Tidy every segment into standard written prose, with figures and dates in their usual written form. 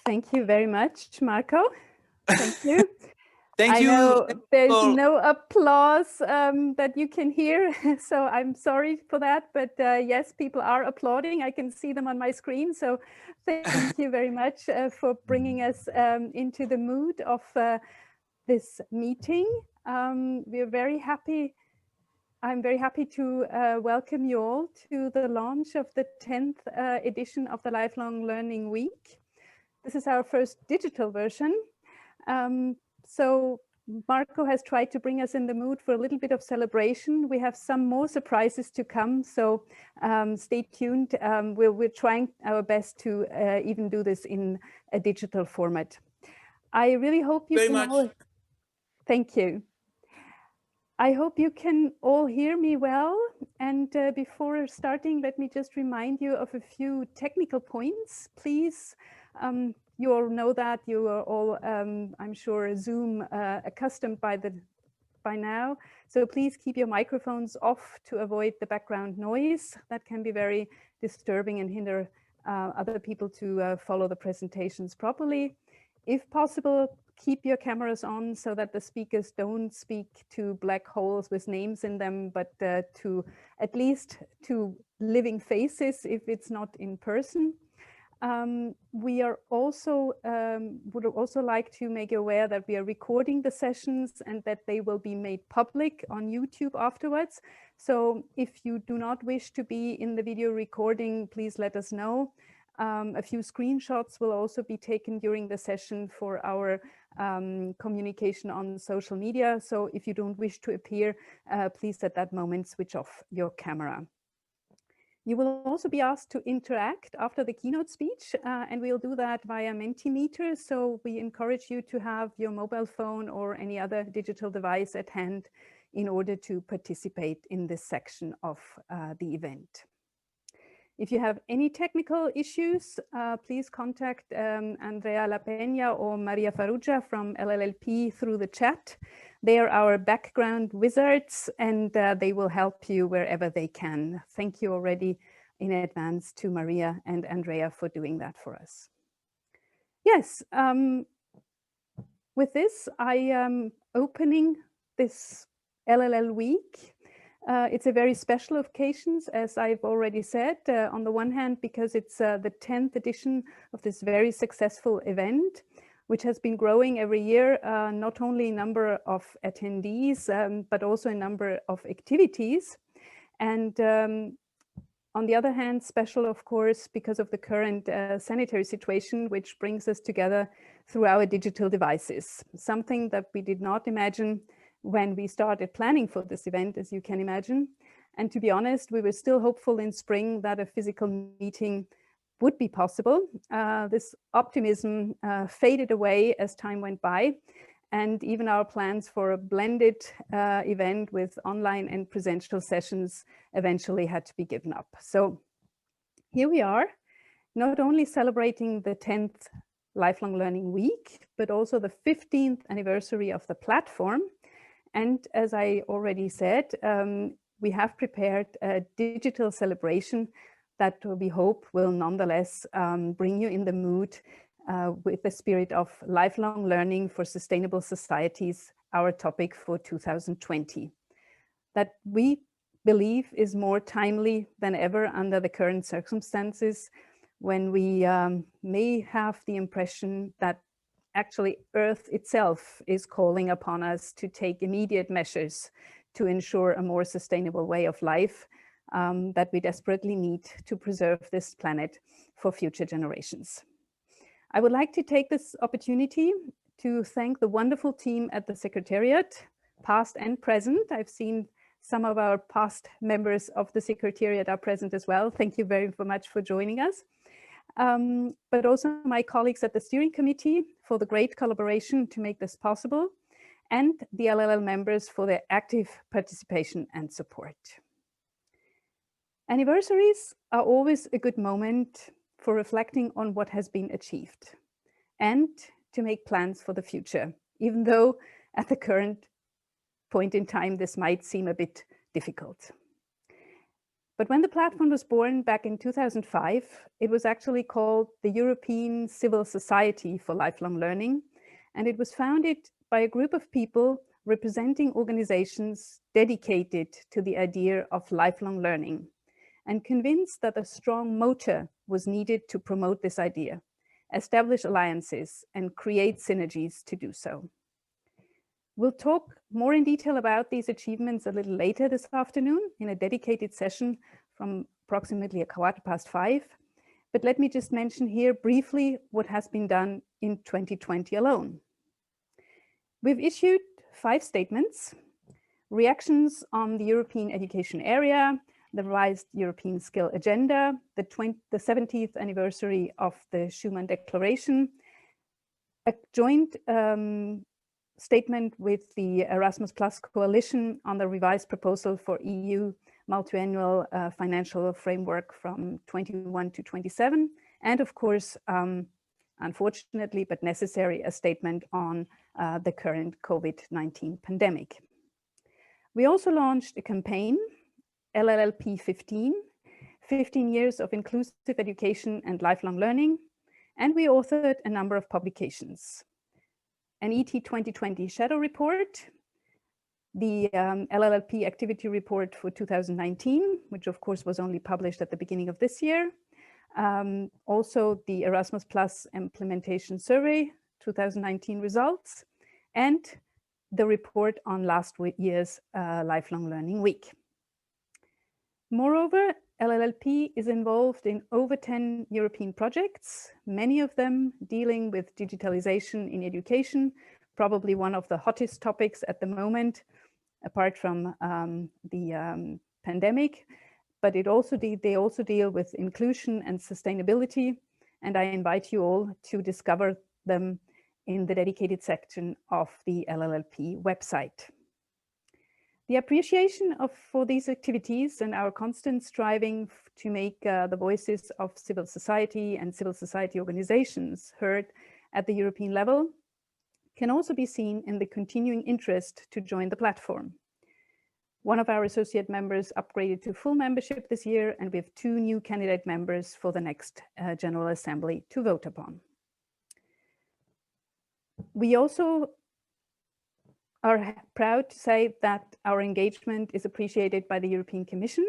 Thank you very much, Marco. Thank you. Thank you. I know there's for... no applause that you can hear, so I'm sorry for that. But yes, people are applauding. I can see them on my screen. So thank you very much for bringing us into the mood of this meeting. We're very happy I'm very happy to welcome you all to the launch of the 10th edition of the Lifelong Learning Week. This is our first digital version. So Marco has tried to bring us in the mood for a little bit of celebration. We have some more surprises to come, so stay tuned. We're trying our best to even do this in a digital format. I really hope you can all... Thank you. I hope you can all hear me well. And before starting, let me just remind you of a few technical points. Please, you all know that you are all, I'm sure, Zoom accustomed by now. So please keep your microphones off to avoid the background noise. That can be very disturbing and hinder other people to follow the presentations properly. If possible, keep your cameras on so that the speakers don't speak to black holes with names in them, but to at least to living faces if it's not in person. We are also would also like to make you aware that we are recording the sessions and that they will be made public on YouTube afterwards. So if you do not wish to be in the video recording, please let us know. A few screenshots will also be taken during the session for our communication on social media. So if you don't wish to appear, please at that moment switch off your camera. You will also be asked to interact after the keynote speech, and we'll do that via Mentimeter. So we encourage you to have your mobile phone or any other digital device at hand in order to participate in this section of the event. If you have any technical issues, please contact Andrea Lapeña or Maria Farrugia from LLLP through the chat. They are our background wizards and they will help you wherever they can. Thank you already in advance to Maria and Andrea for doing that for us. Yes, with this, I am opening this LLL week. It's a very special occasion, as I've already said, on the one hand, because it's the 10th edition of this very successful event, which has been growing every year, not only number of attendees, but also a number of activities. And on the other hand, special, of course, because of the current sanitary situation, which brings us together through our digital devices, something that we did not imagine when we started planning for this event, as you can imagine. And to be honest, we were still hopeful in spring that a physical meeting would be possible. This optimism faded away as time went by, and even our plans for a blended event with online and presential sessions eventually had to be given up. So here we are, not only celebrating the 10th Lifelong Learning Week, but also the 15th anniversary of the platform. And as I already said, we have prepared a digital celebration that we hope will nonetheless bring you in the mood with the spirit of lifelong learning for sustainable societies, our topic for 2020. That we believe is more timely than ever under the current circumstances, when we may have the impression that actually Earth itself is calling upon us to take immediate measures to ensure a more sustainable way of life that we desperately need to preserve this planet for future generations. I would like to take this opportunity to thank the wonderful team at the Secretariat, past and present. I've seen some of our past members of the Secretariat are present as well. Thank you very much for joining us. But also my colleagues at the steering committee for the great collaboration to make this possible, and the LLL members for their active participation and support. Anniversaries are always a good moment for reflecting on what has been achieved and to make plans for the future, even though at the current point in time, this might seem a bit difficult. But when the platform was born back in 2005, it was actually called the European Civil Society for Lifelong Learning, and it was founded by a group of people representing organizations dedicated to the idea of lifelong learning, and convinced that a strong motor was needed to promote this idea, establish alliances, and create synergies to do so. We'll talk more in detail about these achievements a little later this afternoon in a dedicated session from approximately 5:15. But let me just mention here briefly what has been done in 2020 alone. We've issued 5 statements, reactions on the European education area, the revised European skill agenda, the 70th anniversary of the Schuman Declaration, a joint statement with the Erasmus Plus Coalition on the revised proposal for EU multi-annual financial framework from 21 to 27, and of course, unfortunately but necessary, a statement on the current COVID-19 pandemic. We also launched a campaign, LLLP 15 years of inclusive education and lifelong learning, and we authored a number of publications. An ET 2020 shadow report, the LLLP activity report for 2019, which of course was only published at the beginning of this year. Also the Erasmus Plus implementation survey, 2019 results, and the report on last year's Lifelong Learning Week. Moreover, LLLP is involved in over 10 European projects, many of them dealing with digitalization in education, probably one of the hottest topics at the moment, apart from the pandemic. But they also deal with inclusion and sustainability, and I invite you all to discover them in the dedicated section of the LLLP website. The appreciation for these activities and our constant striving to make the voices of civil society and civil society organizations heard at the European level can also be seen in the continuing interest to join the platform. One of our associate members upgraded to full membership this year, and we have 2 new candidate members for the next General Assembly to vote upon. We also are proud to say that our engagement is appreciated by the European Commission.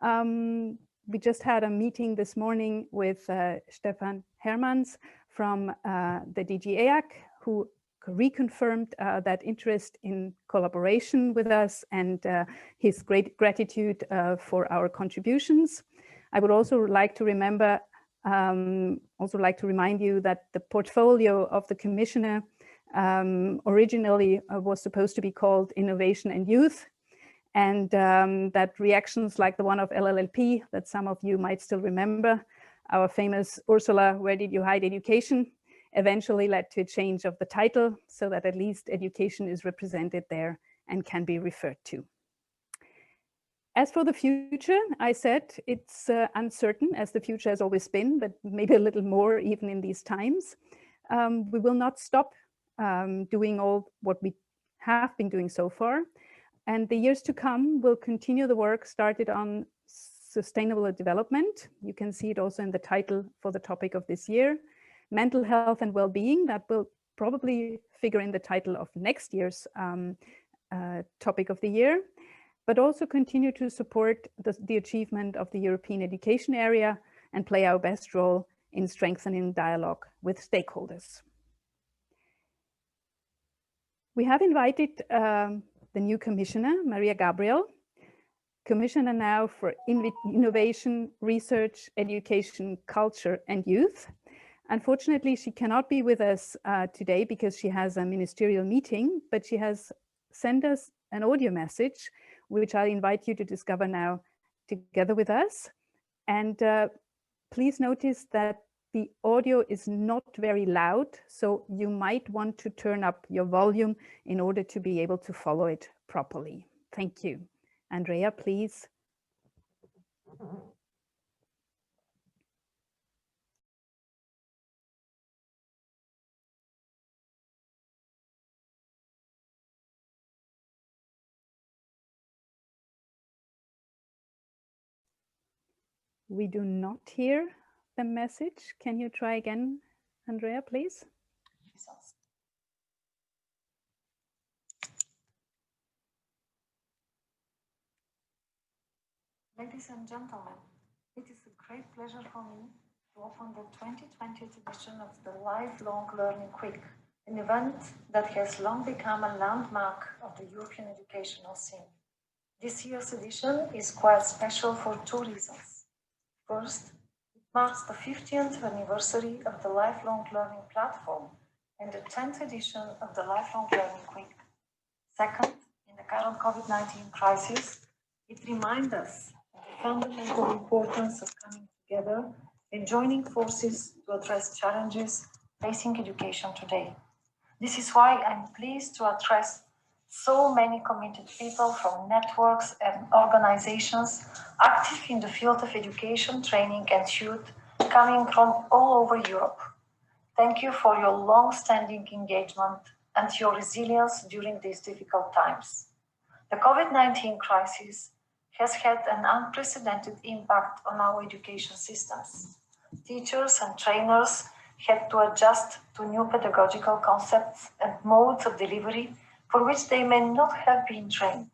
We just had a meeting this morning with Stefan Hermans from the DG EAC, who reconfirmed that interest in collaboration with us and his great gratitude for our contributions. I would also like to remind you that the portfolio of the Commissioner originally was supposed to be called Innovation and Youth, and that reactions like the one of LLLP that some of you might still remember, our famous Ursula, where did you hide education, eventually led to a change of the title so that at least education is represented there and can be referred to. As for the future, I said it's uncertain, as the future has always been, but maybe a little more even in these times. We will not stop doing all what we have been doing so far. And the years to come will continue the work started on sustainable development. You can see it also in the title for the topic of this year. Mental health and well-being, that will probably figure in the title of next year's topic of the year, but also continue to support the achievement of the European education area and play our best role in strengthening dialogue with stakeholders. We have invited the new Commissioner, Maria Gabriel, Commissioner now for Innovation, Research, Education, Culture and Youth. Unfortunately, she cannot be with us today because she has a ministerial meeting, but she has sent us an audio message, which I invite you to discover now together with us. And please notice that the audio is not very loud, so you might want to turn up your volume in order to be able to follow it properly. Thank you. Andrea, please. We do not hear the message. Can you try again, Andrea, please? Ladies and gentlemen, it is a great pleasure for me to open the 2020 edition of the Lifelong Learning Week an event that has long become a landmark of the European educational scene. This year's edition is quite special for two reasons. First, it marks the 50th anniversary of the Lifelong Learning Platform and the 10th edition of the Lifelong Learning Week. Second, in the current COVID-19 crisis, it reminds us of the fundamental importance of coming together and joining forces to address challenges facing education today. This is why I'm pleased to address so many committed people from networks and organizations active in the field of education, training, and youth coming from all over Europe. Thank you for your long-standing engagement and your resilience during these difficult times. The COVID-19 crisis has had an unprecedented impact on our education systems. Teachers and trainers had to adjust to new pedagogical concepts and modes of delivery for which they may not have been trained.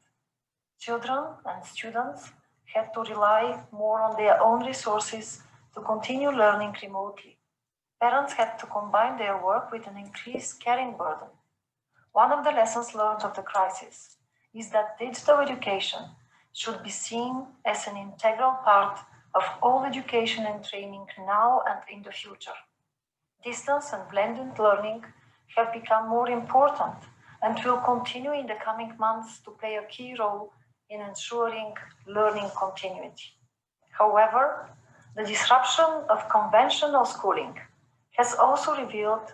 Children and students had to rely more on their own resources to continue learning remotely. Parents had to combine their work with an increased caring burden. One of the lessons learned of the crisis is that digital education should be seen as an integral part of all education and training now and in the future. Distance and blended learning have become more important and will continue in the coming months to play a key role in ensuring learning continuity. However, the disruption of conventional schooling has also revealed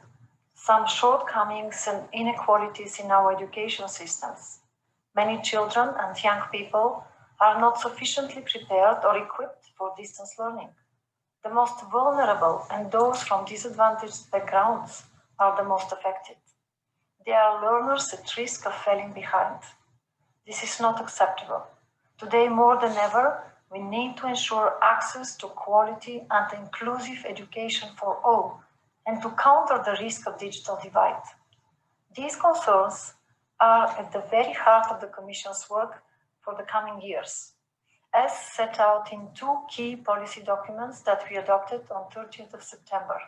some shortcomings and inequalities in our education systems. Many children and young people are not sufficiently prepared or equipped for distance learning. The most vulnerable and those from disadvantaged backgrounds are the most affected. They are learners at risk of falling behind. This is not acceptable. Today, more than ever, we need to ensure access to quality and inclusive education for all and to counter the risk of digital divide. These concerns are at the very heart of the Commission's work for the coming years, as set out in two key policy documents that we adopted on 30th of September,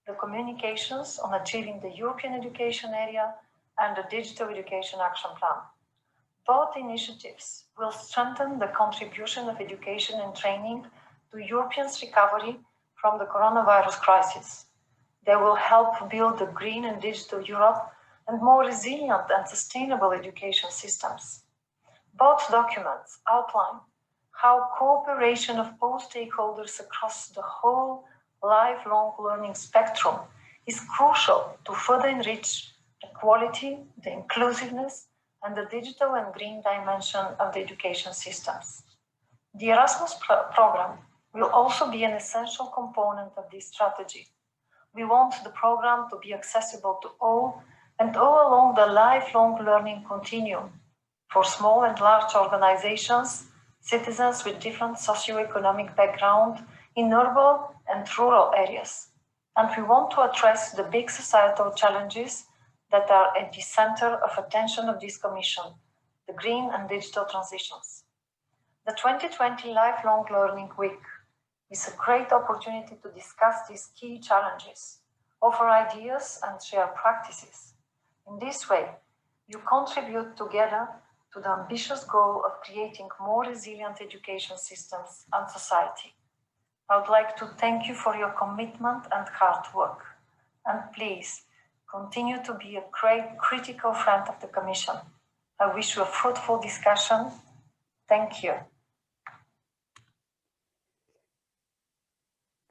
the communications on achieving the European education area and the Digital Education Action Plan. Both initiatives will strengthen the contribution of education and training to Europeans' recovery from the coronavirus crisis. They will help build a green and digital Europe and more resilient and sustainable education systems. Both documents outline how cooperation of all stakeholders across the whole lifelong learning spectrum is crucial to further enrich the quality, the inclusiveness, and the digital and green dimension of the education systems. The Erasmus program will also be an essential component of this strategy. We want the program to be accessible to all and all along the lifelong learning continuum for small and large organizations, citizens with different socioeconomic background in urban and rural areas. And we want to address the big societal challenges that are at the center of attention of this Commission, the green and digital transitions. The 2020 Lifelong Learning Week is a great opportunity to discuss these key challenges, offer ideas and share practices. In this way, you contribute together to the ambitious goal of creating more resilient education systems and society. I would like to thank you for your commitment and hard work. And please, continue to be a great critical friend of the Commission. I wish you a fruitful discussion. Thank you.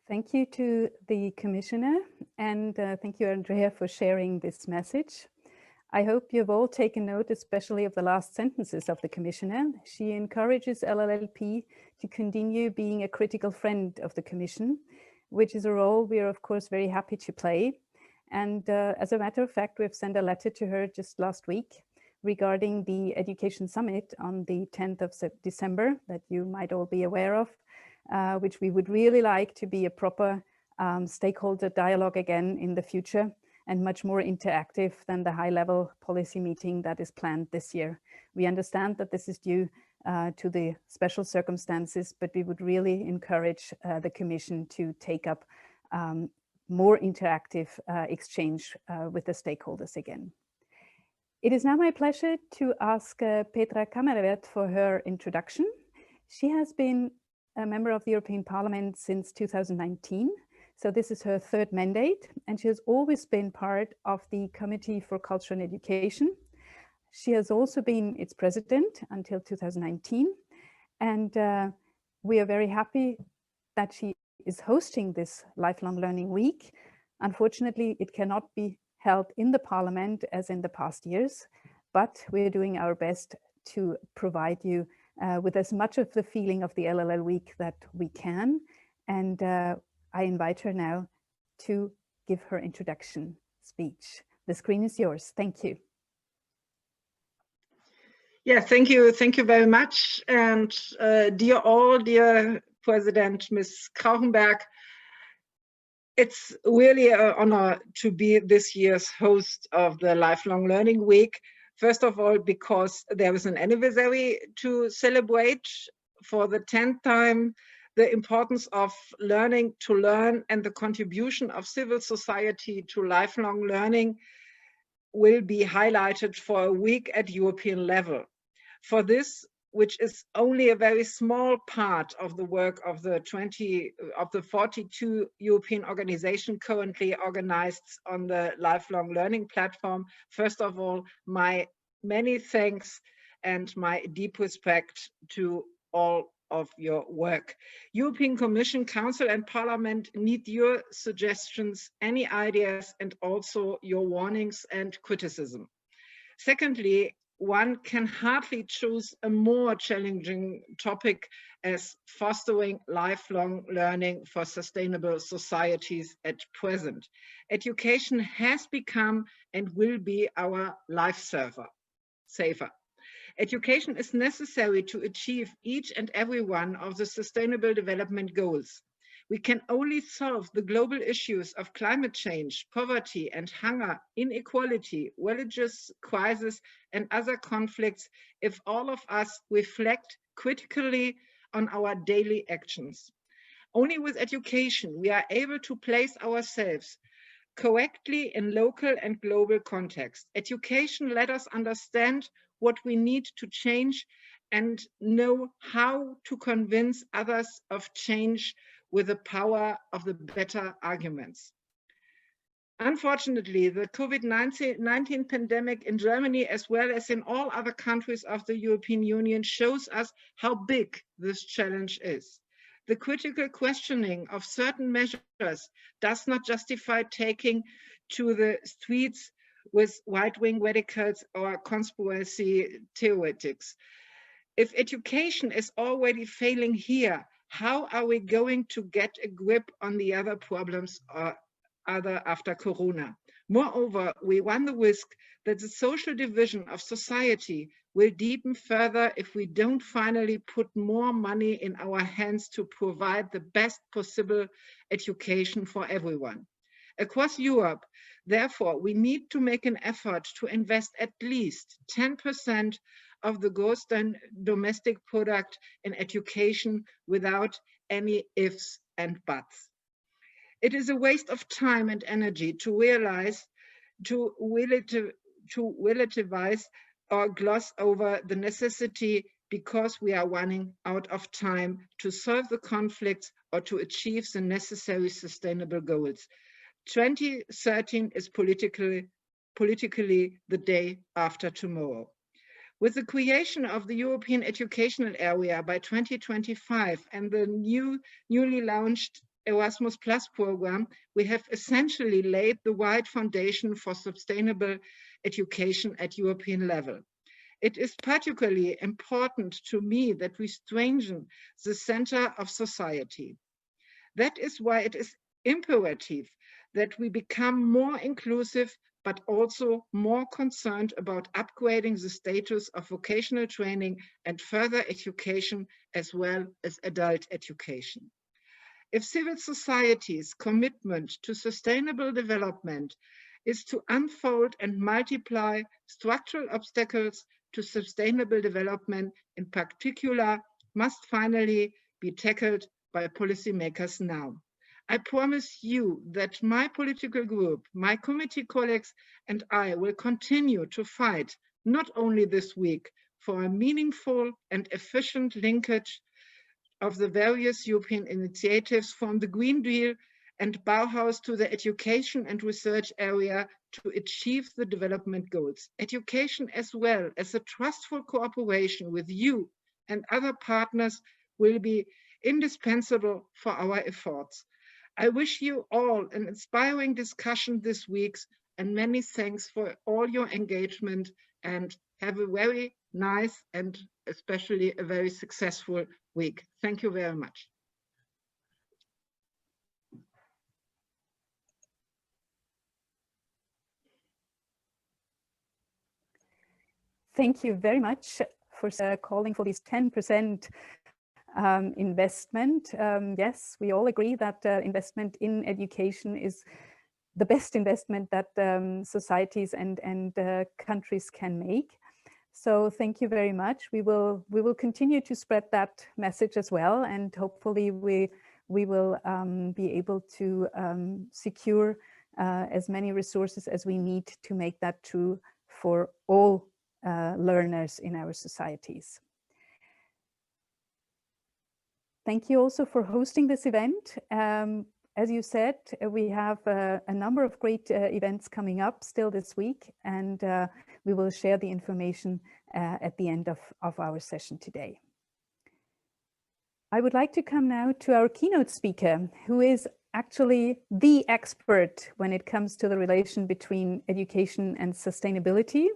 Thank you to the Commissioner, and thank you, Andrea, for sharing this message. I hope you've all taken note, especially of the last sentences of the Commissioner. She encourages LLLP to continue being a critical friend of the Commission, which is a role we are, of course, very happy to play. And as a matter of fact, we've sent a letter to her just last week regarding the Education Summit on the 10th of December that you might all be aware of, which we would really like to be a proper stakeholder dialogue again in the future, and much more interactive than the high-level policy meeting that is planned this year. We understand that this is due to the special circumstances, but we would really encourage the Commission to take up more interactive exchange with the stakeholders again. It is now my pleasure to ask Petra Kammerevert for her introduction. She has been a member of the European Parliament since 2019. So this is her third mandate, and she has always been part of the Committee for Culture and Education. She has also been its president until 2019. And we are very happy that she is hosting this Lifelong Learning Week. Unfortunately, it cannot be held in the Parliament as in the past years, but we're doing our best to provide you with as much of the feeling of the LLL Week that we can. And I invite her now to give her introduction speech. The screen is yours. Thank you. Yeah, thank you. Thank you very much. And dear President, Ms. Krauchenberg, it's really an honor to be this year's host of the Lifelong Learning Week. First of all, because there is an anniversary to celebrate. For the 10th time, the importance of learning to learn and the contribution of civil society to lifelong learning will be highlighted for a week at European level. For this, which is only a very small part of the work of the 42 European organizations currently organized on the Lifelong Learning platform, first of all, my many thanks and my deep respect to all of your work. European Commission, Council and Parliament need your suggestions, any ideas, and also your warnings and criticism. Secondly, one can hardly choose a more challenging topic as fostering lifelong learning for sustainable societies at present. Education has become and will be our lifesaver. Education is necessary to achieve each and every one of the Sustainable Development Goals. We can only solve the global issues of climate change, poverty and hunger, inequality, religious crisis and other conflicts if all of us reflect critically on our daily actions. Only with education we are able to place ourselves correctly in local and global context. Education let us understand what we need to change and know how to convince others of change with the power of the better arguments. Unfortunately, the COVID-19 pandemic in Germany, as well as in all other countries of the European Union, shows us how big this challenge is. The critical questioning of certain measures does not justify taking to the streets with right-wing radicals or conspiracy theoretics. If education is already failing here, how are we going to get a grip on the other problems or other after Corona? Moreover, we run the risk that the social division of society will deepen further if we don't finally put more money in our hands to provide the best possible education for everyone. Across Europe, therefore, we need to make an effort to invest at least 10% of the gross domestic product in education without any ifs and buts. It is a waste of time and energy to relativize or gloss over the necessity because we are running out of time to solve the conflicts or to achieve the necessary sustainable goals. 2013 is politically the day after tomorrow. With the creation of the European educational area by 2025 and the newly launched Erasmus Plus program, we have essentially laid the right foundation for sustainable education at European level. It is particularly important to me that we strengthen the center of society. That is why it is imperative that we become more inclusive, but also more concerned about upgrading the status of vocational training and further education, as well as adult education. If civil society's commitment to sustainable development is to unfold and multiply structural obstacles to sustainable development, in particular, must finally be tackled by policymakers now. I promise you that my political group, my committee colleagues, and I will continue to fight, not only this week, for a meaningful and efficient linkage of the various European initiatives from the Green Deal and Bauhaus to the education and research area to achieve the development goals. Education, as well as a trustful cooperation with you and other partners, will be indispensable for our efforts. I wish you all an inspiring discussion this week, and many thanks for all your engagement, and have a very nice and especially a very successful week. Thank you very much. Thank you very much for calling for this 10% investment. Yes, we all agree that investment in education is the best investment that societies and countries can make. So thank you very much. We will continue to spread that message as well, and hopefully we will be able to secure as many resources as we need to make that true for all learners in our societies. Thank you also for hosting this event. As you said, we have a number of great events coming up still this week, and we will share the information at the end of our session today. I would like to come now to our keynote speaker, who is actually the expert when it comes to the relation between education and sustainability,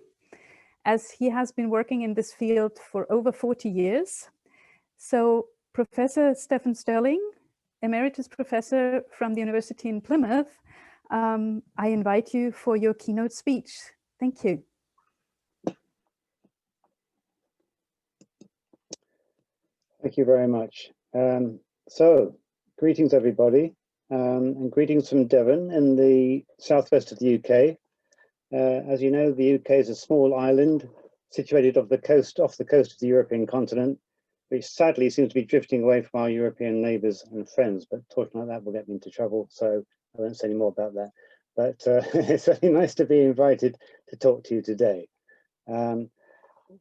as he has been working in this field for over 40 years. So Professor Stephen Sterling, Emeritus Professor from the University in Plymouth, I invite you for your keynote speech. Thank you. Thank you very much. So, greetings everybody, and greetings from Devon in the southwest of the UK. As you know, the UK is a small island situated off the coast of the European continent, which sadly seems to be drifting away from our European neighbours and friends, but talking like that will get me into trouble, so I won't say any more about that. But it's really nice to be invited to talk to you today.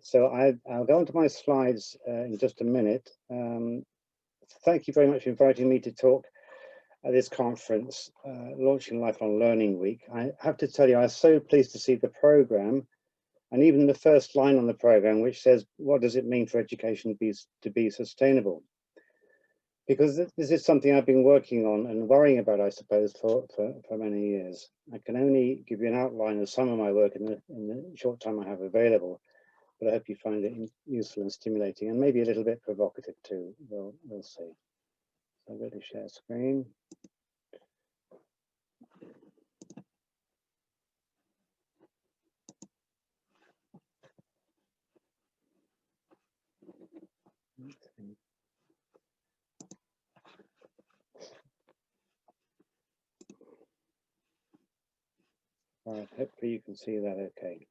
So I'll go on to my slides in just a minute. Thank you very much for inviting me to talk at this conference, launching Lifelong Learning Week. I have to tell you, I was so pleased to see the programme, and even the first line on the programme, which says, what does it mean for education to be sustainable? Because this is something I've been working on and worrying about, I suppose, for many years. I can only give you an outline of some of my work in the short time I have available, but I hope you find it useful and stimulating, and maybe a little bit provocative too. We'll see. So I'm going to share screen. All right, hopefully you can see that okay.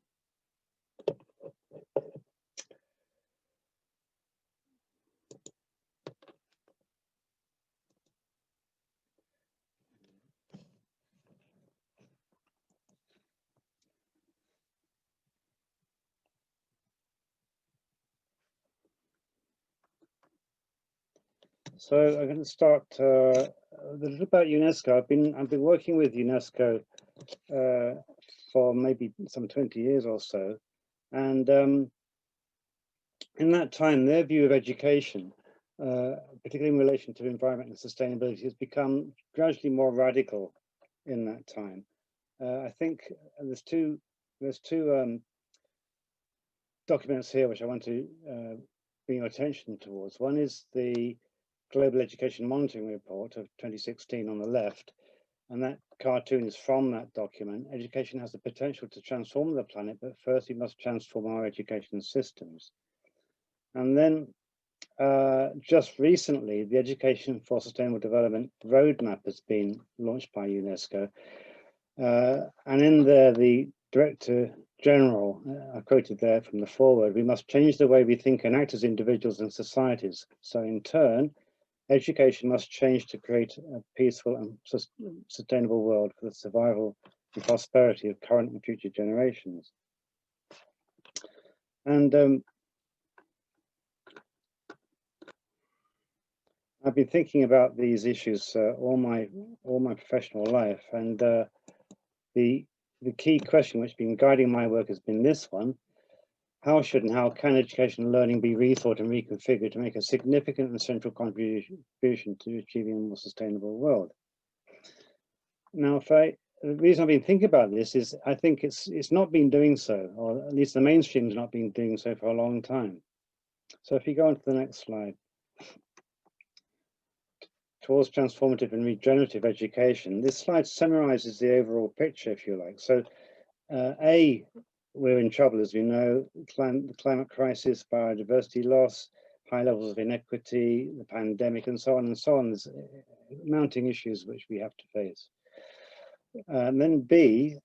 So I'm going to start a little about UNESCO. I've been working with UNESCO for maybe some 20 years or so, and in that time, their view of education, particularly in relation to environment and sustainability, has become gradually more radical in that time. I think there's two documents here which I want to bring your attention towards. One is the Global Education Monitoring Report of 2016 on the left, and that cartoon is from that document. Education has the potential to transform the planet, but first we must transform our education systems. And then just recently, the Education for Sustainable Development Roadmap has been launched by UNESCO. And in there, the Director General, I quoted there from the foreword, we must change the way we think and act as individuals and societies. So in turn, education must change to create a peaceful and sustainable world for the survival and prosperity of current and future generations. And I've been thinking about these issues all my professional life, and the key question which has been guiding my work has been this one: how should and how can education and learning be rethought and reconfigured to make a significant and central contribution to achieving a more sustainable world? Now, the reason I've been thinking about this is I think it's not been doing so, or at least the mainstream's not been doing so for a long time. So if you go on to the next slide. Towards transformative and regenerative education, this slide summarizes the overall picture, if you like. So we're in trouble, as we know: the climate crisis, biodiversity loss, high levels of inequity, the pandemic, and so on and so on. There's mounting issues which we have to face. And then B,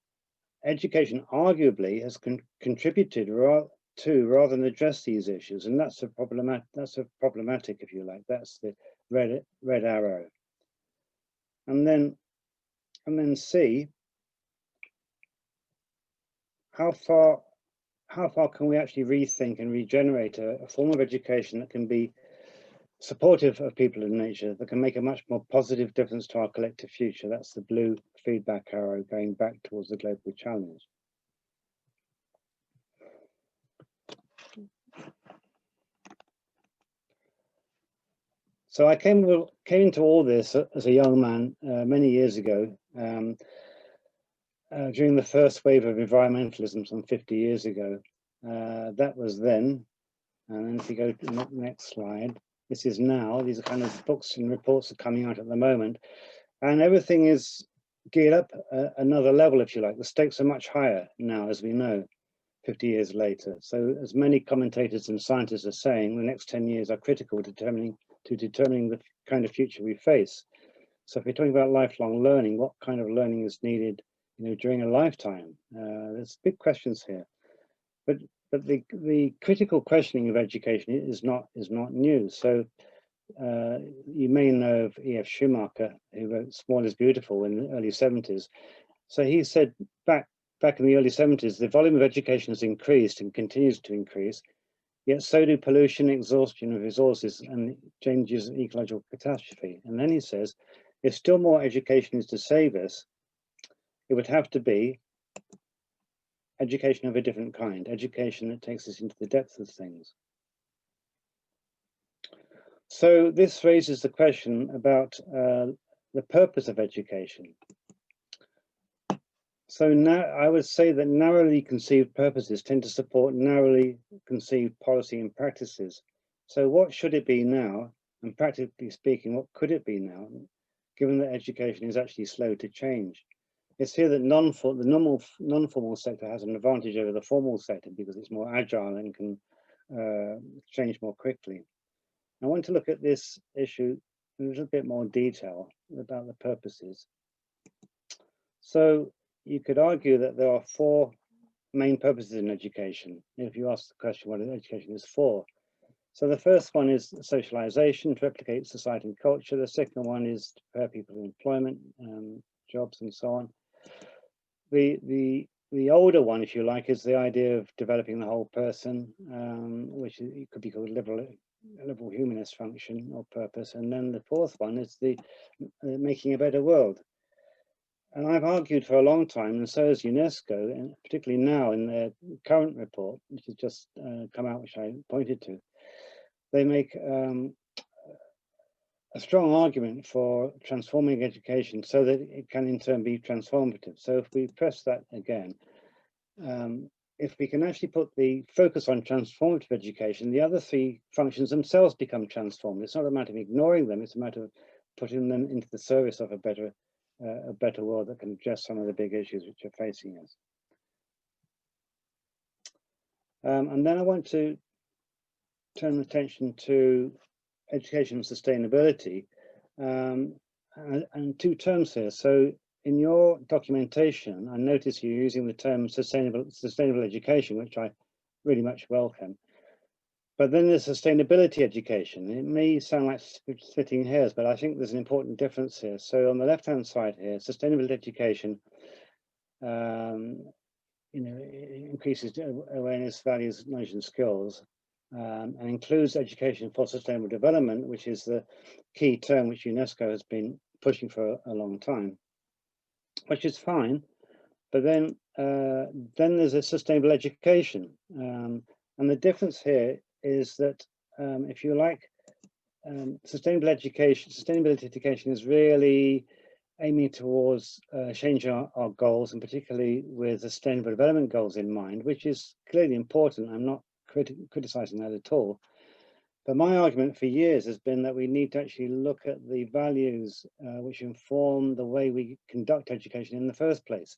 education arguably has contributed rather than address these issues, and that's a problematic, if you like. That's the red arrow. And then C, how far can we actually rethink and regenerate a form of education that can be supportive of people and nature, that can make a much more positive difference to our collective future? That's the blue feedback arrow going back towards the global challenge. So I came into all this as a young man many years ago, during the first wave of environmentalism some 50 years ago. That was then. And then if you go to the next slide, this is now. These are kind of books and reports are coming out at the moment. And everything is geared up another level, if you like. The stakes are much higher now, as we know, 50 years later. So as many commentators and scientists are saying, the next 10 years are critical to determining the kind of future we face. So if we're talking about lifelong learning, what kind of learning is needed, during a lifetime? There's big questions here. But the critical questioning of education is not new. So you may know of E.F. Schumacher, who wrote Small is Beautiful in the early 70s. So he said back in the early 70s, the volume of education has increased and continues to increase, yet so do pollution, exhaustion of resources, and changes in ecological catastrophe. And then he says, if still more education is to save us, it would have to be education of a different kind, education that takes us into the depths of things. So this raises the question about the purpose of education. So now I would say that narrowly conceived purposes tend to support narrowly conceived policy and practices. So what should it be now? And practically speaking, what could it be now, given that education is actually slow to change? It's here that the non-formal sector has an advantage over the formal sector because it's more agile and can change more quickly. I want to look at this issue in a little bit more detail about the purposes. So you could argue that there are four main purposes in education, if you ask the question what education is for. So the first one is socialization, to replicate society and culture. The second one is to prepare people for employment, jobs and so on. The older one, if you like, is the idea of developing the whole person, which could be called liberal humanist function or purpose. And then the fourth one is the making a better world. And I've argued for a long time, and so has UNESCO, and particularly now in their current report, which has just come out, which I pointed to, they make a strong argument for transforming education so that it can in turn be transformative. So if we press that again, if we can actually put the focus on transformative education, the other three functions themselves become transformed. It's not a matter of ignoring them, it's a matter of putting them into the service of a better world that can address some of the big issues which are facing us. And then I want to turn attention to education and sustainability, and two terms here. So in your documentation, I notice you're using the term sustainable education, which I really much welcome. But then there's sustainability education. It may sound like splitting hairs, but I think there's an important difference here. So on the left-hand side here, sustainability education, it increases awareness, values, knowledge, and skills, and includes education for sustainable development, which is the key term which UNESCO has been pushing for a long time, which is fine. But then there's a sustainable education, and the difference here is that if you like, sustainability education is really aiming towards changing our goals, and particularly with the sustainable development goals in mind, which is clearly important. I'm not criticizing that at all. But my argument for years has been that we need to actually look at the values which inform the way we conduct education in the first place.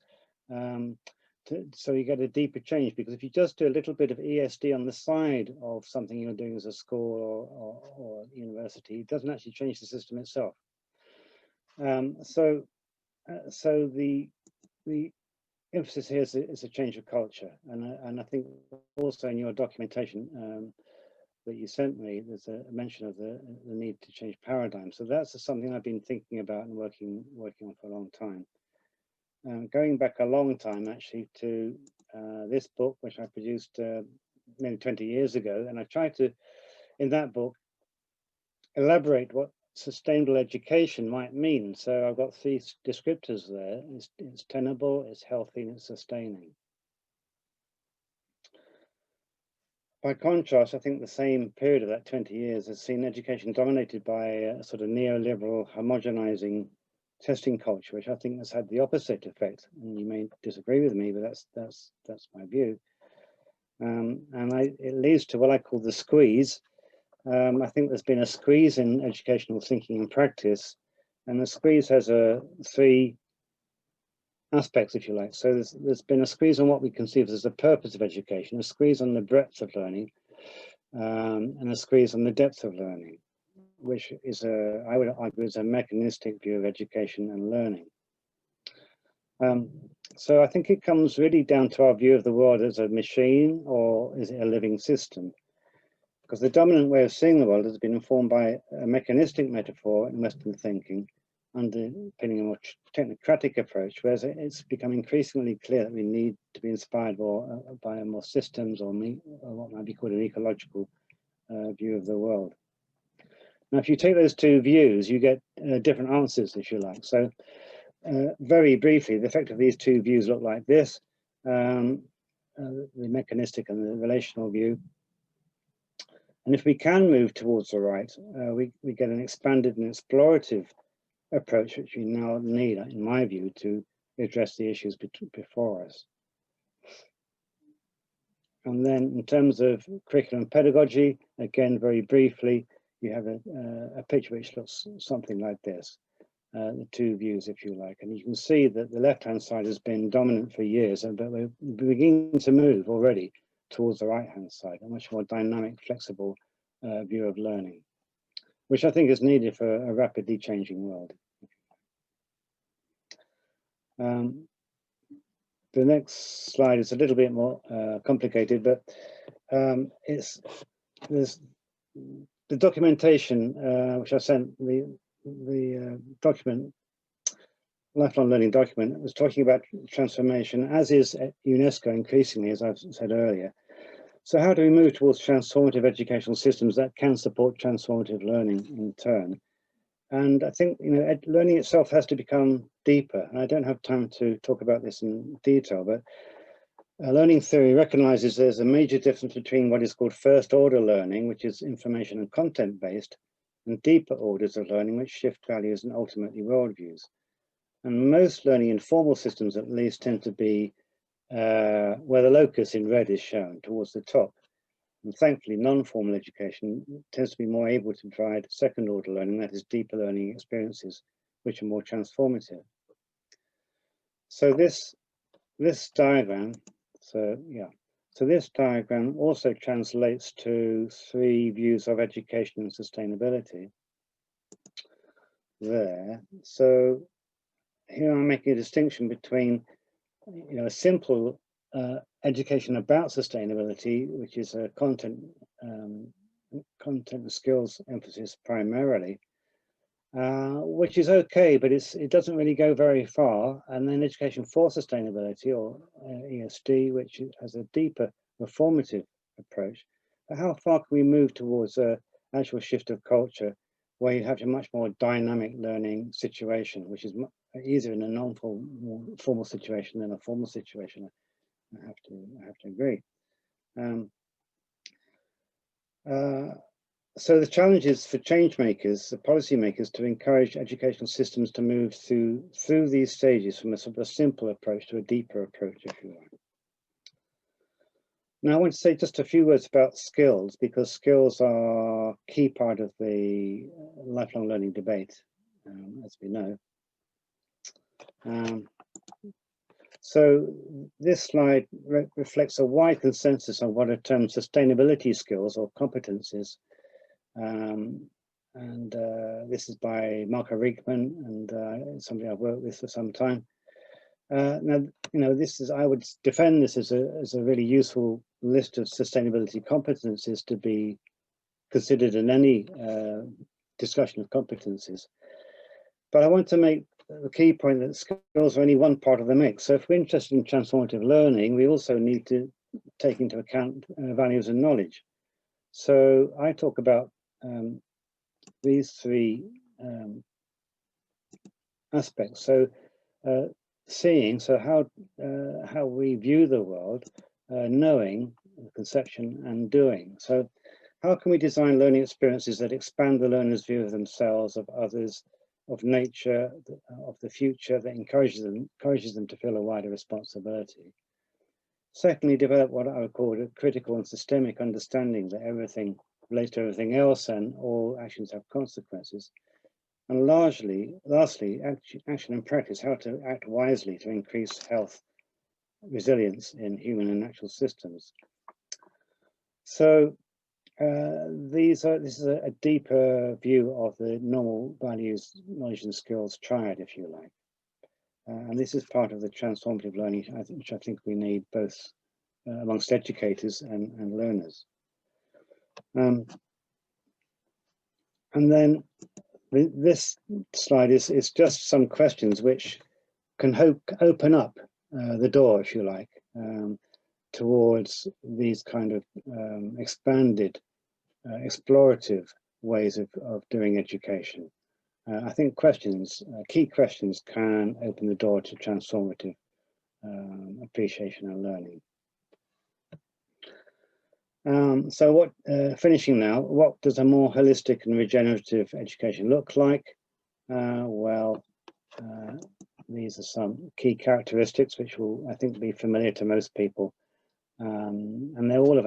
So you get a deeper change, because if you just do a little bit of ESD on the side of something you're doing as a school or university, it doesn't actually change the system itself. So the emphasis here is a change of culture, and I think also in your documentation that you sent me, there's a mention of the need to change paradigm. So that's something I've been thinking about and working on for a long time. Going back a long time actually to this book, which I produced nearly 20 years ago, and I tried to, in that book, elaborate what sustainable education might mean. So I've got 3 descriptors there. It's tenable, it's healthy, and it's sustaining. By contrast, I think the same period of that 20 years has seen education dominated by a sort of neoliberal homogenizing testing culture, which I think has had the opposite effect. And you may disagree with me, but that's my view. It leads to what I call the squeeze. I think there's been a squeeze in educational thinking and practice, and the squeeze has 3 aspects, if you like. So there's been a squeeze on what we conceive as the purpose of education, a squeeze on the breadth of learning, and a squeeze on the depth of learning, which is I would argue is a mechanistic view of education and learning. So I think it comes really down to our view of the world as a machine, or is it a living system? Because the dominant way of seeing the world has been informed by a mechanistic metaphor in Western thinking, underpinning a more technocratic approach, whereas it's become increasingly clear that we need to be inspired by a more systems or what might be called an ecological view of the world. Now, if you take those 2 views, you get different answers, if you like. So very briefly, the effect of these 2 views look like this, the mechanistic and the relational view. And if we can move towards the right, we get an expanded and explorative approach, which we now need, in my view, to address the issues before us. And then in terms of curriculum pedagogy, again, very briefly, you have a picture which looks something like this, the 2 views, if you like. And you can see that the left-hand side has been dominant for years, but we're beginning to move already towards the right-hand side, a much more dynamic, flexible view of learning, which I think is needed for a rapidly changing world. The next slide is a little bit more complicated, but there's the documentation, which I sent, the document, lifelong learning document, was talking about transformation, as is UNESCO increasingly, as I've said earlier. So how do we move towards transformative educational systems that can support transformative learning in turn? And I think, learning itself has to become deeper. And I don't have time to talk about this in detail, but learning theory recognizes there's a major difference between what is called first order learning, which is information and content based, and deeper orders of learning, which shift values and ultimately worldviews. And most learning in formal systems, at least, tend to be where the locus in red is shown towards the top. And thankfully, non-formal education tends to be more able to provide second order learning, that is deeper learning experiences, which are more transformative. So this diagram, this diagram also translates to 3 views of education and sustainability there. So here I'm making a distinction between, a simple education about sustainability, which is a content and skills emphasis primarily, which is okay, but it doesn't really go very far. And then education for sustainability, or ESD, which has a deeper reformative approach. But how far can we move towards an actual shift of culture where you have a much more dynamic learning situation, which is easier in a non-formal situation than a formal situation? I have to agree. So the challenge is for change makers, the policy makers, to encourage educational systems to move through these stages from a sort of a simple approach to a deeper approach, if you like. Now I want to say just a few words about skills, because skills are a key part of the lifelong learning debate, as we know. So this slide reflects a wide consensus on what are termed sustainability skills or competencies. This is by Marco Riekman, and somebody I've worked with for some time. Now, you know, I would defend this as a really useful list of sustainability competencies to be considered in any discussion of competencies. But I want to make the key point that skills are only one part of the mix. So if we're interested in transformative learning, we also need to take into account values and knowledge. So I talk about these three aspects. So seeing, so how we view the world, knowing, conception, and doing. So how can we design learning experiences that expand the learner's view of themselves, of others, of nature, of the future, that encourages them to feel a wider responsibility? Secondly, develop what I would call a critical and systemic understanding that everything relates to everything else and all actions have consequences. And lastly, action and practice, how to act wisely to increase health, resilience in human and natural systems. So this is a deeper view of the normal values, knowledge and skills triad, if you like. And this is part of the transformative learning, which I think we need both amongst educators and learners. And then this slide is just some questions which can open up the door, if you like, towards these kind of expanded, explorative ways of doing education. I think key questions can open the door to transformative appreciation and learning. So finishing now, what does a more holistic and regenerative education look like? These are some key characteristics which will, I think, be familiar to most people. And they're all of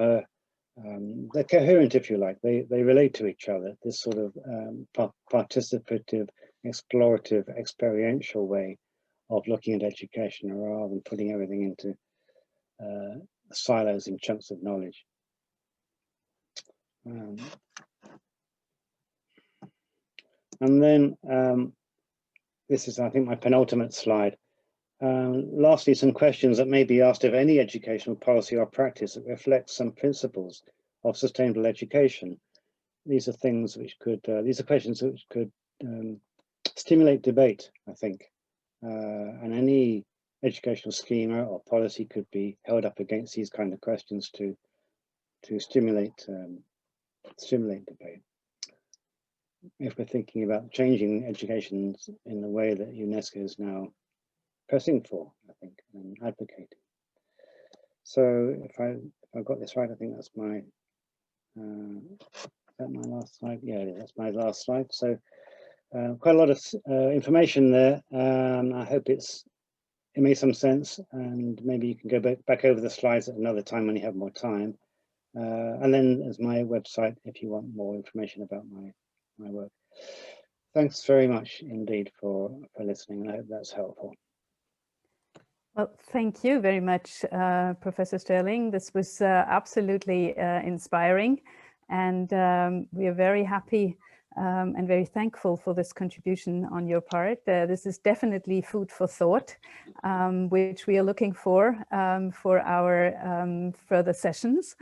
they're coherent, if you like. They relate to each other, this sort of participative, explorative, experiential way of looking at education rather than putting everything into silos and chunks of knowledge. And then this is, I think, my penultimate slide. Lastly, some questions that may be asked of any educational policy or practice that reflects some principles of sustainable education. These are things which could, these are questions which could stimulate debate, I think. And any educational schema or policy could be held up against these kind of questions to stimulate debate. If we're thinking about changing education in the way that UNESCO is now pressing for, I think, and advocating. So if I got this right, I think that's my, is that my last slide? Yeah, that's my last slide. So quite a lot of information there. I hope it made some sense, and maybe you can go back over the slides at another time when you have more time. And then there's my website if you want more information about my work. Thanks very much indeed for listening, and I hope that's helpful. Well, thank you very much, Professor Sterling. This was absolutely inspiring, and we are very happy and very thankful for this contribution on your part. This is definitely food for thought, which we are looking for our further sessions.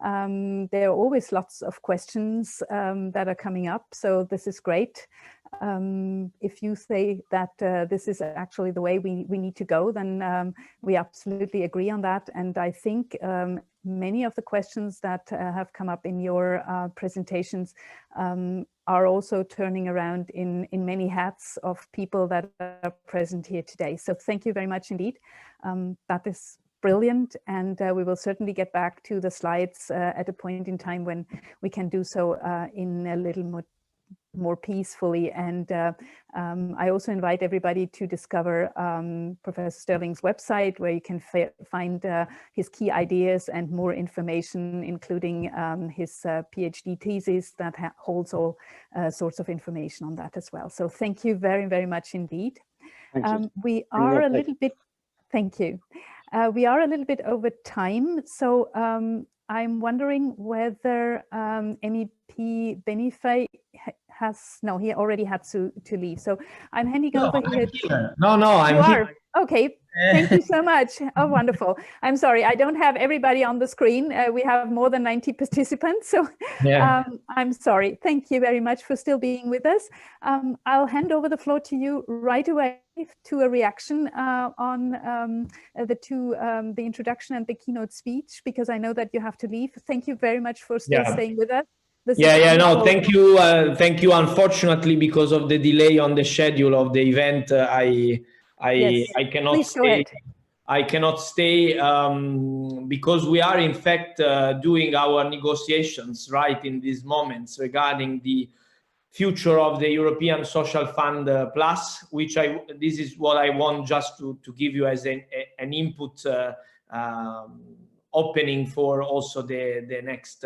There are always lots of questions that are coming up, so this is great. If you say that this is actually the way we need to go, then we absolutely agree on that. And I think many of the questions that have come up in your presentations are also turning around in many hats of people that are present here today. So thank you very much indeed. That is brilliant, and we will certainly get back to the slides at a point in time when we can do so in a little more peacefully. And I also invite everybody to discover Professor Sterling's website, where you can find his key ideas and more information, including his PhD thesis that holds all sorts of information on that as well. So thank you very, very much indeed. We are a little bit, thank you. We are a little bit over time, so I'm wondering whether MEP Benifei no, he already had to leave. So I'm handing over here. No, I'm here. Okay, thank you so much. Oh, wonderful. I'm sorry, I don't have everybody on the screen. We have more than 90 participants, so yeah. I'm sorry. Thank you very much for still being with us. I'll hand over the floor to you right away to a reaction on the introduction and the keynote speech, because I know that you have to leave. Thank you very much for still staying with us. No, thank you. Thank you. Unfortunately, because of the delay on the schedule of the event, I cannot stay. I cannot stay because we are in fact doing our negotiations right in these moments regarding the future of the European Social Fund Plus, which this is what I want just to give you as an input opening for also the next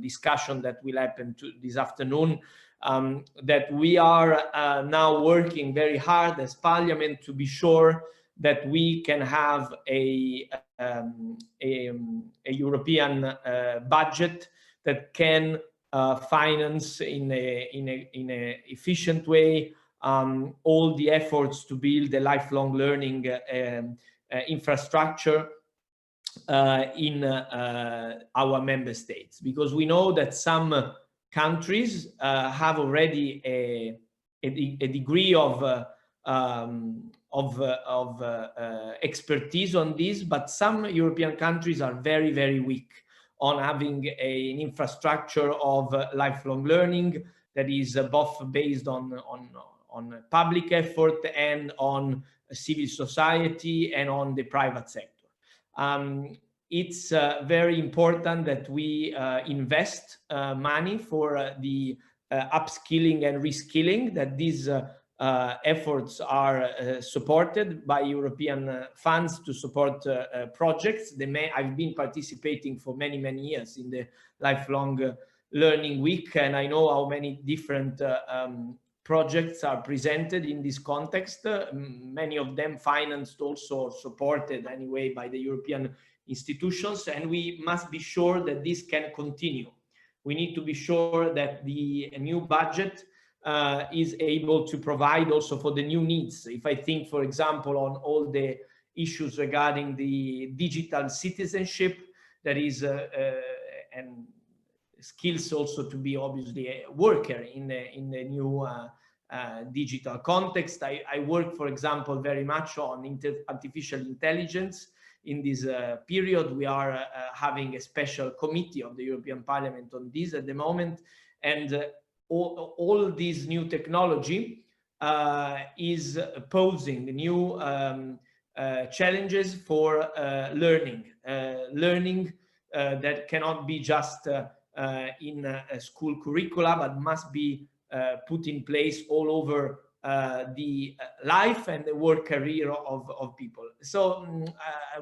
discussion that will happen this afternoon, that we are now working very hard as Parliament to be sure that we can have a European budget that can finance in a efficient way all the efforts to build a lifelong learning infrastructure in our member states, because we know that some countries have already a degree of expertise on this, but some European countries are very, very weak on having an infrastructure of lifelong learning that is both based on public effort and on civil society and on the private sector. It's very important that we invest money for the upskilling and reskilling, that these efforts are supported by European funds to support projects. I've been participating for many, many years in the Lifelong Learning Week, and I know how many different projects are presented in this context, many of them financed also or supported anyway by the European institutions, and we must be sure that this can continue. We need to be sure that the new budget is able to provide also for the new needs. If I think, for example, on all the issues regarding the digital citizenship, that is and skills also to be obviously a worker in the new digital context. I work, for example, very much on artificial intelligence. In this period, we are having a special committee of the European Parliament on this at the moment, and all this new technology is posing new challenges for learning that cannot be just in a school curricula, but must be put in place all over the life and the work career of people. So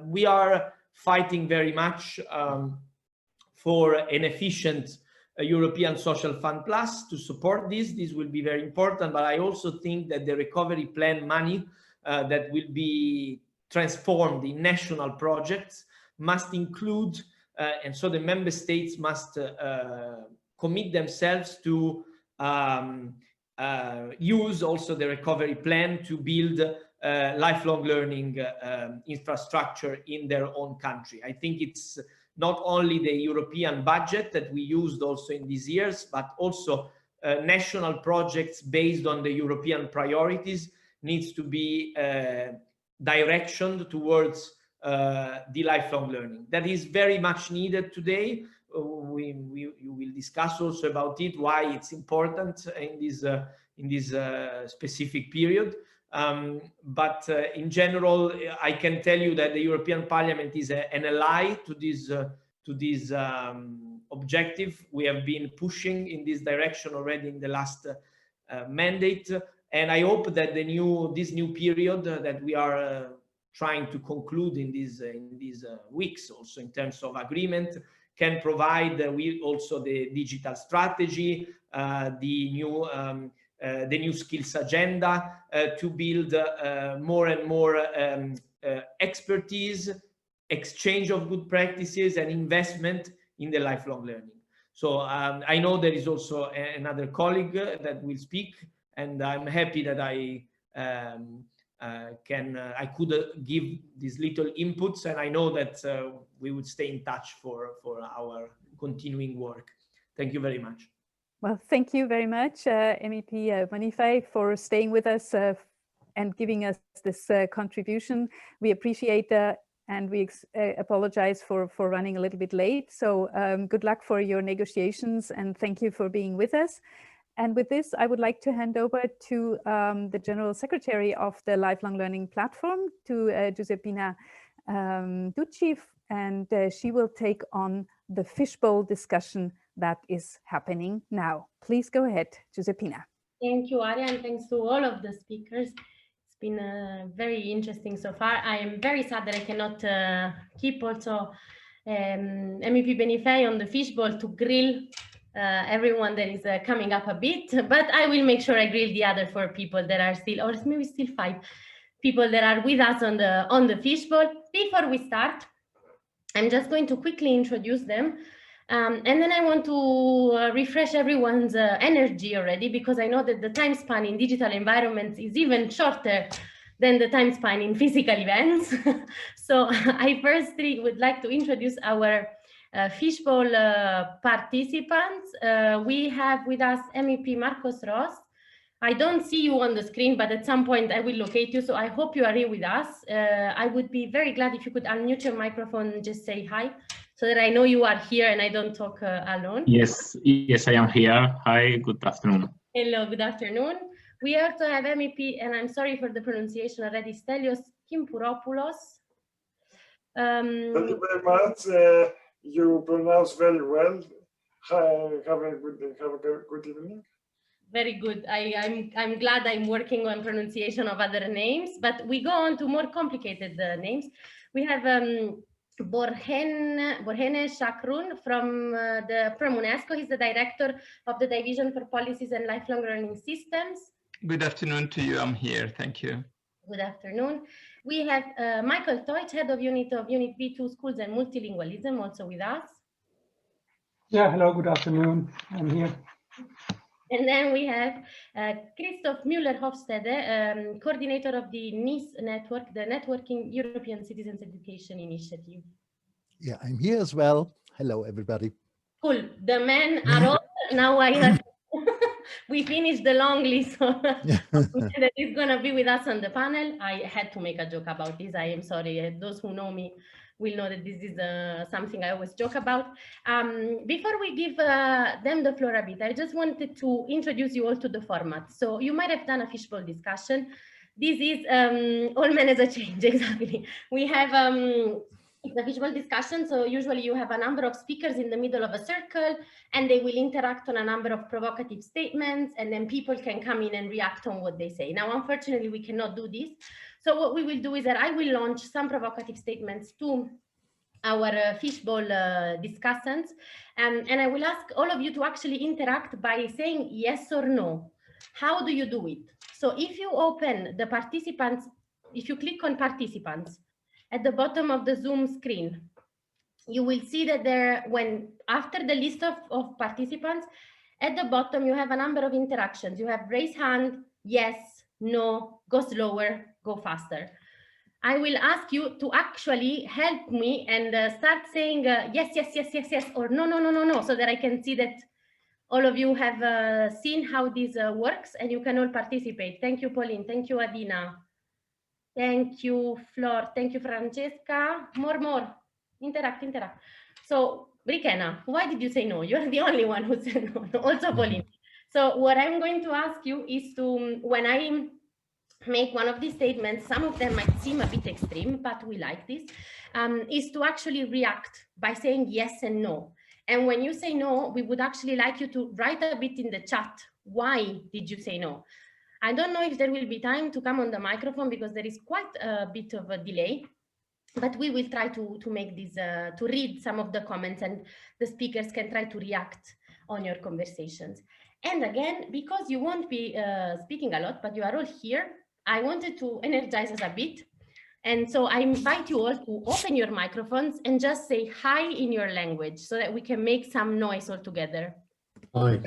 we are fighting very much for an efficient European Social Fund Plus to support this. This will be very important, but I also think that the recovery plan money that will be transformed in national projects must include, and so the member states must commit themselves to use also the recovery plan to build lifelong learning infrastructure in their own country. I think it's not only the European budget that we used also in these years, but also national projects based on the European priorities needs to be directioned towards the lifelong learning. That is very much needed today. We will discuss also about it, why it's important in this specific period. But in general, I can tell you that the European Parliament is an ally to this objective. We have been pushing in this direction already in the last mandate, and I hope that this new period that we are trying to conclude in these weeks, also in terms of agreement, can provide also the digital strategy, the new skills agenda, to build more and more expertise, exchange of good practices, and investment in the lifelong learning. So I know there is also another colleague that will speak, and I'm happy that I could give these little inputs, and I know that we would stay in touch for our continuing work. Thank you very much. Well, thank you very much, MEP Bonifay, for staying with us and giving us this contribution. We appreciate that, and we apologize for running a little bit late. So good luck for your negotiations, and thank you for being with us. And with this, I would like to hand over to the General Secretary of the Lifelong Learning Platform, to Giuseppina Ducci, and she will take on the fishbowl discussion that is happening now. Please go ahead, Giuseppina. Thank you, Aria, and thanks to all of the speakers. It's been very interesting so far. I am very sad that I cannot keep also MEP Bonifay on the fishbowl to grill everyone that is coming up a bit, but I will make sure I grill the other 4 people that are still, or maybe still 5 people that are with us on the fishbowl. Before we start, I'm just going to quickly introduce them. And then I want to refresh everyone's energy already, because I know that the time span in digital environments is even shorter than the time span in physical events. So I firstly would like to introduce our fishbowl participants. We have with us MEP Marcos Ros. I don't see you on the screen, but at some point I will locate you. So I hope you are here with us. I would be very glad if you could unmute your microphone and just say hi, so that I know you are here and I don't talk alone. Yes, I am here. Hi, good afternoon. Hello, good afternoon. We also have MEP, and I'm sorry for the pronunciation already, Stelios Kimpouropoulos. Thank you very much. You pronounce very well. Have a good evening. Very good. I'm glad I'm working on pronunciation of other names, but we go on to more complicated names. We have Borhene Shakrun from UNESCO. He's the director of the Division for Policies and Lifelong Learning Systems. Good afternoon to you. I'm here. Thank you. Good afternoon. We have Michael Teutsch, head of Unit B2 Schools and Multilingualism, also with us. Yeah, hello, good afternoon. I'm here. And then we have Christoph Müller-Hofstede, coordinator of the NICE network, the Networking European Citizens Education Initiative. Yeah, I'm here as well. Hello, everybody. Cool. The men are all. Now I have. We finished the long list that is going to be with us on the panel. I had to make a joke about this. I am sorry. Those who know me will know that this is something I always joke about. Before we give them the floor a bit, I just wanted to introduce you all to the format. So you might have done a fishbowl discussion. This is all men as a change, exactly. We have the fishbowl discussion. So usually you have a number of speakers in the middle of a circle, and they will interact on a number of provocative statements, and then people can come in and react on what they say. Now, unfortunately, we cannot do this. So what we will do is that I will launch some provocative statements to our fishbowl discussants, and I will ask all of you to actually interact by saying yes or no. How do you do it? So if you open the participants, if you click on participants at the bottom of the Zoom screen, you will see that there, after the list of participants, At the bottom, you have a number of interactions. You have raise hand, yes, no, go slower, go faster. I will ask you to actually help me and start saying yes, yes, yes, yes, yes, or no, no, no, no, no, so that I can see that all of you have seen how this works and you can all participate. Thank you, Pauline. Thank you, Adina. Thank you, Flor. Thank you, Francesca. More. Interact. So, Brikena, why did you say no? You're the only one who said no. Also, Pauline. So what I'm going to ask you is to, when I make one of these statements, some of them might seem a bit extreme, but we like this, is to actually react by saying yes and no. And when you say no, we would actually like you to write a bit in the chat. Why did you say no? I don't know if there will be time to come on the microphone because there is quite a bit of a delay, but we will try to make this, to read some of the comments and the speakers can try to react on your conversations. And again, because you won't be speaking a lot, but you are all here, I wanted to energize us a bit. And so I invite you all to open your microphones and just say hi in your language so that we can make some noise all together. Hi.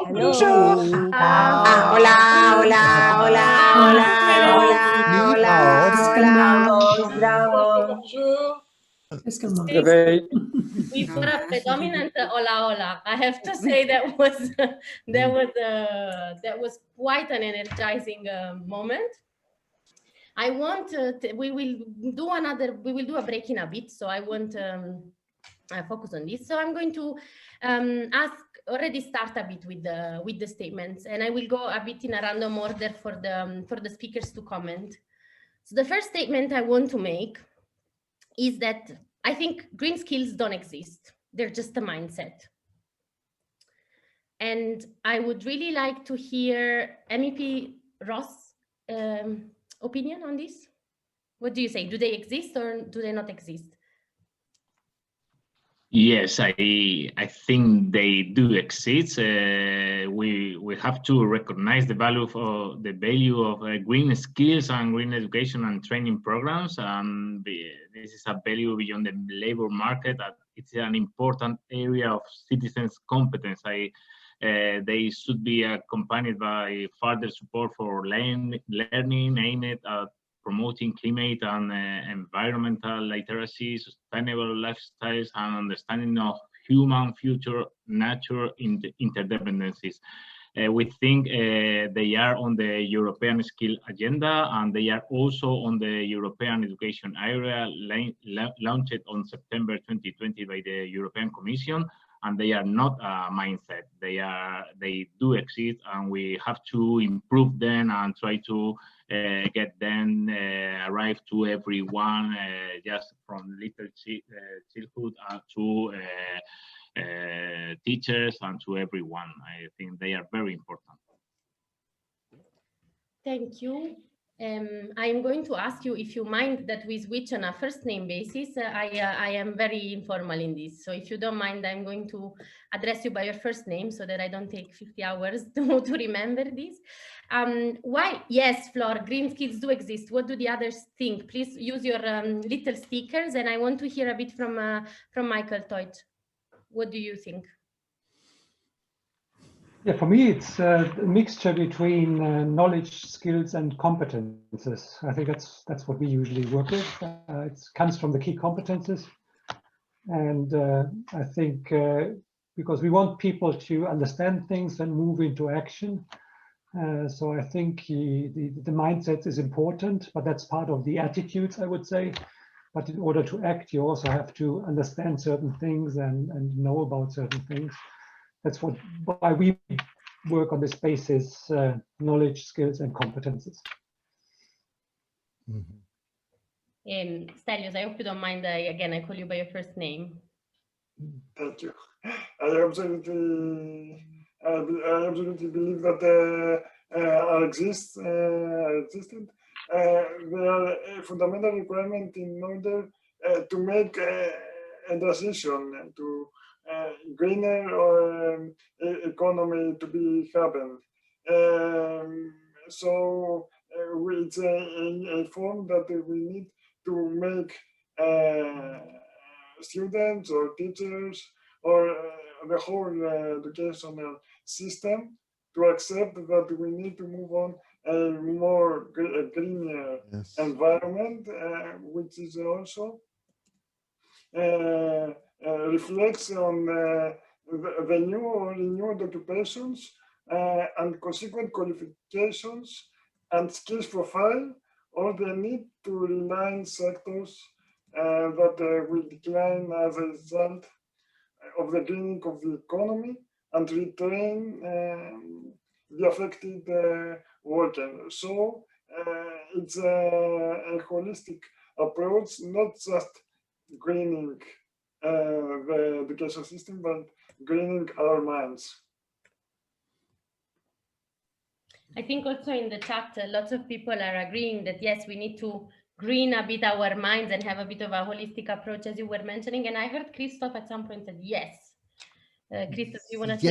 Hello. Hola, hola, hola, hola, hola, hola, bravo. We put a predominant hola. I have to say that was quite an energizing moment. I want we will do a break in a bit, so I won't focus on this. So I'm going to start a bit with the statements, and I will go a bit in a random order for the speakers to comment. So the first statement I want to make is that I think green skills don't exist. They're just a mindset. And I would really like to hear MEP Ross' opinion on this. What do you say? Do they exist or do they not exist? Yes, I think they do exist. We have to recognize the value of green skills and green education and training programs. This is a value beyond the labor market. It's an important area of citizens' competence. They should be accompanied by further support for learning aimed at promoting climate and environmental literacy, sustainable lifestyles, and understanding of human future nature interdependencies. We think they are on the European skill agenda, and they are also on the European education area launched on September 2020 by the European Commission. And they are not a mindset. They do exist, and we have to improve them and try to get them arrive to everyone, just from little childhood to teachers and to everyone. I think they are very important. Thank you. I am going to ask you if you mind that we switch on a first name basis. I am very informal in this. So if you don't mind, I'm going to address you by your first name so that I don't take 50 hours to remember this. Why? Yes, Flor, green skills do exist. What do the others think? Please use your little stickers, and I want to hear a bit from Michael Teutsch. What do you think? Yeah, for me, it's a mixture between knowledge, skills, and competences. I think that's what we usually work with. It comes from the key competences. And I think because we want people to understand things and move into action. So I think the mindset is important, but that's part of the attitudes, I would say. But in order to act, you also have to understand certain things and know about certain things. That's why we work on this basis, knowledge, skills, and competences. Stelios, I hope you don't mind. Again, I call you by your first name. Thank you. I absolutely believe that are existed. They are a fundamental requirement in order to make a transition to greener or economy to be happen. So it's a form that we need to make students or teachers or the whole educational system to accept that we need to move on a more greener environment, which is also reflects on the new or renewed occupations and consequent qualifications and skills profile, or the need to rely on sectors that will decline as a result of the greening of the economy and retrain the affected workers. So it's a holistic approach, not just greening the education system, but greening our minds. I think also in the chat, lots of people are agreeing that yes, we need to green a bit our minds and have a bit of a holistic approach, as you were mentioning. And I heard Christoph at some point said yes. Christoph, you want to say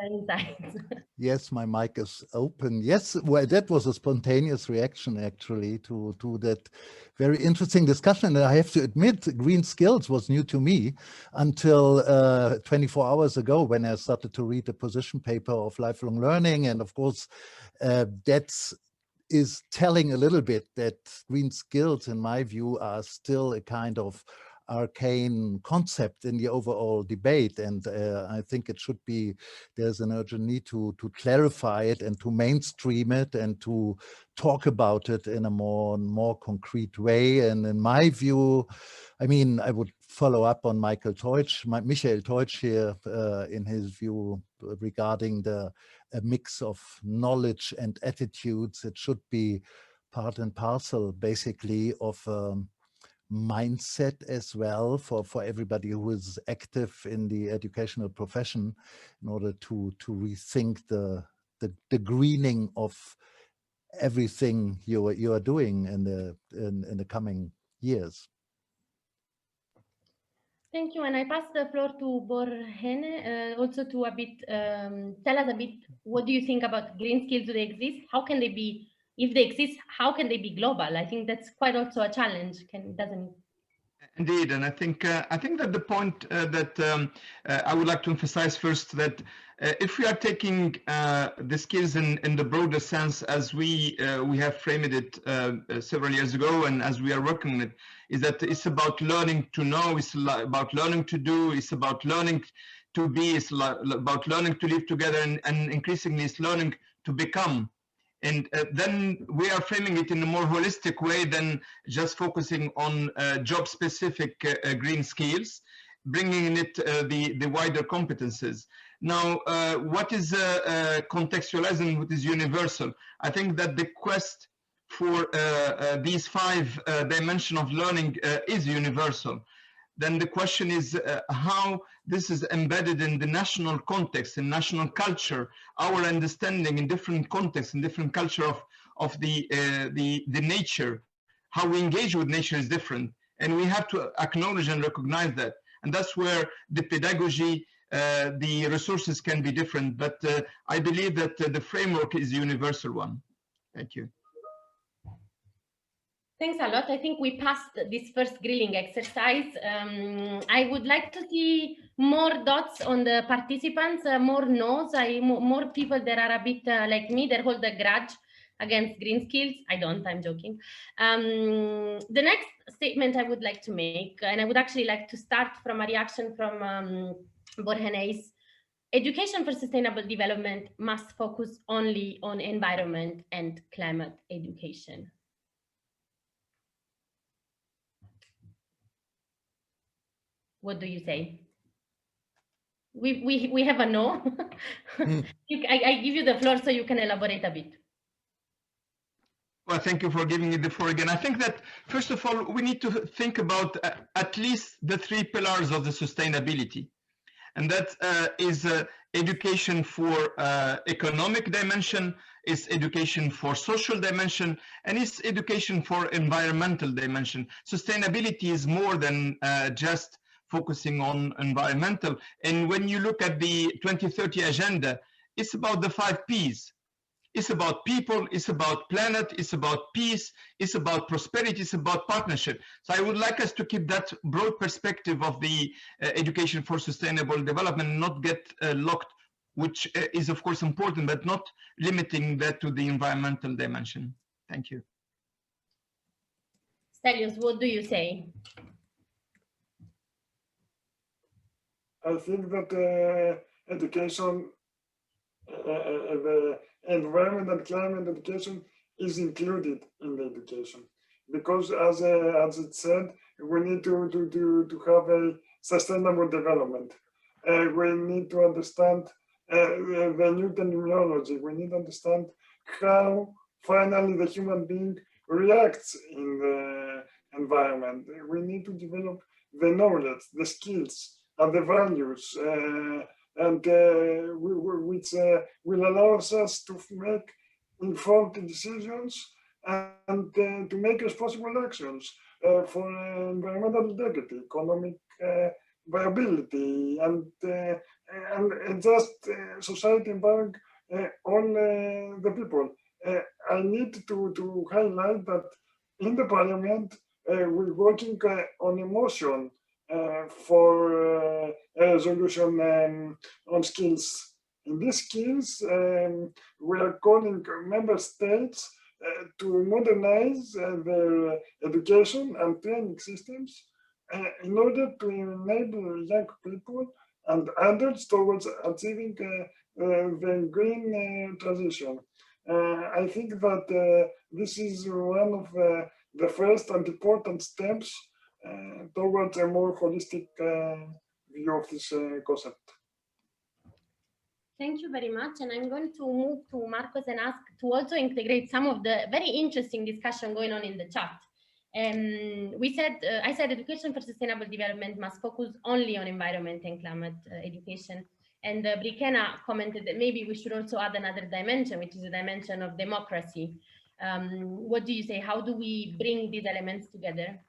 insights? Yes, my mic is open. Yes, well, that was a spontaneous reaction actually to that very interesting discussion. And I have to admit, green skills was new to me until 24 hours ago when I started to read the position paper of lifelong learning. And of course, that is telling a little bit that green skills, in my view, are still a kind of arcane concept in the overall debate, and I think it should be, there's an urgent need to clarify it and to mainstream it and to talk about it in a more concrete way. And in my view, I mean, I would follow up on Michael Teutsch, Michael Teutsch here in his view regarding a mix of knowledge and attitudes. It should be part and parcel basically of mindset as well for everybody who is active in the educational profession, in order to rethink the greening of everything you are doing in the coming years. Thank you, and I pass the floor to Borhene also to a bit tell us a bit, what do you think about green skills? Do they exist? How can they be? If they exist, how can they be global? I think that's quite also a challenge. Doesn't Indeed, and I think that the point that I would like to emphasize first, that if we are taking the skills in the broader sense as we have framed it several years ago, and as we are working on it, is that it's about learning to know, it's about learning to do, it's about learning to be, it's about learning to live together, and increasingly it's learning to become. And then we are framing it in a more holistic way than just focusing on job-specific green skills, bringing in it the wider competences. Now, what is contextualizing, what is universal? I think that the quest for these 5 dimensions of learning is universal. Then the question is how this is embedded in the national context, in national culture, our understanding in different contexts, in different culture of the nature. How we engage with nature is different, and we have to acknowledge and recognize that. And that's where the pedagogy, the resources can be different, but I believe that the framework is a universal one. Thank you. Thanks a lot. I think we passed this first grilling exercise. I would like to see more dots on the participants, more no's, more people that are a bit like me, that hold a grudge against green skills. I don't, I'm joking. The next statement I would like to make, and I would actually like to start from a reaction from Borhene, is education for sustainable development must focus only on environment and climate education. What do you say? We have a no. I give you the floor so you can elaborate a bit. Well, thank you for giving me the floor again. I think that, first of all, we need to think about at least the 3 pillars of the sustainability. And that is education for economic dimension, is education for social dimension, and it's education for environmental dimension. Sustainability is more than just focusing on environmental. And when you look at the 2030 agenda, it's about the 5 Ps. It's about people, it's about planet, it's about peace, it's about prosperity, it's about partnership. So I would like us to keep that broad perspective of the education for sustainable development, not get locked, which is of course important, but not limiting that to the environmental dimension. Thank you. Stelios, what do you say? I think that education, the environment and climate education is included in the education, because as it said, we need to have a sustainable development. We need to understand the new terminology. We need to understand how finally the human being reacts in the environment. We need to develop the knowledge, the skills, and the values, which will allow us to make informed decisions and to make responsible actions for environmental integrity, economic viability, and just society empowering all the people. I need to highlight that in the parliament, we're working on a motion for a resolution on skills. In these skills, we are calling member states to modernize their education and training systems in order to enable young people and adults towards achieving the green transition. I think that this is one of the first and important steps towards a more holistic view of this concept. Thank you very much. And I'm going to move to Marcos and ask to also integrate some of the very interesting discussion going on in the chat. I said education for sustainable development must focus only on environment and climate education. And Brikena commented that maybe we should also add another dimension, which is a dimension of democracy. What do you say? How do we bring these elements together?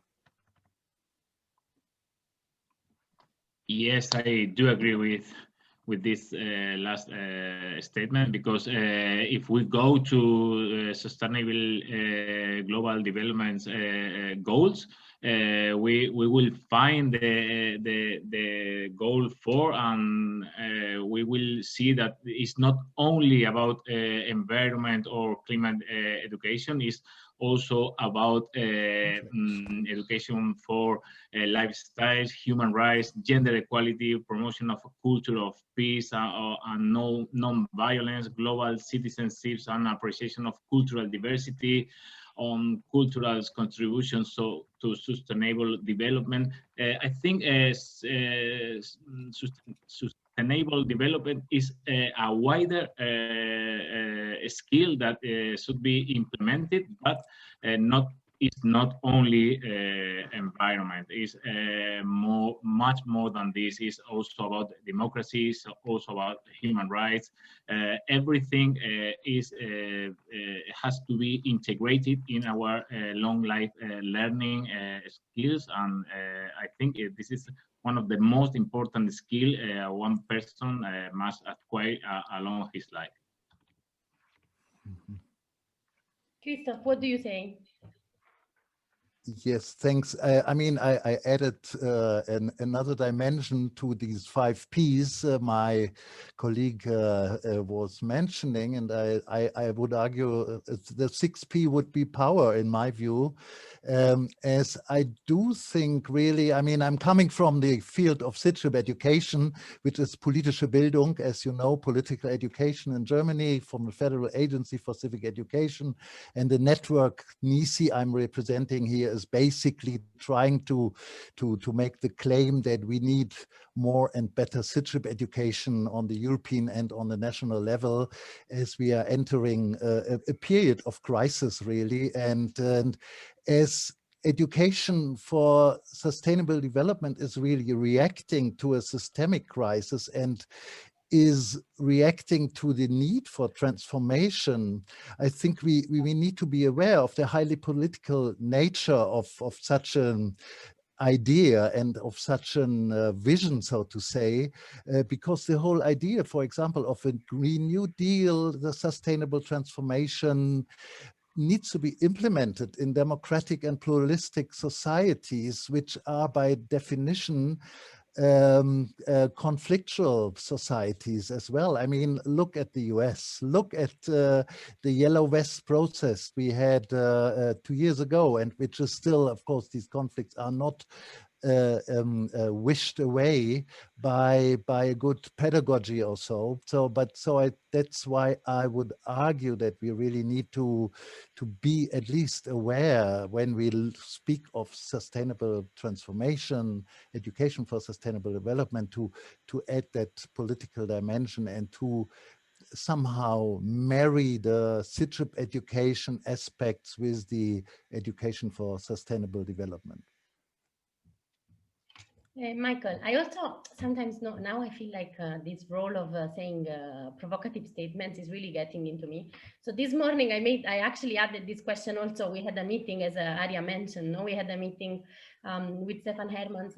Yes, I do agree with this last statement, because if we go to sustainable global development goals, we will find the goal 4, and we will see that it's not only about environment or climate education, it's also about education for lifestyles, human rights, gender equality, promotion of a culture of peace and non-violence, global citizenships, and appreciation of cultural diversity, on cultural contributions to sustainable development. I think sustainable development is a wider skill that should be implemented, but it's not only environment. It's much more than this. It's also about democracy. It's also about human rights. Everything has to be integrated in our long life learning skills, and I think this is one of the most important skills one person must acquire along his life. Christoph, what do you say? Yes, thanks. I mean, I added another dimension to these 5 Ps my colleague was mentioning, and I would argue the 6th P would be power, in my view, as I do think really, I mean, I'm coming from the field of citizenship education, which is politische Bildung, as you know, political education in Germany, from the Federal Agency for Civic Education, and the network NICI I'm representing here is basically trying to make the claim that we need more and better citizenship education on the European and on the national level, as we are entering a period of crisis, really, and as education for sustainable development is really reacting to a systemic crisis and is reacting to the need for transformation. I think we need to be aware of the highly political nature of such an idea and of such a vision, so to say, because the whole idea, for example, of a Green New Deal, the sustainable transformation, needs to be implemented in democratic and pluralistic societies, which are by definition conflictual societies as well. I mean, look at the US, look at the Yellow Vest protest we had 2 years ago, and which is still, of course, these conflicts are not wished away by a good pedagogy or so. That's why I would argue that we really need to be at least aware when we speak of sustainable transformation, education for sustainable development, to add that political dimension and to somehow marry the CITRIP education aspects with the education for sustainable development. Michael, I also sometimes know, now I feel like this role of saying provocative statements is really getting into me. So this morning I actually added this question also. We had a meeting, as Arya mentioned, no? We had a meeting with Stefan Hermans,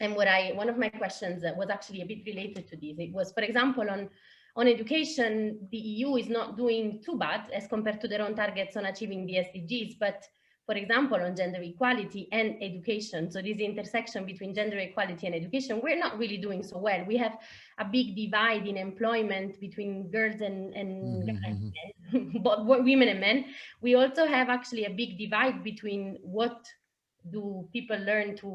and one of my questions was actually a bit related to this. It was, for example, on education, the EU is not doing too bad as compared to their own targets on achieving the SDGs, but for example, on gender equality and education, so this intersection between gender equality and education, we're not really doing so well. We have a big divide in employment between girls and guys, both women and men. We also have actually a big divide between what do people learn to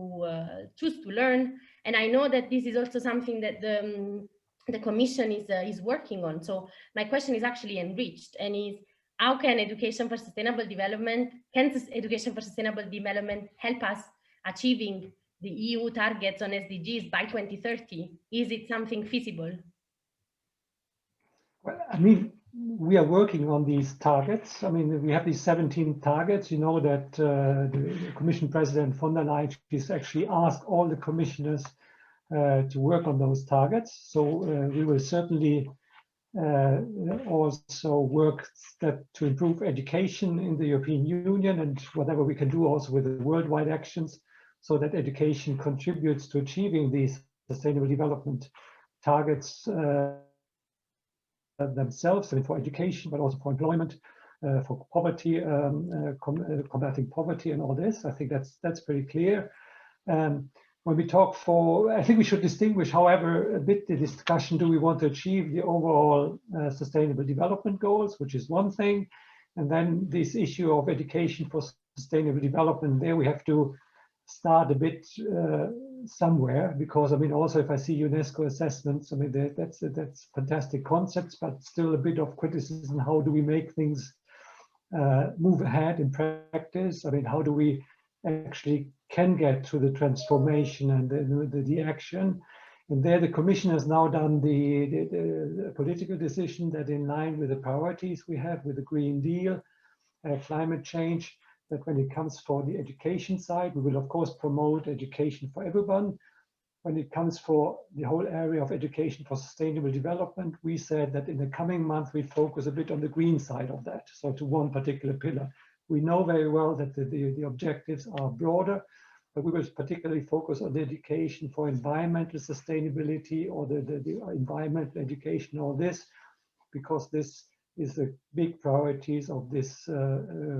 choose to learn. And I know that this is also something that the Commission is working on. So my question is actually enriched, and is, how can education for sustainable development, help us achieving the EU targets on SDGs by 2030? Is it something feasible? Well, I mean, we are working on these targets. I mean, we have these 17 targets. You know that the Commission President von der Leyen has actually asked all the commissioners to work on those targets. So we will certainly also work to improve education in the European Union, and whatever we can do also with the worldwide actions, so that education contributes to achieving these sustainable development targets themselves, and for education, but also for employment, for poverty, combating poverty and all this. I think that's pretty clear. When we talk I think we should distinguish, however, a bit the discussion, do we want to achieve the overall sustainable development goals, which is one thing, and then this issue of education for sustainable development, there we have to start a bit somewhere, because I mean, also if I see UNESCO assessments, I mean, that's fantastic concepts, but still a bit of criticism. How do we make things move ahead in practice? I mean, how do we actually can get to the transformation and the action? And there the Commission has now done the political decision that, in line with the priorities we have with the Green Deal, climate change, that when it comes for the education side, we will of course promote education for everyone. When it comes for the whole area of education for sustainable development, we said that in the coming month we focus a bit on the green side of that, so to one particular pillar. We know very well that the objectives are broader, but we will particularly focus on the education for environmental sustainability, or the environmental education, all this, because this is the big priorities of this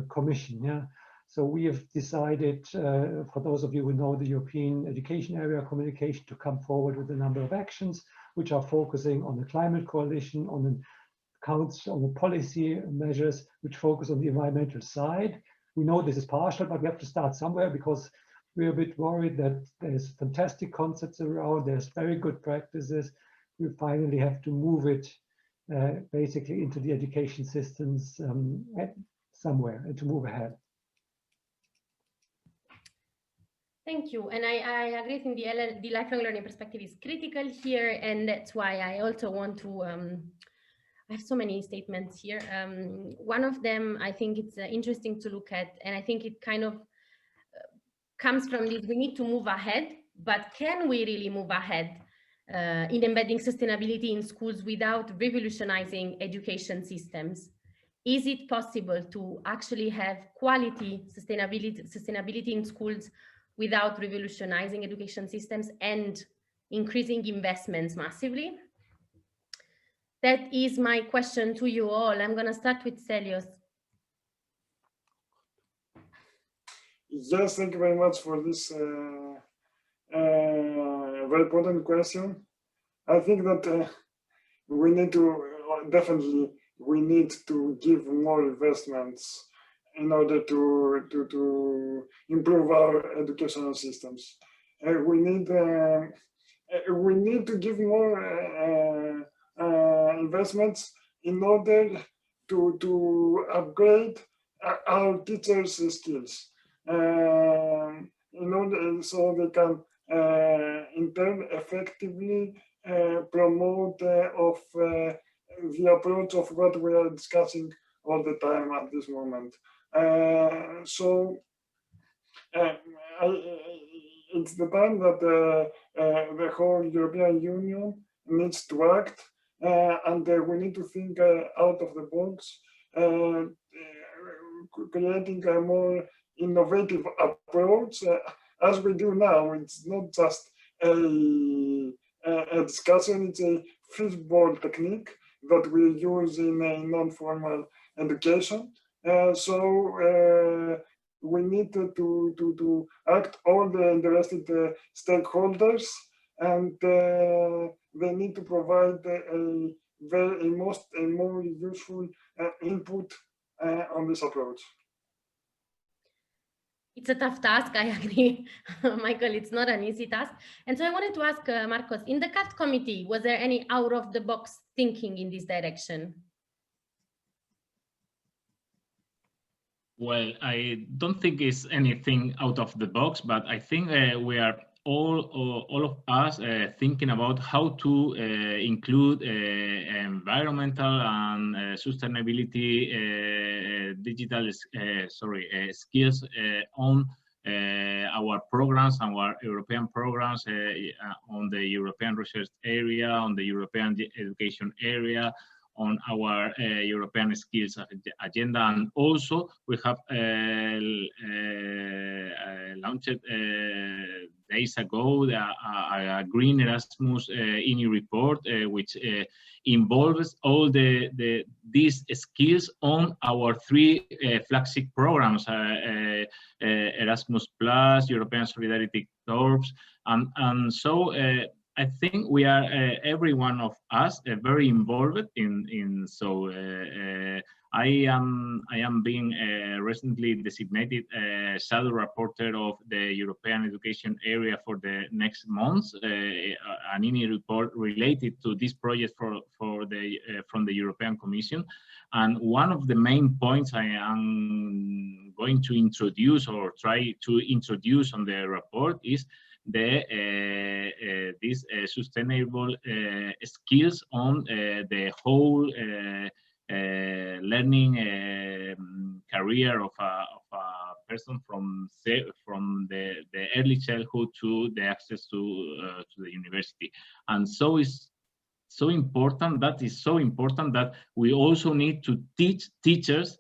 Commission. Yeah. So we have decided, for those of you who know the European Education Area Communication, to come forward with a number of actions which are focusing on the climate coalition, on the on the policy measures which focus on the environmental side. We know this is partial, but we have to start somewhere, because we're a bit worried that there's fantastic concepts around, there's very good practices. We finally have to move it basically into the education systems somewhere, and to move ahead. Thank you. And I agree. I think the lifelong learning perspective is critical here, and that's why I also want to I have so many statements here. One of them, I think it's interesting to look at, and I think it kind of comes from this: we need to move ahead, but can we really move ahead in embedding sustainability in schools without revolutionizing education systems? Is it possible to actually have quality sustainability in schools without revolutionizing education systems and increasing investments massively? That is my question to you all. I'm going to start with Stelios. Yes, thank you very much for this very important question. I think that we need to definitely give more investments in order to improve our educational systems. We need to give more investments in order to upgrade our teachers' skills, in order so they can in turn effectively promote the approach of what we are discussing all the time at this moment. It's the time that the whole European Union needs to act, and we need to think out of the box, creating a more innovative approach, as we do now. It's not just a discussion, it's a fishbowl technique that we use in a non-formal education. We need to act all the interested stakeholders, and they need to provide a more useful input on this approach. It's a tough task, I agree. Michael, it's not an easy task. And so I wanted to ask Marcos, in the CAT committee, was there any out-of-the-box thinking in this direction? Well, I don't think it's anything out of the box, but I think we are all of us thinking about how to include environmental and sustainability digital skills on our programs, our European programs, on the European research area, on the European education area, on our European skills agenda. And also we have launched days ago a Green Erasmus INI report, which involves all these skills on our three flagship programs, Erasmus+, European Solidarity Corps, and so I think we are, every one of us, very involved in so I am being recently designated shadow rapporteur of the European education area for the next months, an INI report related to this project from the European Commission. And one of the main points I am going to introduce or try to introduce on the report is these sustainable skills on the whole learning career of a person from the early childhood to the access to the university. And so it's so important, that is so important that we also need to teach teachers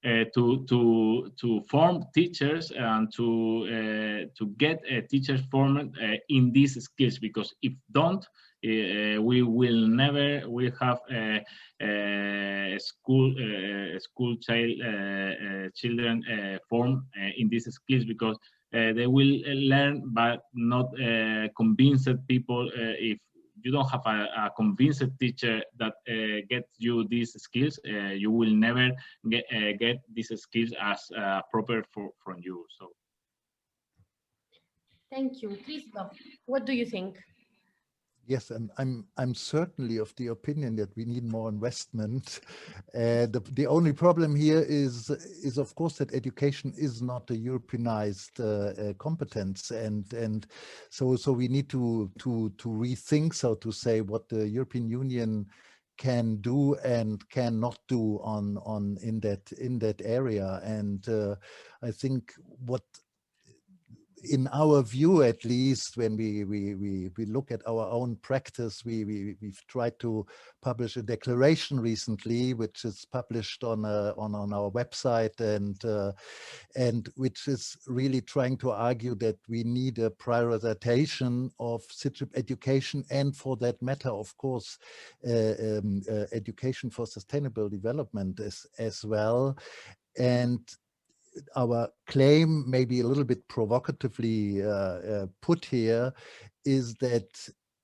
to form teachers and to get teachers formed in these skills, because if don't, we will never have children formed in these skills, because they will learn but not convinced people. If you don't have a convinced teacher that gets you these skills, you will never get these skills as proper from you. So, thank you, Christoph. What do you think? Yes, and I'm certainly of the opinion that we need more investment. The only problem here is of course that education is not a Europeanized competence, and so we need to rethink, so to say, what the European Union can do and cannot do in that area. And I think what in our view, at least, when we look at our own practice, we've tried to publish a declaration recently, which is published on our website, and which is really trying to argue that we need a prioritization of education, and for that matter, of course, education for sustainable development as well. And our claim, maybe a little bit provocatively put here, is that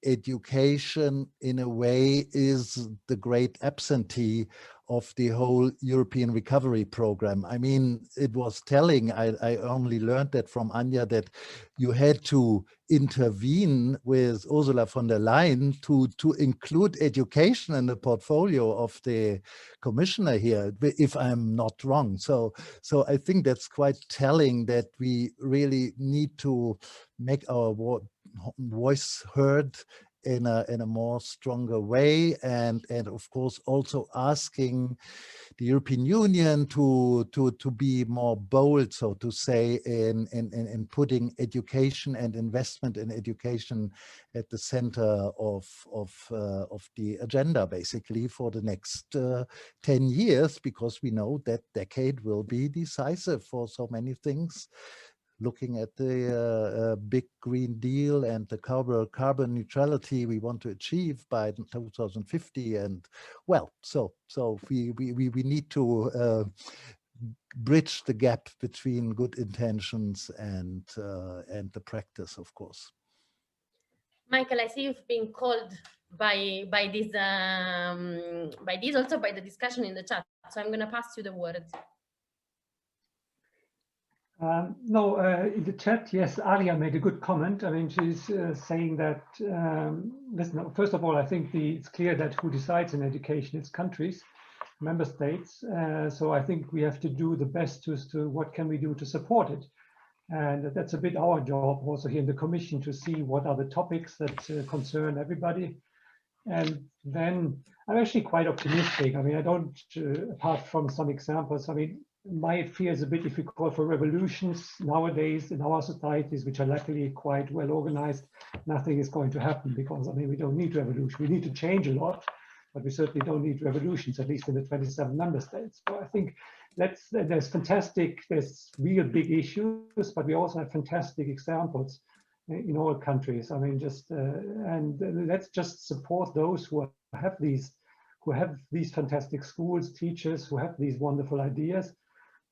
education in a way is the great absentee of the whole European recovery program. I mean, it was telling, I only learned that from Anja, that you had to intervene with Ursula von der Leyen to include education in the portfolio of the commissioner here, if I'm not wrong. So I think that's quite telling that we really need to make our voice heard in a more stronger way, and of course also asking the European Union to be more bold, so to say, in putting education and investment in education at the center of the agenda, basically, for the next 10 years, because we know that decade will be decisive for so many things. Looking at the big Green Deal and the carbon neutrality we want to achieve by 2050, and well, so we need to bridge the gap between good intentions and the practice, of course. Michael, I see you've been called by this also by the discussion in the chat, so I'm going to pass you the word. No, in the chat, yes, Aria made a good comment. I mean, she's saying that, listen, first of all, I think it's clear that who decides in education, it's countries, member states. So I think we have to do the best as to what can we do to support it. And that's a bit our job also here in the Commission, to see what are the topics that concern everybody. And then I'm actually quite optimistic. I mean, I don't, apart from some examples, I mean, my fear is a bit, if we call for revolutions nowadays in our societies, which are luckily quite well organized, nothing is going to happen, because I mean, we don't need revolution. We need to change a lot, but we certainly don't need revolutions, at least in the 27 member states. So I think there's real big issues, but we also have fantastic examples in all countries. I mean, and let's just support those who have these fantastic schools, teachers who have these wonderful ideas,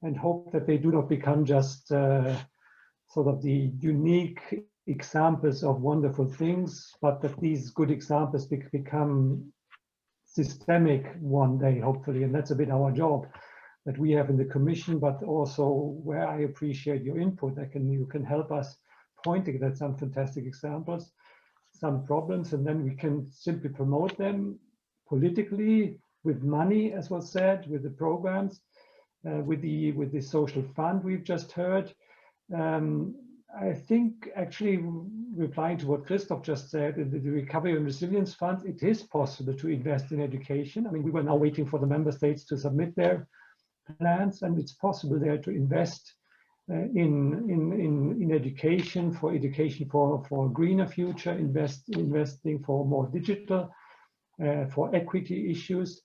and hope that they do not become just sort of the unique examples of wonderful things, but that these good examples become systemic one day, hopefully. And that's a bit our job that we have in the Commission, but also where I appreciate your input. You can help us pointing at some fantastic examples, some problems, and then we can simply promote them politically, with money, as was said, with the programs, with the social fund we've just heard. I think, actually, replying to what Christoph just said, the Recovery and Resilience Fund, it is possible to invest in education. I mean, we were now waiting for the member states to submit their plans, and it's possible there to invest in education for a greener future, investing for more digital, for equity issues,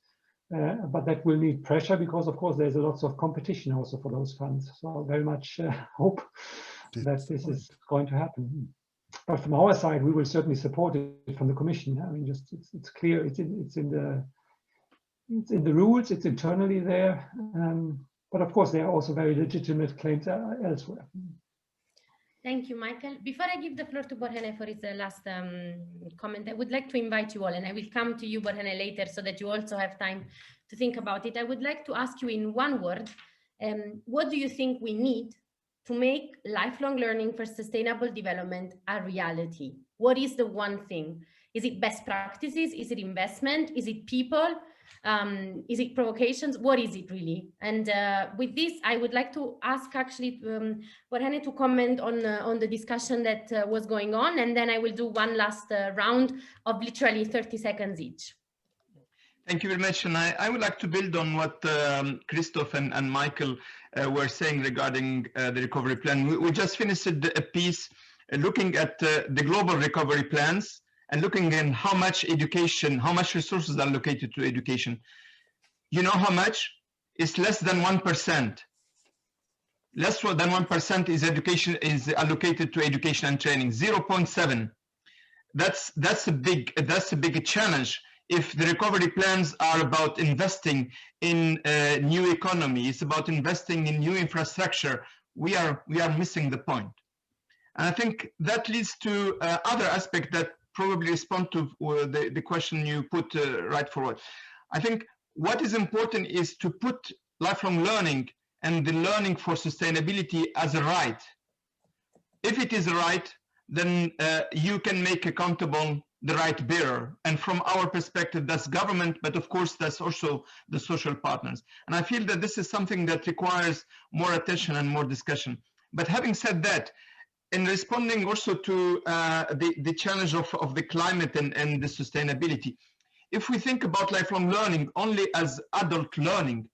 but that will need pressure, because of course there's lots of competition also for those funds. So I very much hope that this is going to happen. But from our side, we will certainly support it from the Commission. I mean, just it's clear, it's in the rules, it's internally there. But of course, there are also very legitimate claims elsewhere. Thank you, Michael. Before I give the floor to Borjene for his last comment, I would like to invite you all, and I will come to you, Borjene, later, so that you also have time to think about it. I would like to ask you in one word, what do you think we need to make lifelong learning for sustainable development a reality? What is the one thing? Is it best practices? Is it investment? Is it people? Is it provocations? What is it really? And with this, I would like to ask actually Borjene to comment on the discussion that was going on, and then I will do one last round of literally 30 seconds each. Thank you very much. And I would like to build on what Christoph and Michael were saying regarding the recovery plan. We just finished a piece looking at the global recovery plans and looking at how much education, how much resources are allocated to education. You know how much? It's less than 1%. Less than 1% is allocated to education and training. 0.7. That's a big challenge. If the recovery plans are about investing in new economy, it's about investing in new infrastructure, we are missing the point. And I think that leads to other aspects that probably respond to the question you put right forward. I think what is important is to put lifelong learning and the learning for sustainability as a right. If it is a right, then you can make accountable the right bearer. And from our perspective, that's government, but of course, that's also the social partners. And I feel that this is something that requires more attention and more discussion. But having said that, in responding also to the challenge of the climate and the sustainability, if we think about lifelong learning only as adult learning,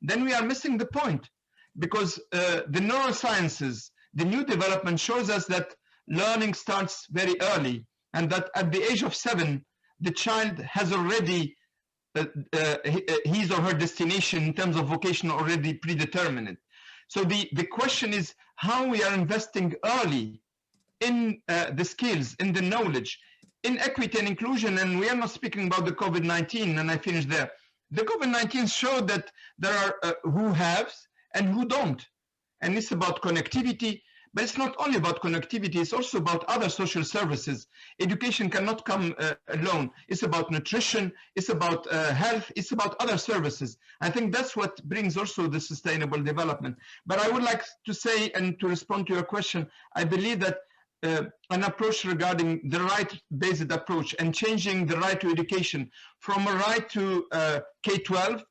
then we are missing the point, because the neurosciences, the new development shows us that learning starts very early, and that at the age of 7, the child has already his or her destination in terms of vocation already predetermined. So the question is how we are investing early in the skills, in the knowledge, in equity and inclusion. And we are not speaking about the COVID-19, and I finish there. The COVID-19 showed that there are who haves and who don't. And it's about connectivity, but it's not only about connectivity, it's also about other social services. Education cannot come alone. It's about nutrition, it's about health, it's about other services. I think that's what brings also the sustainable development. But I would like to say, and to respond to your question, I believe that an approach regarding the right-based approach and changing the right to education from a right to K-12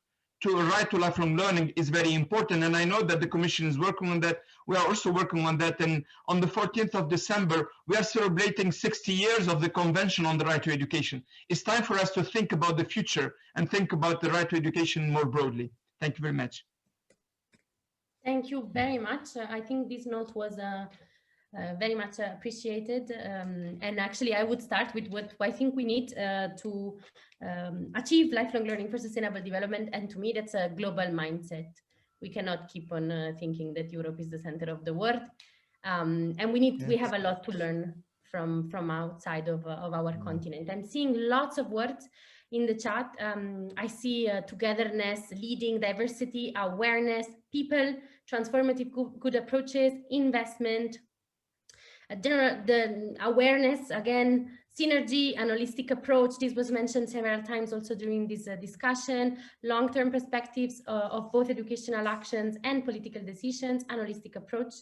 to a right to lifelong learning is very important. And I know that the Commission is working on that. We are also working on that. And on the 14th of December, we are celebrating 60 years of the Convention on the Right to Education. It's time for us to think about the future and think about the right to education more broadly. Thank you very much. Thank you very much. I think this note was very much appreciated. And actually, I would start with what I think we need to achieve lifelong learning for sustainable development. And to me, that's a global mindset. We cannot keep on thinking that Europe is the center of the world. And we have a lot to learn from outside of our continent. I'm seeing lots of words in the chat. I see togetherness, leading, diversity, awareness, people, transformative good approaches, investment, the awareness, again, synergy, and holistic approach. This was mentioned several times also during this discussion. Long-term perspectives of both educational actions and political decisions, and holistic approach.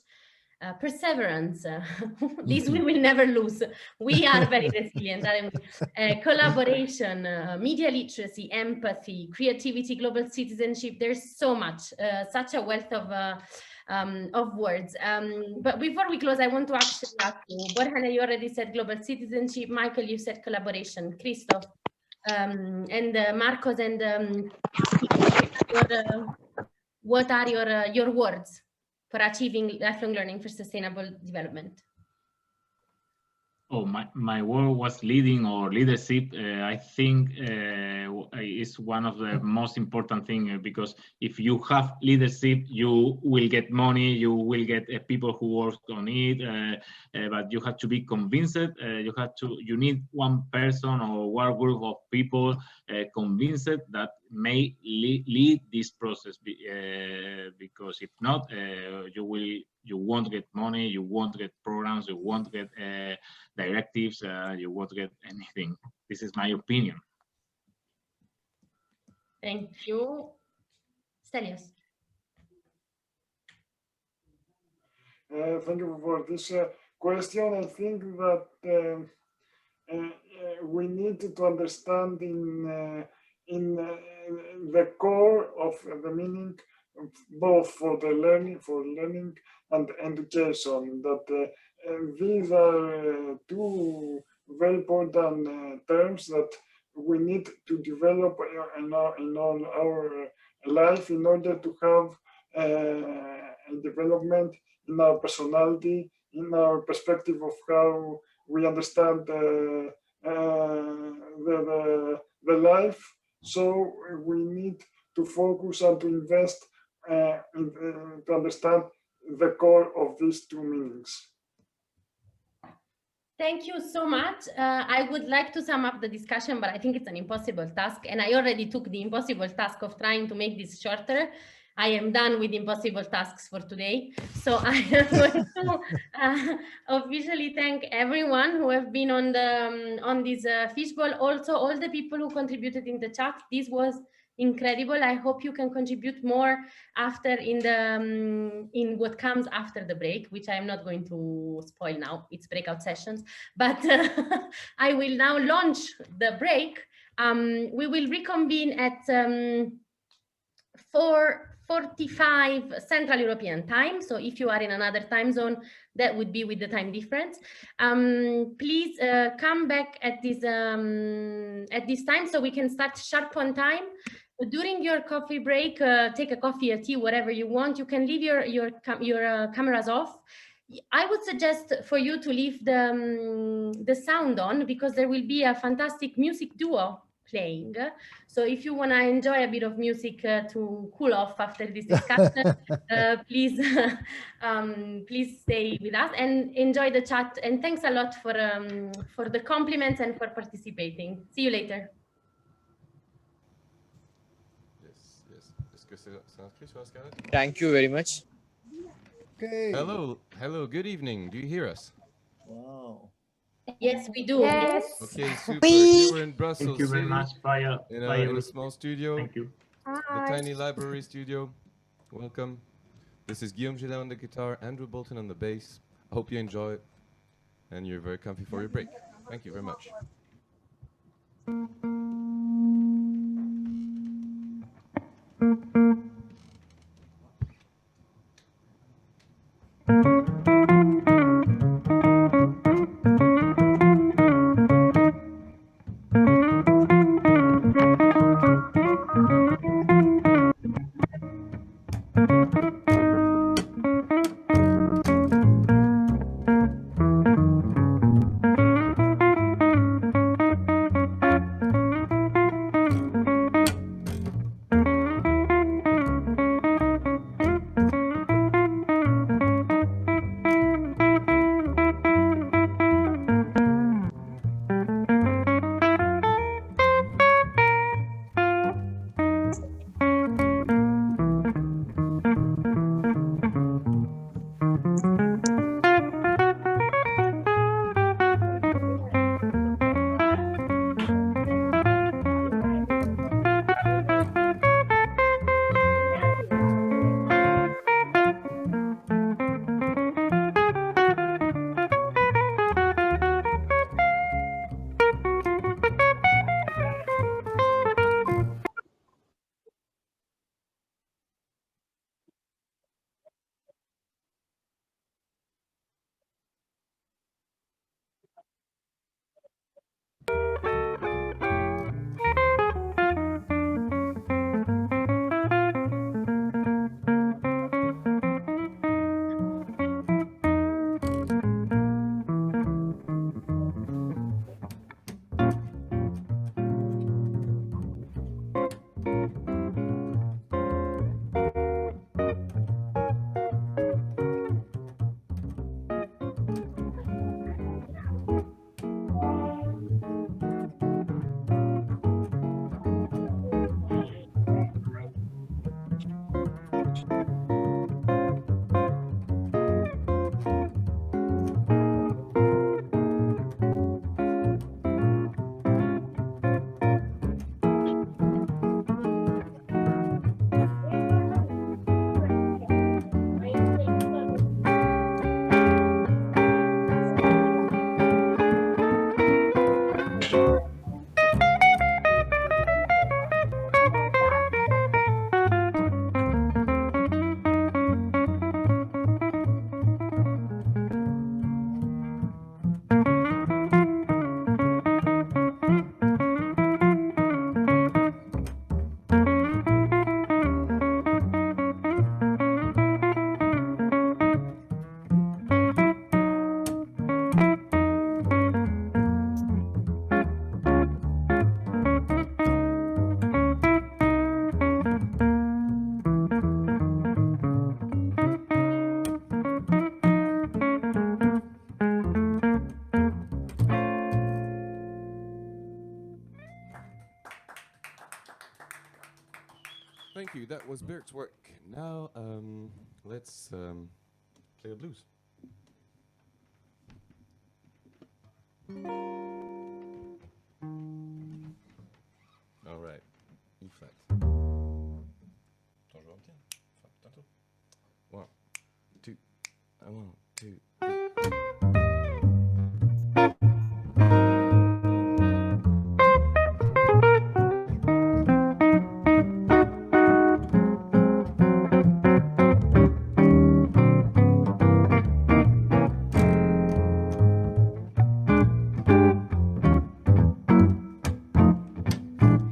Perseverance, this we will never lose. We are very resilient. Collaboration, media literacy, empathy, creativity, global citizenship. There's so much, such a wealth of words. But before we close, I want to actually ask you, Borhana, you already said global citizenship. Michael, you said collaboration. Christoph, and Marcos, and what are your words for achieving lifelong learning for sustainable development? Oh, my word was leading or leadership. I think is one of the most important things, because if you have leadership, you will get money, you will get people who work on it, but you have to be convinced. You need one person or one group of people convinced that may lead this process, because if not, you won't get money, you won't get programs, you won't get directives, you won't get anything. This is my opinion. Thank you. Stelios. Thank you for this question. I think that we need to understand in the core of the meaning, both for learning and education, that these are two very important terms that we need to develop in all our life in order to have a development in our personality, in our perspective of how we understand the life. So we need to focus and to invest to understand the core of these two meanings. Thank you so much. I would like to sum up the discussion, but I think it's an impossible task. And I already took the impossible task of trying to make this shorter. I am done with impossible tasks for today. So I am going to officially thank everyone who have been on the on this fishbowl. Also, all the people who contributed in the chat. This was incredible. I hope you can contribute more after in the in what comes after the break, which I am not going to spoil now. It's breakout sessions, but I will now launch the break. We will reconvene at 4:45 Central European time. So if you are in another time zone, that would be with the time difference. Please come back at this time so we can start sharp on time. During your coffee break, take a coffee, a tea, whatever you want. You can leave your cameras off. I would suggest for you to leave the sound on, because there will be a fantastic music duo playing. So if you want to enjoy a bit of music to cool off after this discussion, please please stay with us and enjoy the chat. And thanks a lot for the compliments and for participating. See you later. Thank you very much. Okay. Hello, good evening. Do you hear us? Wow. Yes, we do. Yes. Okay, super. Here we're in Brussels. Thank you very much. Bye. In a small studio. Thank you. The tiny library studio. Welcome. This is Guillaume Gillin on the guitar, Andrew Bolton on the bass. I hope you enjoy and you're very comfy for your break. Thank you very much. you. That was Bert's work. Now, let's play a blues. All right. E flat. One, two, 1, 2.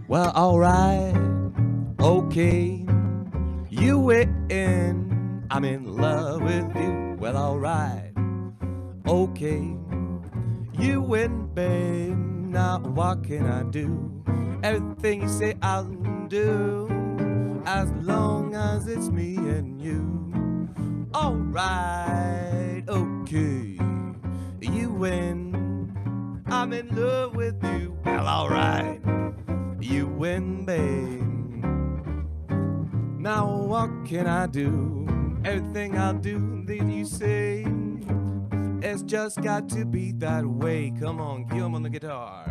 Well, alright, okay, you win. I'm in love with you. Well, alright, okay, you win, babe. Now what can I do? Everything you say I'll do, as long as it's me and you. Alright, okay, you win. I'm in love with you. Well, alright, you win, babe. Now what can I do? Everything I'll do that you say, it's just got to be that way. Come on, Guillaume on the guitar.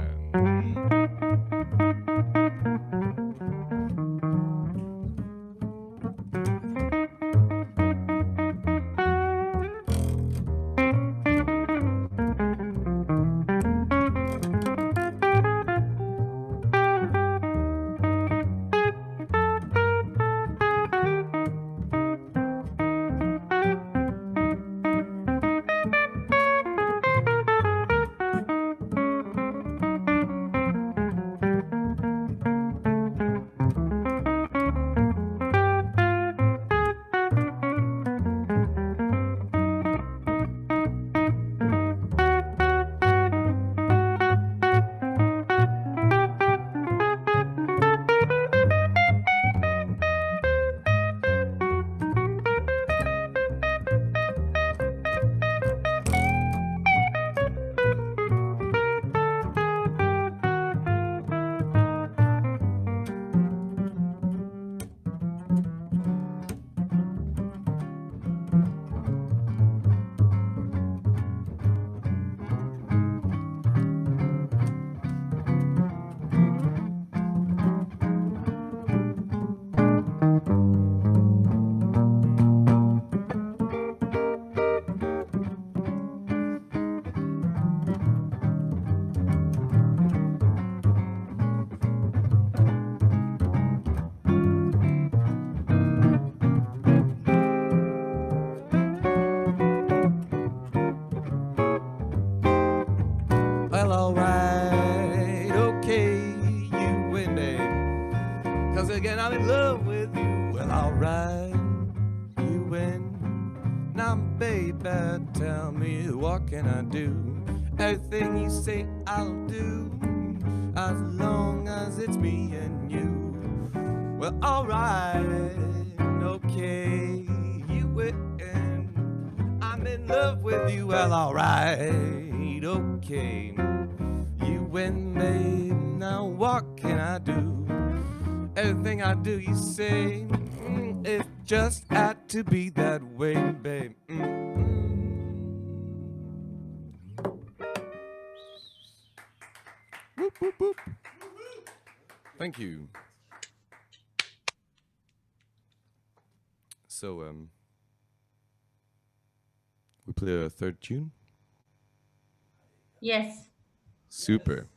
Well, alright, okay, you win, babe. 'Cause again, I'm in love with you. Well, alright, you win. Now, baby, tell me, what can I do? Everything you say, I'll do, as long as it's me and you. Well, alright, okay, you win. I'm in love with you. Well, alright, okay, you win, babe. Now what can I do? Everything I do, you say, it just had to be that way, babe. Whoop, whoop, whoop. Thank you. So, we play a third tune? Yes. Super.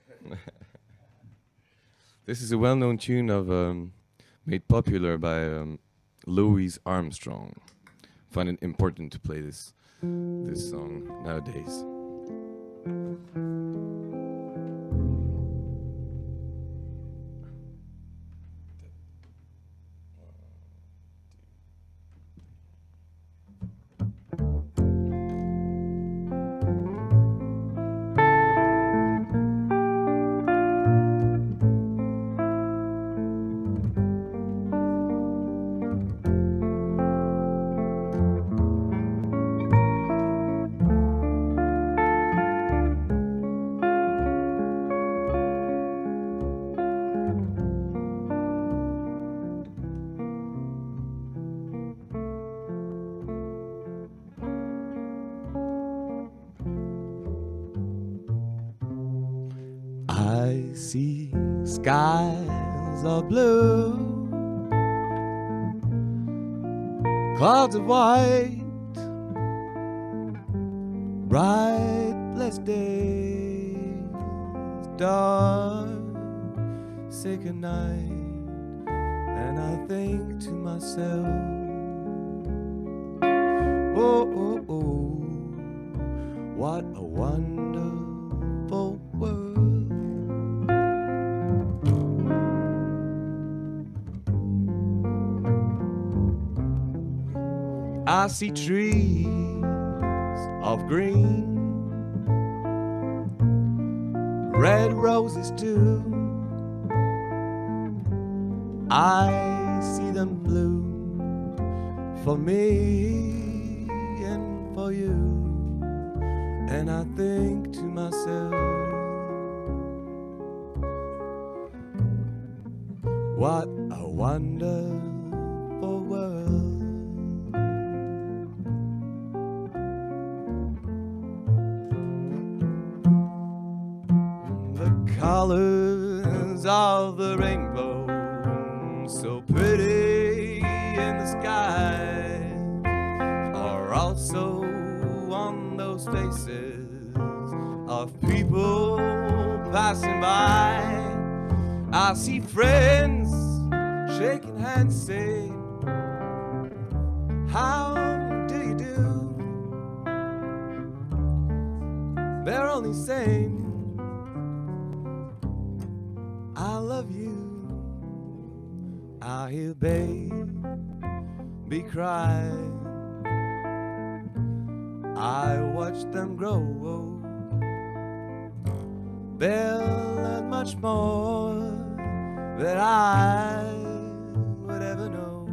This is a well-known tune of made popular by Louis Armstrong. I find it important to play this song nowadays. I see skies of blue, clouds of white, bright blessed days, dark sacred night, and I think to myself, oh, oh, oh, what a wonderful world. I see trees of green, red roses too. I see them bloom for me and for you, and I think to myself, what a wonderful world. Colors of the rainbow, so pretty in the sky, are also on those faces of people passing by. I see friends shaking hands saying, how do you do? They're only saying, I love you. I hear baby cry, I watch them grow. They'll learn much more than I would ever know,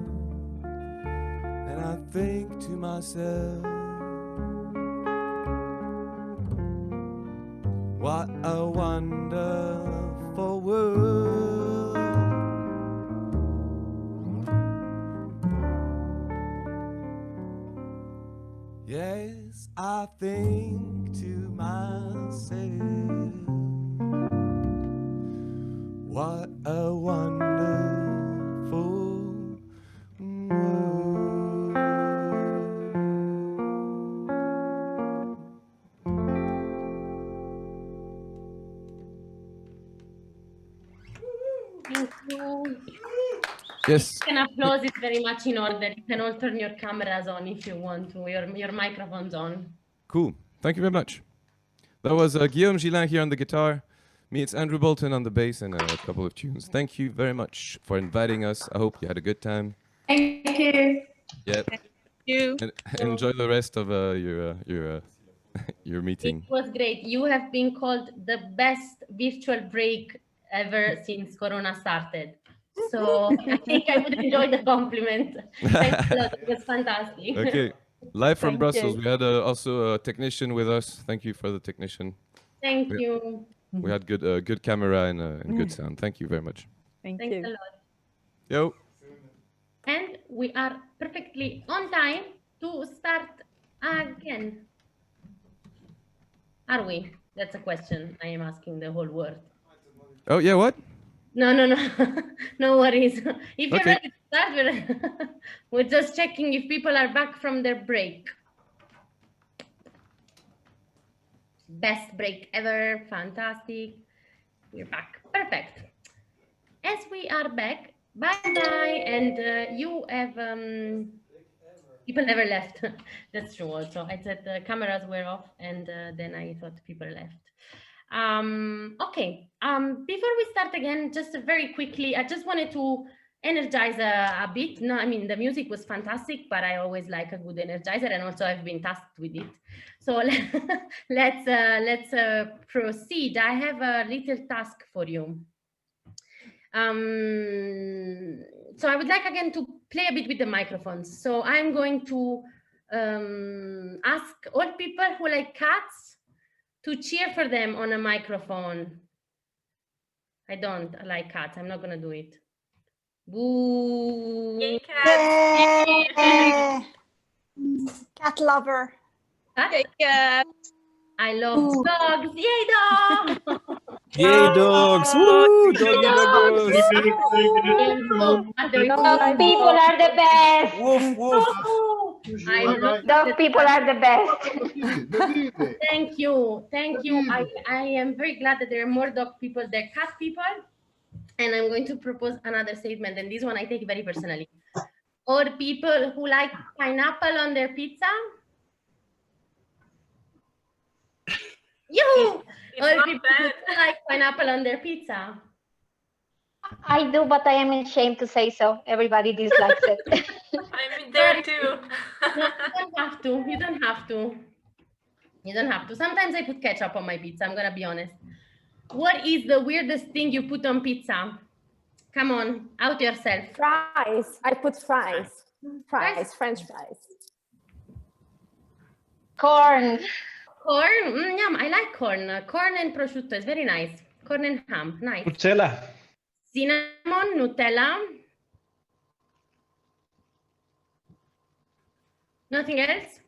and I think to myself, what a wonderful world. Yes, I think to myself, what a wonderful world. Thank you. Yes. An applause is very much in order. You can all turn your cameras on if you want to, your microphones on. Cool. Thank you very much. That was Guillaume Gillin here on the guitar. Me, it's Andrew Bolton on the bass and a couple of tunes. Thank you very much for inviting us. I hope you had a good time. Thank you. Yeah. Thank you. And enjoy the rest of your meeting. It was great. You have been called the best virtual break ever since Corona started. So I think I would enjoy the compliment. Thanks a lot. It was fantastic. Okay. Live from Thank Brussels. you. We had also a technician with us. Thank you for the technician. Thank you. We had good camera and good sound. Thank you very much. Thanks a lot. Yo. And we are perfectly on time to start again. Are we? That's a question I am asking the whole world. Oh, yeah, what? No, no, no. No worries. If you're Okay. ready to start, we're just checking if people are back from their break. Best break ever. Fantastic. We're back. Perfect. As we are back, bye-bye. And you have... people never left. That's true also. I said the cameras were off and then I thought people left. Okay. Before we start again, just very quickly, I just wanted to energize a bit. No, I mean, the music was fantastic, but I always like a good energizer, and also I've been tasked with it. So let's proceed. I have a little task for you. So I would like again to play a bit with the microphones. So I'm going to ask all people who like cats to cheer for them on a microphone. I don't like cats. I'm not going to do it. Boo. Yay, cat. Cat lover. Cat? I love dogs. Yay, dogs! Yay, dogs! Woo! Doggy doggos! Dog people are the best. Woof, woof. I love Dog people are the best. Thank you. Thank you. I am very glad that there are more dog people than cat people. And I'm going to propose another statement. And this one I take very personally. Or people who like pineapple on their pizza. Yoo! Or people who like pineapple on their pizza. I do, but I am ashamed to say so. Everybody dislikes it. I'm there too. No, you don't have to. You don't have to. You don't have to. Sometimes I put ketchup on my pizza. I'm gonna be honest. What is the weirdest thing you put on pizza? Come on, out yourself. Fries. I put fries. Fries, French fries. Corn. Corn? Yum, I like corn. Corn and prosciutto is very nice. Corn and ham, nice. Nutella. Cinnamon, Nutella. Nothing else?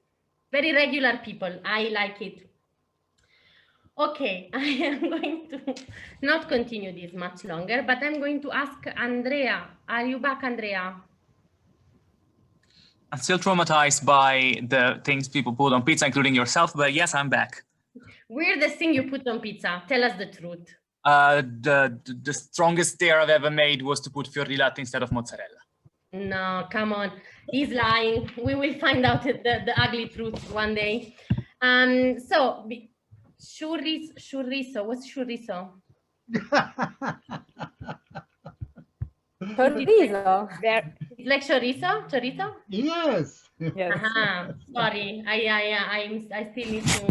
Very regular people. I like it. Okay, I am going to not continue this much longer, but I'm going to ask Andrea. Are you back, Andrea? I'm still traumatized by the things people put on pizza, including yourself, but yes, I'm back. Weirdest thing you put on pizza? Tell us the truth. The strongest dare I've ever made was to put fior di latte instead of mozzarella. No, come on. He's lying. We will find out the ugly truth one day. So, chorizo. What's chorizo? Chorizo. Like chorizo? Chorizo? Yes. Yes. Sorry, I still need to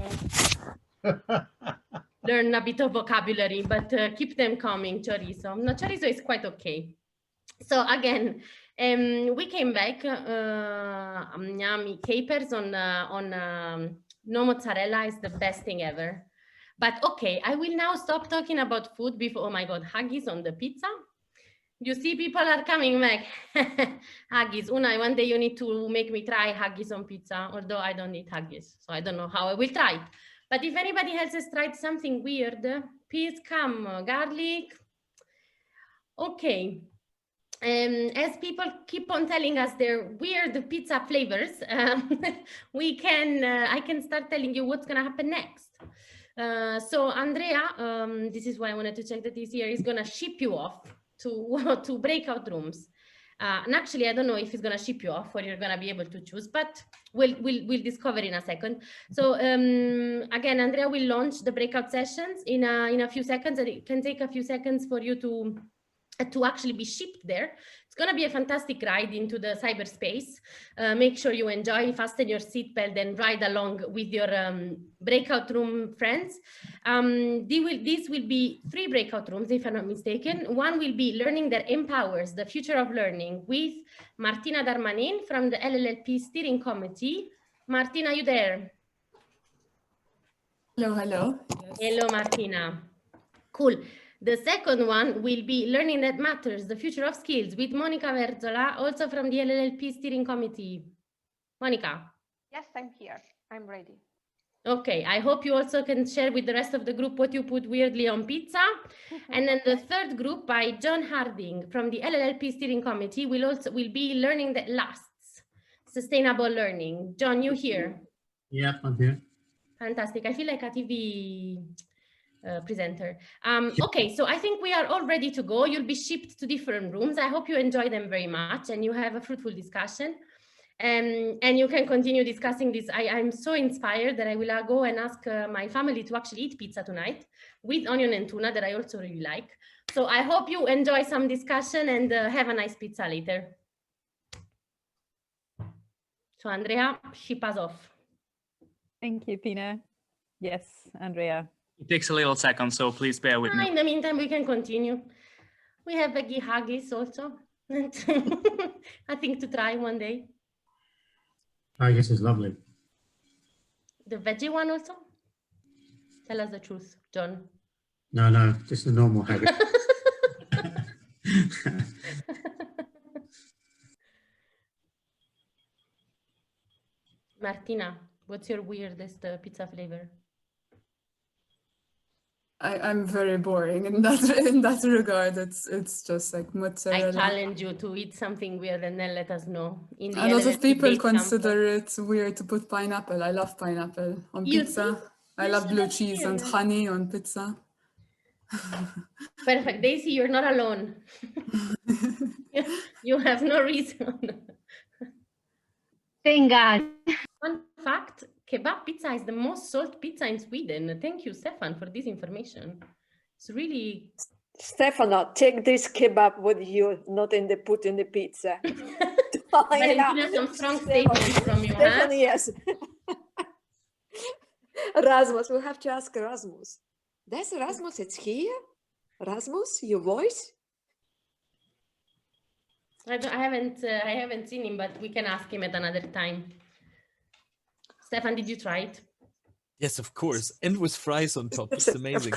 learn a bit of vocabulary, but keep them coming. Chorizo. No, chorizo is quite okay. So again, we came back. Yummy capers on no mozzarella is the best thing ever. But okay, I will now stop talking about food before. Oh my God, haggis on the pizza. You see, people are coming back. Haggis. Una, one day you need to make me try haggis on pizza, although I don't eat haggis, so I don't know how I will try it. But if anybody else has tried something weird, please come. Garlic. Okay. As people keep on telling us their weird pizza flavors, I can start telling you what's gonna happen next. So Andrea, this is why I wanted to check that this year is gonna ship you off to breakout rooms. And actually, I don't know if he's gonna ship you off or you're gonna be able to choose, but we'll discover in a second. So again, Andrea will launch the breakout sessions in a few seconds, and it can take a few seconds for you to actually be shipped there. It's going to be a fantastic ride into the cyberspace. Make sure you enjoy, fasten your seatbelt, and ride along with your breakout room friends. These will be 3 breakout rooms, if I'm not mistaken. One will be Learning That Empowers the Future of Learning with Martina Darmanin from the LLLP Steering Committee. Martina, are you there? Hello, hello. Yes. Hello, Martina. Cool. The second one will be Learning That Matters, the Future of Skills with Monica Verzola, also from the LLLP Steering Committee. Monica. Yes, I'm here. I'm ready. Okay, I hope you also can share with the rest of the group what you put weirdly on pizza. And then the third group by John Harding from the LLLP Steering Committee will be Learning That Lasts, Sustainable Learning. John, you here? Yeah, I'm here. Fantastic. I feel like a TV presenter. Okay, so I think we are all ready to go. You'll be shipped to different rooms. I hope you enjoy them very much and you have a fruitful discussion. And you can continue discussing this. I'm so inspired that I will go and ask my family to actually eat pizza tonight with onion and tuna that I also really like. So I hope you enjoy some discussion and have a nice pizza later. So Andrea, ship us off. Thank you, Pina. Yes, Andrea. It takes a little second, so please bear with me. In the meantime, we can continue. We have veggie haggis also. I think to try one day. Haggis is lovely. The veggie one also? Tell us the truth, John. No, just the normal haggis. Martina, what's your weirdest pizza flavor? I'm very boring in that regard. It's just like I mozzarella. challenge you to eat something weird and then let us know. In the A lot of LLM people debate consider it weird to put pineapple. I love pineapple on You pizza. do? I You love blue shouldn't cheese hear and that. honey on pizza. Perfect. Daisy, you're not alone. You have no reason. Thank God. Fun fact, kebab pizza is the most sold pizza in Sweden. Thank you, Stefan, for this information. It's really... Stefano, take this kebab with you, not in the put in the pizza. Valentina, some strong statements from you, huh? Stefano, yes. Rasmus, we have to ask Rasmus. That's Rasmus, it's here? Rasmus, your voice? I haven't seen him, but we can ask him at another time. Stefan, did you try it? Yes, of course. And with fries on top. It's amazing.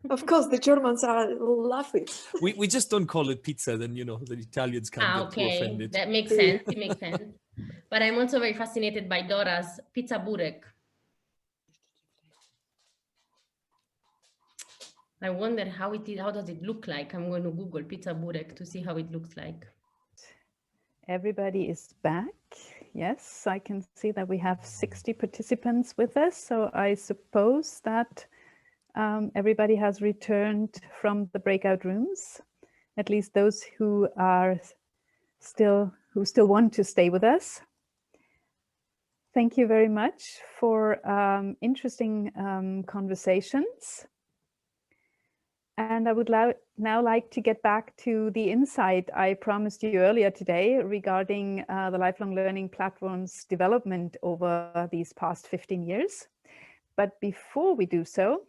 Of course, the Germans are laughing. We just don't call it pizza, then, you know, the Italians can't get too Okay, offended. that makes sense. It makes sense. But I'm also very fascinated by Dora's pizza burek. I wonder how does it look like? I'm going to Google pizza burek to see how it looks like. Everybody is back. Yes, I can see that we have 60 participants with us. So I suppose that everybody has returned from the breakout rooms, at least those who still want to stay with us. Thank you very much for interesting conversations. And I would now like to get back to the insight I promised you earlier today regarding the lifelong learning platform's development over these past 15 years. But before we do so,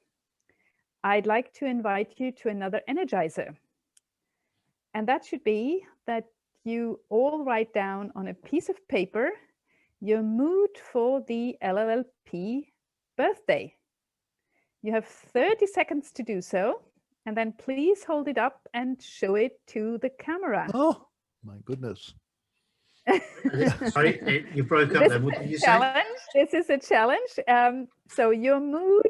I'd like to invite you to another energizer. And that should be that you all write down on a piece of paper your mood for the LLLP birthday. You have 30 seconds to do so. And then please hold it up and show it to the camera. Oh, my goodness. Sorry, you broke up there. What did you say? This is a challenge. So your mood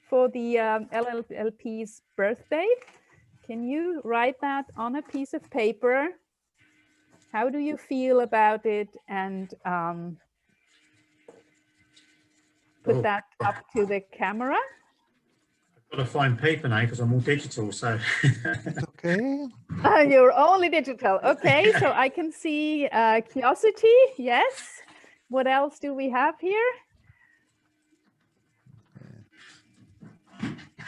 for the LLLP's birthday. Can you write that on a piece of paper? How do you feel about it? And put that up to the camera. I've got to find paper now because I'm all digital, so. Okay. You're only digital. Okay, so I can see curiosity. Yes. What else do we have here?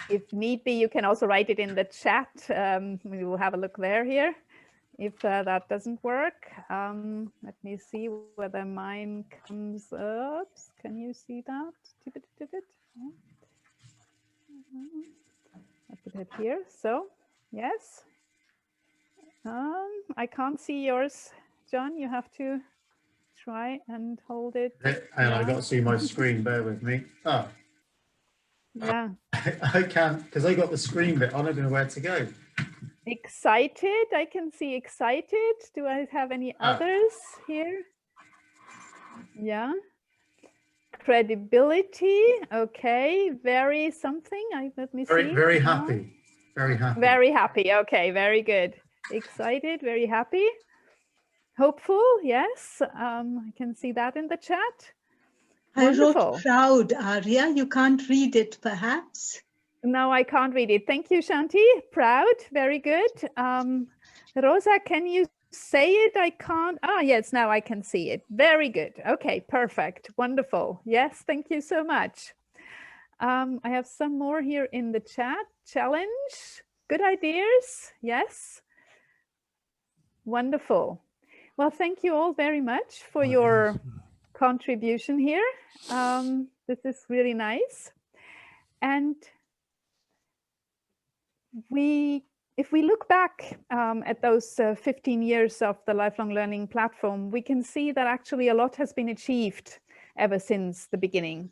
If need be, you can also write it in the chat. We will have a look there here. If that doesn't work, let me see whether mine comes up. Can you see that? I put it here. So, yes. I can't see yours, John. You have to try and hold it. Hang on, I've got to see my screen. Bear with me. Oh. Yeah. I can't, because I got the screen bit. I don't know where to go. Excited. I can see excited. Do I have any others here? Yeah. Credibility. Okay. Very something. Let me see. Very happy. Very happy. Very happy. Okay. Very good. Excited. Very happy. Hopeful. Yes. I can see that in the chat. Wonderful. I wrote proud, Arya. You can't read it, perhaps? No, I can't read it. Thank you, Shanti. Proud. Very good. Rosa, can you say it? I can't. Ah, yes, now I can see it. Very good. Okay, perfect. Wonderful. Yes, thank you so much. I have some more here in the chat. Challenge. Good ideas. Yes. Wonderful. Well, thank you all very much for your contribution here. This is really nice. And if we look back at those 15 years of the Lifelong Learning Platform, we can see that actually a lot has been achieved ever since the beginning.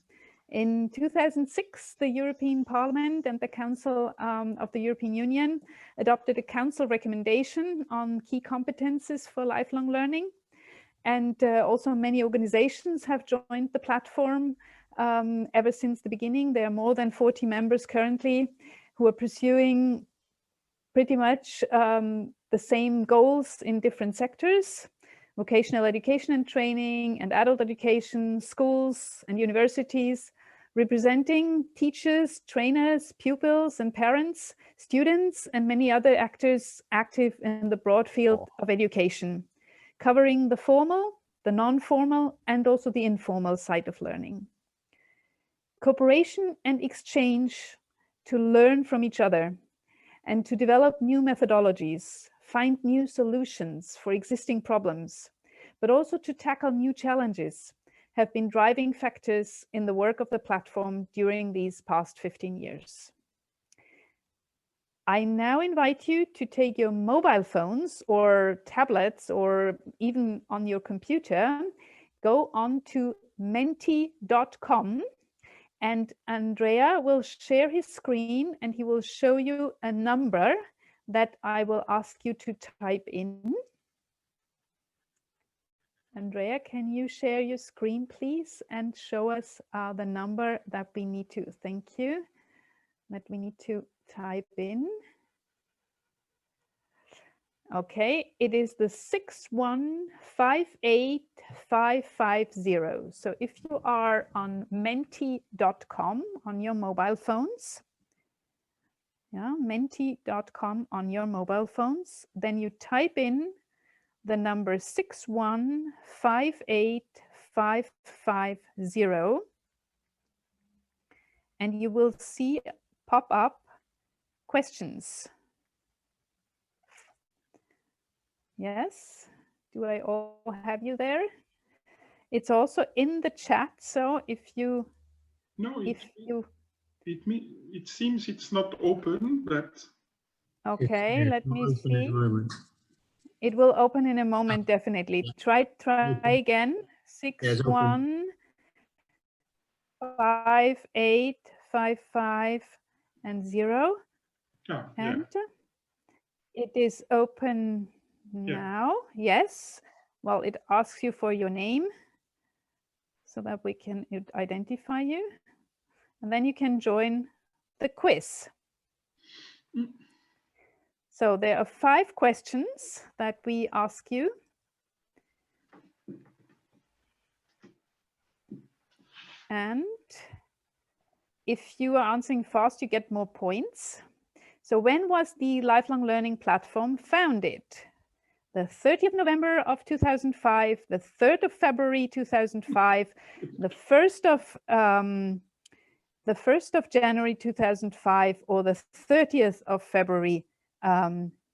In 2006, the European Parliament and the Council of the European Union adopted a council recommendation on key competences for lifelong learning. And also many organizations have joined the platform ever since the beginning. There are more than 40 members currently who are pursuing pretty much the same goals in different sectors: vocational education and training and adult education, schools and universities, representing teachers, trainers, pupils and parents, students, and many other actors active in the broad field of education, covering the formal, the non-formal, and also the informal side of learning. Cooperation and exchange to learn from each other and to develop new methodologies, find new solutions for existing problems, but also to tackle new challenges, have been driving factors in the work of the platform during these past 15 years. I now invite you to take your mobile phones or tablets or even on your computer, go on to menti.com, and Andrea will share his screen and he will show you a number that I will ask you to type in. Andrea, can you share your screen, please, and show us the number that we need to, thank you, that we need to type in. Okay, it is the 6158550. So if you are on menti.com on your mobile phones, yeah, menti.com on your mobile phones, then you type in the number 6158550, and you will see pop up questions. Yes, do I all have you there? It's also in the chat, so if you it seems it's not open, but okay, let me see. It will open in a moment, definitely. Try again. 6158550 and 0. Oh, and it is open now. Yes. Well, it asks you for your name so that we can identify you. And then you can join the quiz. So there are 5 questions that we ask you. And if you are answering fast, you get more points. So when was the Lifelong Learning Platform founded? The 30th of November of 2005, the 3rd of February 2005, the 1st of January 2005, or the 30th of February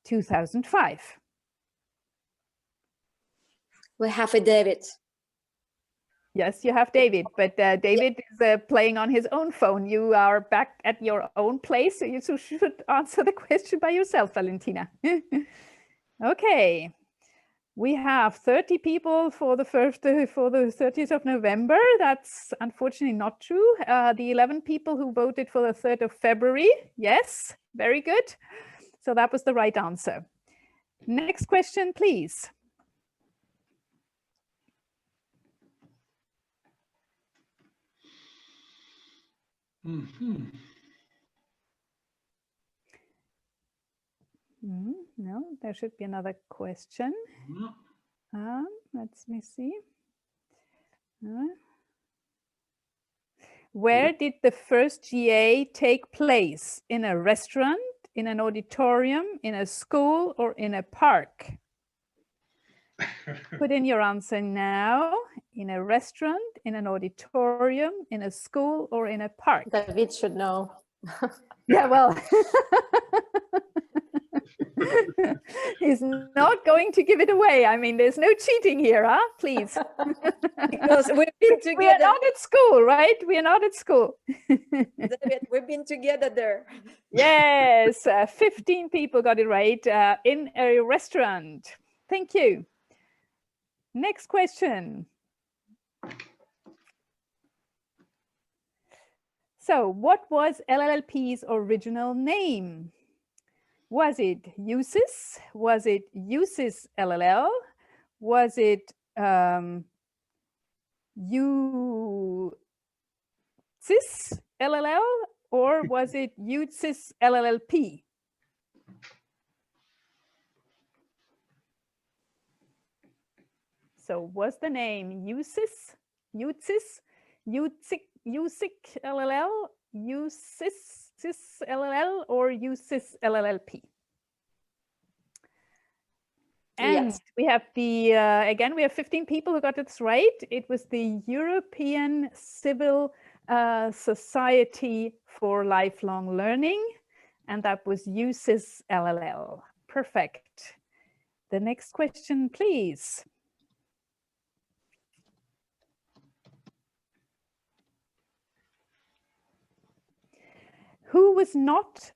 2005. We have a David. Yes, you have David, but David is playing on his own phone. You are back at your own place, so you should answer the question by yourself, Valentina. Okay, we have 30 people for the 30th of November. That's unfortunately not true. The 11 people who voted for the 3rd of February. Yes, very good. So that was the right answer. Next question, please. No, there should be another question. Let me see. Where did the first GA take place? In a restaurant, in an auditorium, in a school, or in a park? Put in your answer now. In a restaurant, in an auditorium, in a school, or in a park? David should know. Yeah, well, he's not going to give it away. I mean, there's no cheating here, huh? Please. Because we've been together. We are not at school, right? We are not at school. David, we've been together there. Yes, 15 people got it right, in a restaurant. Thank you. Next question. So what was LLLP's original name? Was it USIS? Was it USIS LLL? Was it UTSIS LLL or was it UTSIS LLLP? So was the name UTSIS, USIC LLL, USIS LLL, or USIS LLLP? And Yes. we have the, again, we have 15 people who got this right. It was the European Civil Society for Lifelong Learning, and that was USIS LLL. Perfect. The next question, please. Who was not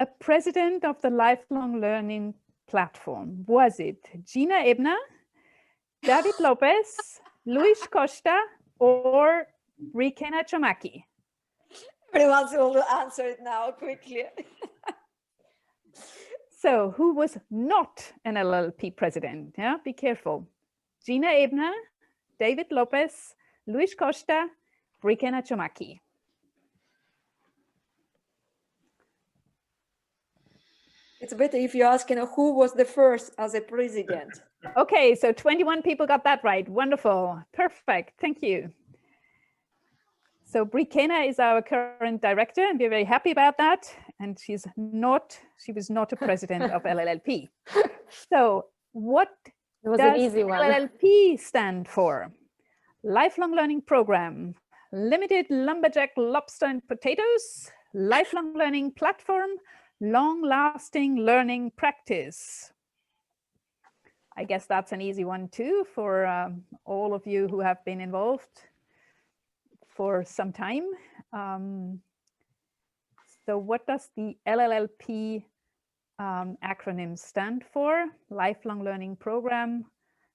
a president of the Lifelong Learning platform? Was it Gina Ebner, David Lopez, Luis Costa, or Rikena Chomaki? Everyone's going to answer it now quickly. So who was not an LLP president? Yeah, be careful. Gina Ebner, David Lopez, Luis Costa, Rikena Chomaki. It's better if you ask, who was the first as a president? Okay, so 21 people got that right. Wonderful. Perfect. Thank you. So Rikena is our current director, and we're very happy about that. And she was not a president of LLLP. So what It was does an easy one. LLP stand for? Lifelong Learning Program, Limited Lumberjack Lobster and Potatoes, Lifelong Learning Platform, Long-lasting learning practice. I guess that's an easy one too for all of you who have been involved for some time. So what does the LLLP acronym stand for? Lifelong Learning Program,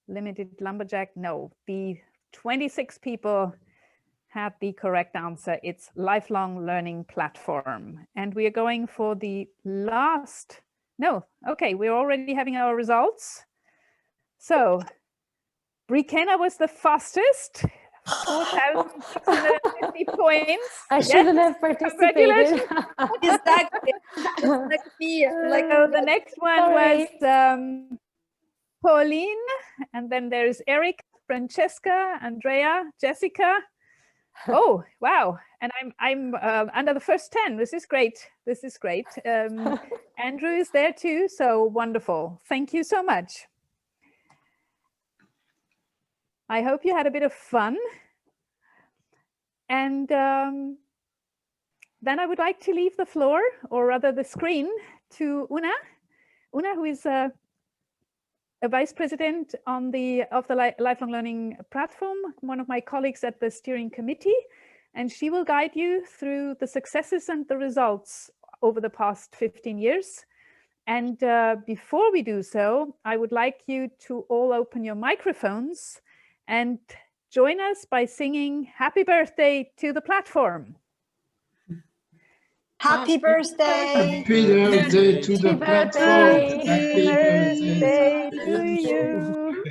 Limited Lumberjack? No, the 26 people had the correct answer. It's Lifelong Learning Platform. And we are going for the last, no, okay, we're already having our results. So Rikena was the fastest, 4,650 points. I shouldn't have participated. Exactly. So the next one was Pauline, and then there's Eric, Francesca, Andrea, Jessica. Oh, wow. And I'm under the first 10. This is great. This is great. Andrew is there too. So wonderful. Thank you so much. I hope you had a bit of fun. And then I would like to leave the floor, or rather the screen, to Una. Una, who is a vice president of the Lifelong Learning Platform, one of my colleagues at the steering committee, and she will guide you through the successes and the results over the past 15 years. And before we do so, I would like you to all open your microphones and join us by singing Happy Birthday to the Platform. Happy birthday! Happy birthday to the platform! Happy birthday to you!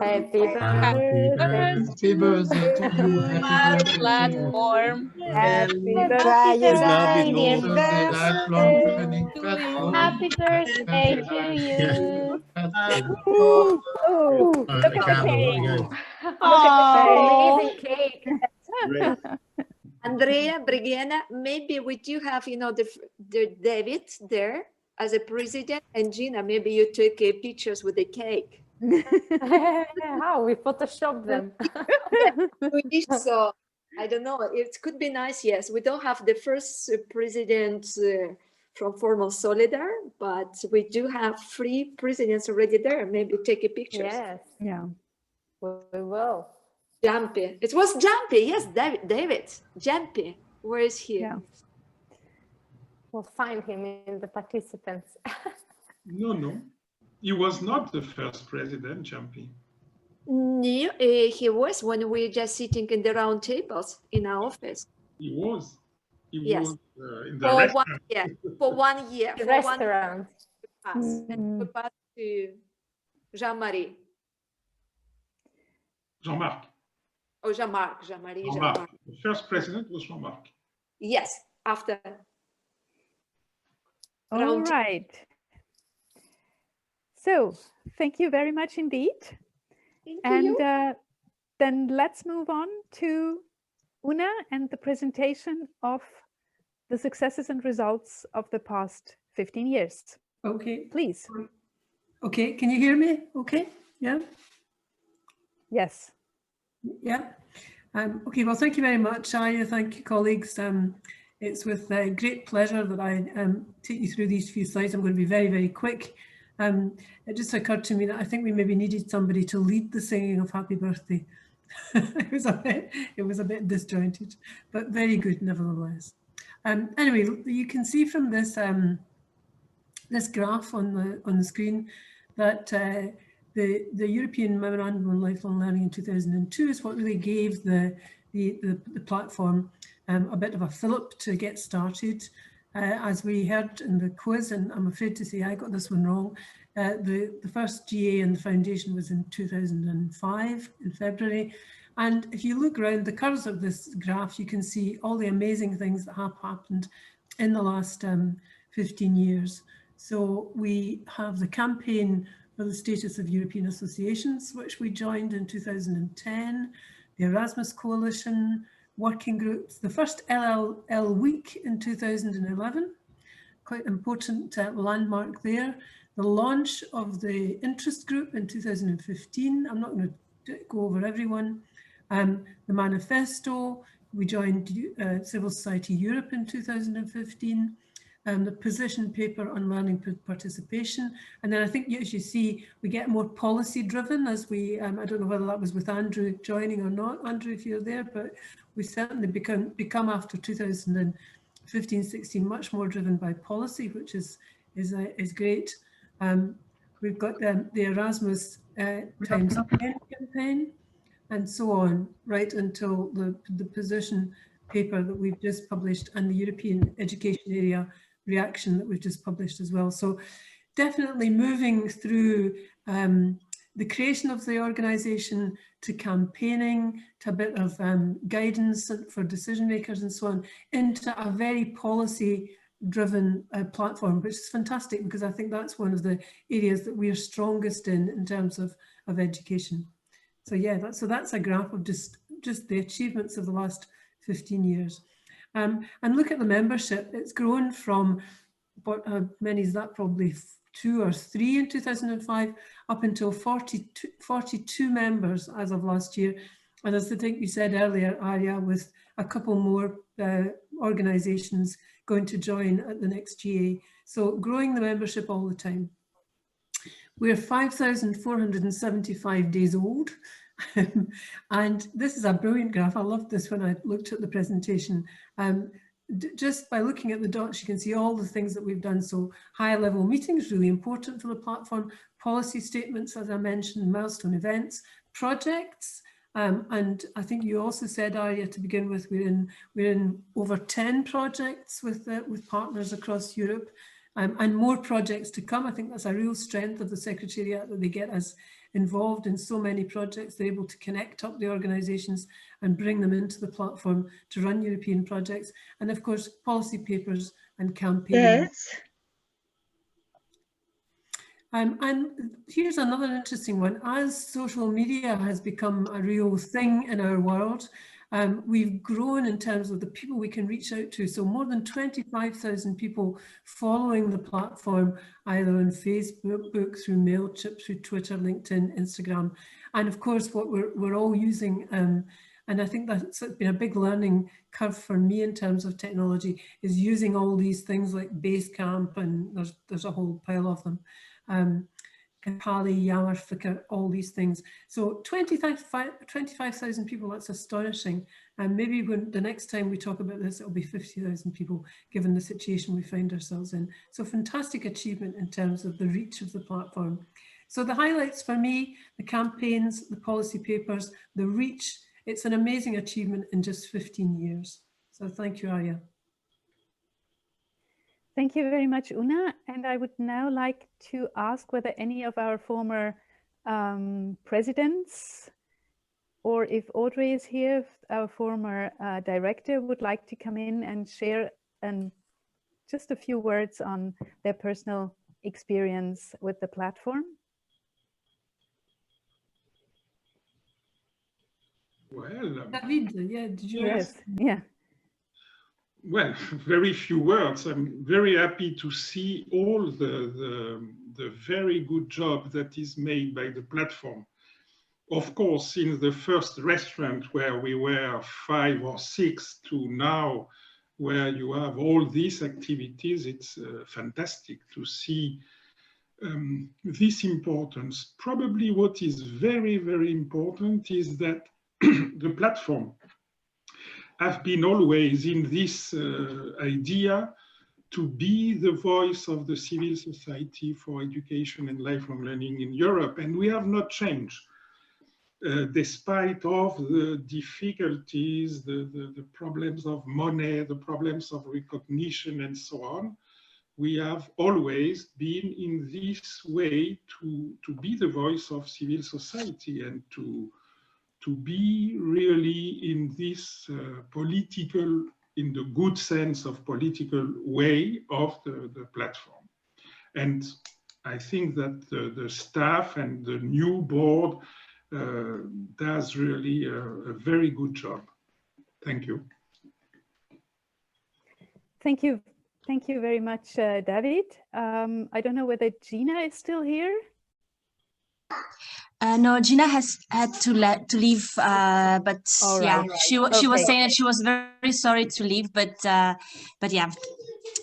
Happy Happy birthday to you! Happy Platform! Happy birthday! Lifelong Learning Platform! Happy birthday to you! Oh, look at the cake! Amazing cake! Andrea, Brigena, maybe we do have, the David there as a president, and Gina, maybe you took pictures with the cake. How we Photoshop them. So I don't know. It could be nice. Yes, we don't have the first president from Formal Solidar, but we do have 3 presidents already there. Maybe take a picture. Yes. Yeah. We will. Jumpy. It was Jumpy. Yes, David. Jumpy. Where is he? Yeah. We'll find him in the participants. No. He was not the first president, Jumpy. No, he was when we were just sitting in the round tables in our office. He was. He Yes. was in the For restaurant. 1 year. For 1 year. The For 1 restaurant. And we passed to Jean-Marie. Jean-Marc. Oh, Jean-Marc. Jean-Marie. Jean-Marc. Jean-Marc. The first president was Jean-Marc. Yes, after. All right. So thank you very much indeed. Thank you. Then let's move on to Una and the presentation of the successes and results of the past 15 years. Okay. Please. Okay, can you hear me? Okay, yeah? Yes. Yeah. Okay, well, thank you very much, Aya. Thank you, colleagues. It's with great pleasure that I take you through these few slides. I'm going to be very, very quick. It just occurred to me that I think we maybe needed somebody to lead the singing of Happy Birthday. It was a bit disjointed, but very good nevertheless. Anyway, you can see from this this graph on the screen that the European Memorandum on Lifelong Learning in 2002 is what really gave the platform a bit of a fillip to get started. As we heard in the quiz, and I'm afraid to say I got this one wrong, the first GA and the foundation was in 2005 in February. And if you look around the curves of this graph, you can see all the amazing things that have happened in the last 15 years. So we have the campaign for the status of European associations, which we joined in 2010, the Erasmus Coalition, working groups, the first LLL week in 2011, quite important landmark there, the launch of the interest group in 2015. I'm not going to go over everyone. The manifesto, we joined Civil Society Europe in 2015. The position paper on learning participation. And then I think, as you see, we get more policy driven as we, I don't know whether that was with Andrew joining or not, Andrew, if you're there, but we certainly become after 2015-16 much more driven by policy, which is great. We've got the Erasmus times 10 campaign and so on, right until the position paper that we've just published and the European education area reaction that we've just published as well. So definitely moving through the creation of the organisation to campaigning, to a bit of guidance for decision makers and so on, into a very policy driven platform, which is fantastic because I think that's one of the areas that we are strongest in terms of education. So yeah, that's a graph of just the achievements of the last 15 years. And look at the membership. It's grown from what many is that, probably 2 or 3 in 2005 up until 42 members as of last year. And as I think you said earlier, Arya, with a couple more organisations going to join at the next GA. So growing the membership all the time. We're 5,475 days old. And this is a brilliant graph. I loved this when I looked at the presentation. Just by looking at the dots, you can see all the things that we've done. So higher level meetings, really important for the platform, policy statements, as I mentioned, milestone events, projects. And I think you also said, Arya, to begin with, we're in over 10 projects with partners across Europe, and more projects to come. I think that's a real strength of the Secretariat, that they get us involved in so many projects. They're able to connect up the organisations and bring them into the platform to run European projects. And of course, policy papers and campaigns. Yes. And here's another interesting one. As social media has become a real thing in our world, we've grown in terms of the people we can reach out to. So more than 25,000 people following the platform, either on Facebook, through MailChimp, through Twitter, LinkedIn, Instagram. And of course, what we're all using, and I think that's been a big learning curve for me in terms of technology, is using all these things like Basecamp, and there's a whole pile of them. Pali, Yammer, Flickr, all these things. So 25,000 people, that's astonishing. And maybe when the next time we talk about this, it'll be 50,000 people, given the situation we find ourselves in. So fantastic achievement in terms of the reach of the platform. So the highlights for me, the campaigns, the policy papers, the reach, it's an amazing achievement in just 15 years. So thank you, Arya. Thank you very much, Una. And I would now like to ask whether any of our former presidents or if Audrey is here, our former director, would like to come in and share just a few words on their personal experience with the platform. Well, David, yeah, did you? Yes, yeah. Well, very few words. I'm very happy to see all the very good job that is made by the platform. Of course, since the first restaurant where we were 5 or 6 to now, where you have all these activities, it's fantastic to see this importance. Probably what is very, very important is that the platform have been always in this idea to be the voice of the civil society for education and lifelong learning in Europe, and we have not changed. Despite of the difficulties, the problems of money, the problems of recognition and so on, we have always been in this way to be the voice of civil society and to be really in this political, in the good sense of political way of the platform. And I think that the staff and the new board does really a very good job. Thank you. Thank you. Thank you very much, David. I don't know whether Gina is still here. No, Gina has had to leave, but All yeah, right. she was Okay. saying that she was very sorry to leave, but yeah,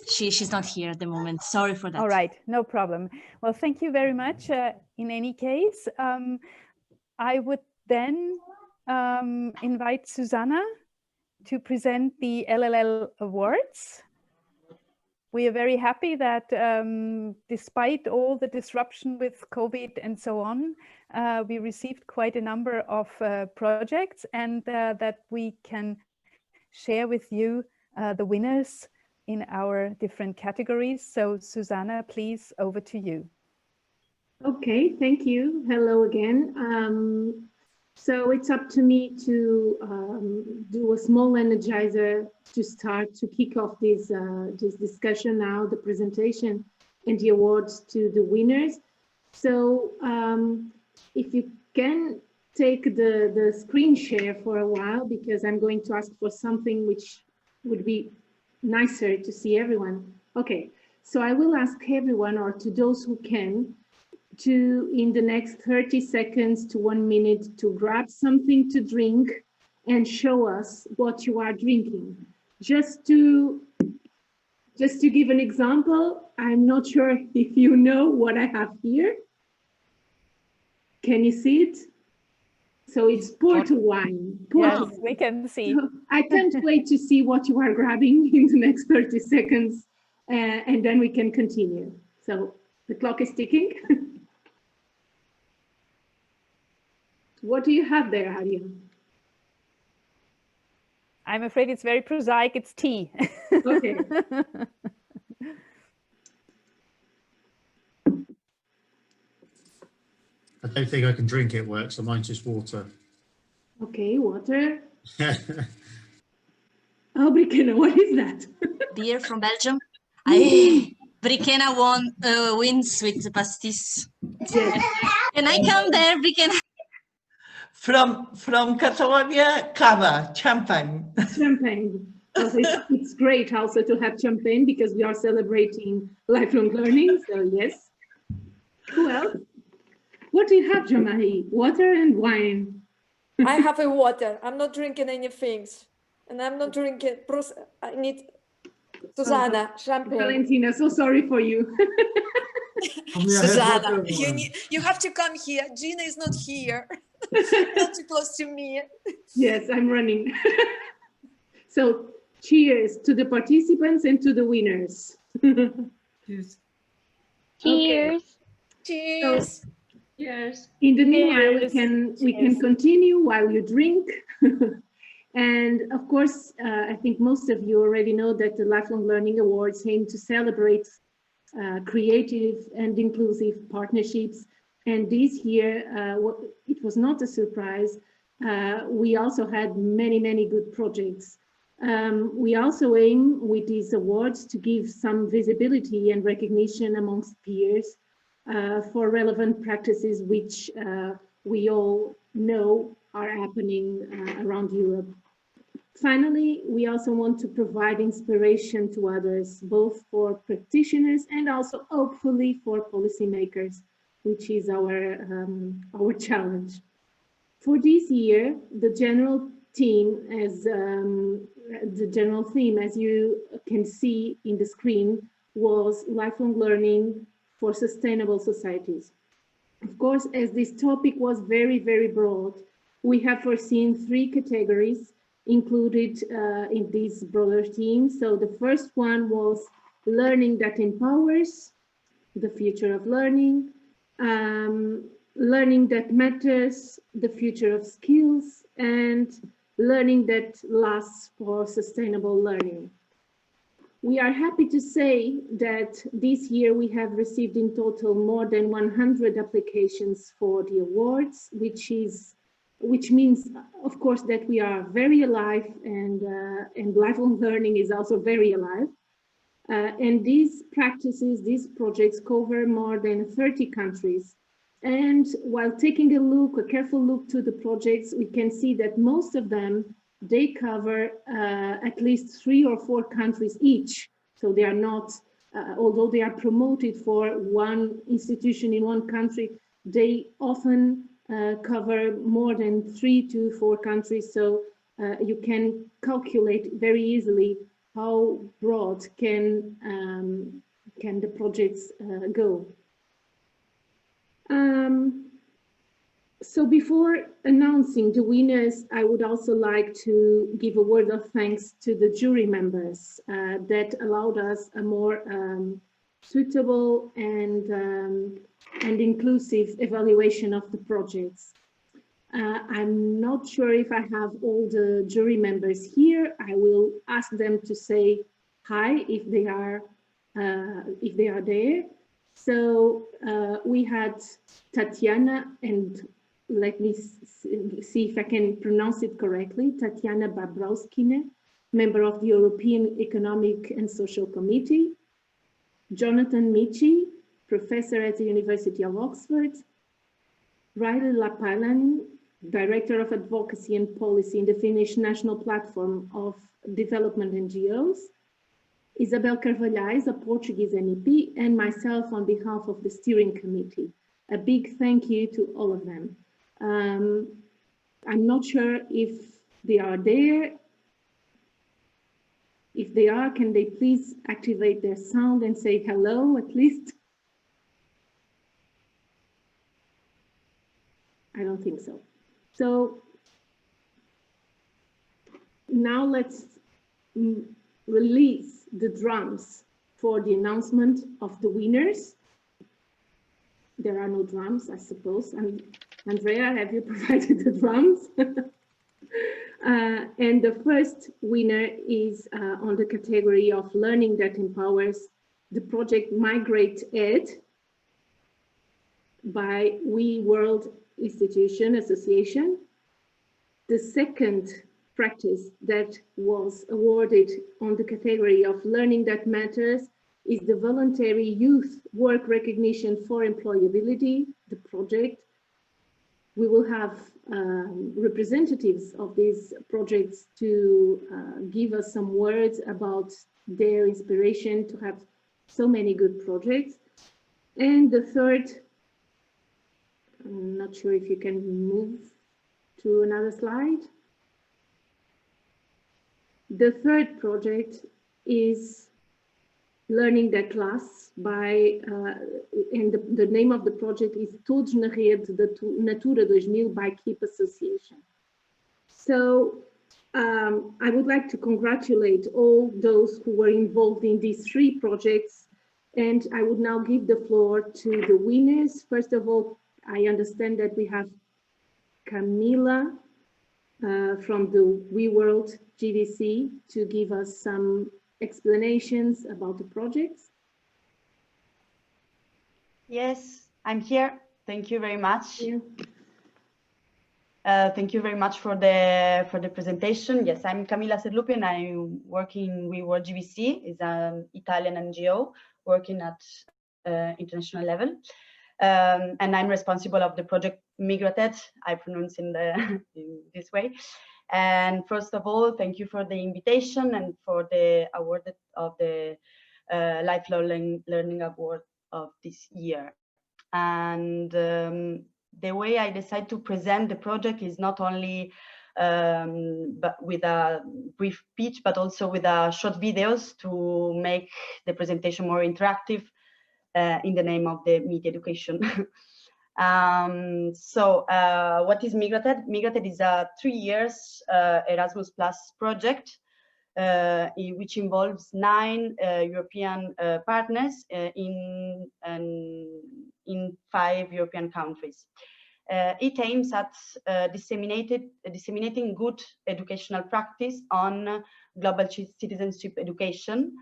she's not here at the moment. Sorry for that. All right, no problem. Well, thank you very much. In any case, I would then invite Susanna to present the LLL Awards. We are very happy that despite all the disruption with COVID and so on, we received quite a number of projects, and that we can share with you the winners in our different categories. So Susanna, please, over to you. Okay, thank you. Hello again. So it's up to me to do a small energizer to start to kick off this discussion now, the presentation and the awards to the winners. So if you can take the screen share for a while, because I'm going to ask for something which would be nicer to see everyone. Okay, so I will ask everyone, or to those who can, to in the next 30 seconds to 1 minute to grab something to drink and show us what you are drinking. Just to give an example, I'm not sure if you know what I have here. Can you see it? So it's Porto wine. Porto. Yes, we can see. So I can't wait to see what you are grabbing in the next 30 seconds, and then we can continue. So the clock is ticking. What do you have there, Haria? I'm afraid it's very prosaic. It's tea. Okay. I don't think I can drink it works, so mine's just water. Okay, water. Oh, Brikena, what is that? Beer from Belgium. Brikena wins with pastis. Yes. Can I come there, Brikena? From Catalonia, cava, champagne. Champagne. Well, it's great also to have champagne because we are celebrating lifelong learning. So yes. Who else? What do you have, Jean-Marie? Water and wine. I have a water. I'm not drinking anything. And I'm not drinking. I need Susanna, champagne. Valentina, so sorry for you. Susanna, you have to come here. Gina is not here. Not too close to me. Yes, I'm running. So cheers to the participants and to the winners. Cheers. Okay. Cheers. So, yes. In the meanwhile, we can continue while you drink. And of course, I think most of you already know that the Lifelong Learning Awards aim to celebrate creative and inclusive partnerships. And this year, it was not a surprise. we also had many, many good projects. We also aim with these awards to give some visibility and recognition amongst peers for relevant practices which we all know are happening around Europe. Finally, we also want to provide inspiration to others, both for practitioners and also hopefully for policymakers, which is our challenge. For this year, the general theme, as you can see in the screen, was lifelong learning for sustainable societies. Of course, as this topic was very, very broad, we have foreseen 3 categories included in this broader theme. So the first one was learning that empowers, the future of learning, learning that matters, the future of skills, and learning that lasts for sustainable learning. We are happy to say that this year we have received in total more than 100 applications for the awards, which means, of course, that we are very alive, and lifelong learning is also very alive. And these practices, these projects cover more than 30 countries. And while taking a careful look to the projects, we can see that most of them, they cover at least 3 or 4 countries each. So they are not, although they are promoted for one institution in one country, they often cover more than 3 to 4 countries. So you can calculate very easily how broad can the projects go. So before announcing the winners, I would also like to give a word of thanks to the jury members that allowed us a more suitable and inclusive evaluation of the projects. I'm not sure if I have all the jury members here. I will ask them to say hi if they are there. So we had Tatiana, and let me see if I can pronounce it correctly, Tatiana Babrowskine, member of the European Economic and Social Committee, Jonathan Michi, professor at the University of Oxford, Riley Lapalan, Director of Advocacy and Policy in the Finnish National Platform of Development NGOs, Isabel Carvalhais, a Portuguese MEP, and myself on behalf of the steering committee. A big thank you to all of them. I'm not sure if they are there. If they are, can they please activate their sound and say hello at least? I don't think so. So now let's release the drums for the announcement of the winners. There are no drums, I suppose. Andrea, have you provided the drums? And the first winner is on the category of learning that empowers, the project Migrate Ed by We World Institution Association. The second practice that was awarded on the category of learning that matters is the voluntary youth work recognition for employability, the project. We will have representatives of these projects to give us some words about their inspiration to have so many good projects. And the third, I'm not sure if you can move to another slide. The third project is Learning That Lasts by, and the name of the project is Todos na Rede da Natura 2000 by Keep Association. So I would like to congratulate all those who were involved in these 3 projects, and I would now give the floor to the winners. First of all, I understand that we have Camila from the We World GDC to give us some explanations about the projects. Yes, I'm here. Thank you very much. Thank you very much for the presentation. Yes, I'm Camilla Serlupi and I'm working with WeWorld GBC. It's an Italian NGO working at international level. And I'm responsible of the project Migrated, I pronounce in this way. And first of all, thank you for the invitation and for the award of the Lifelong Learning Award of this year. And the way I decided to present the project is not only but with a brief pitch, but also with short videos to make the presentation more interactive in the name of the media education. What is Migrated? Migrated is a 3 years Erasmus Plus project which involves 9 European partners in 5 European countries. It aims at disseminating good educational practice on global citizenship education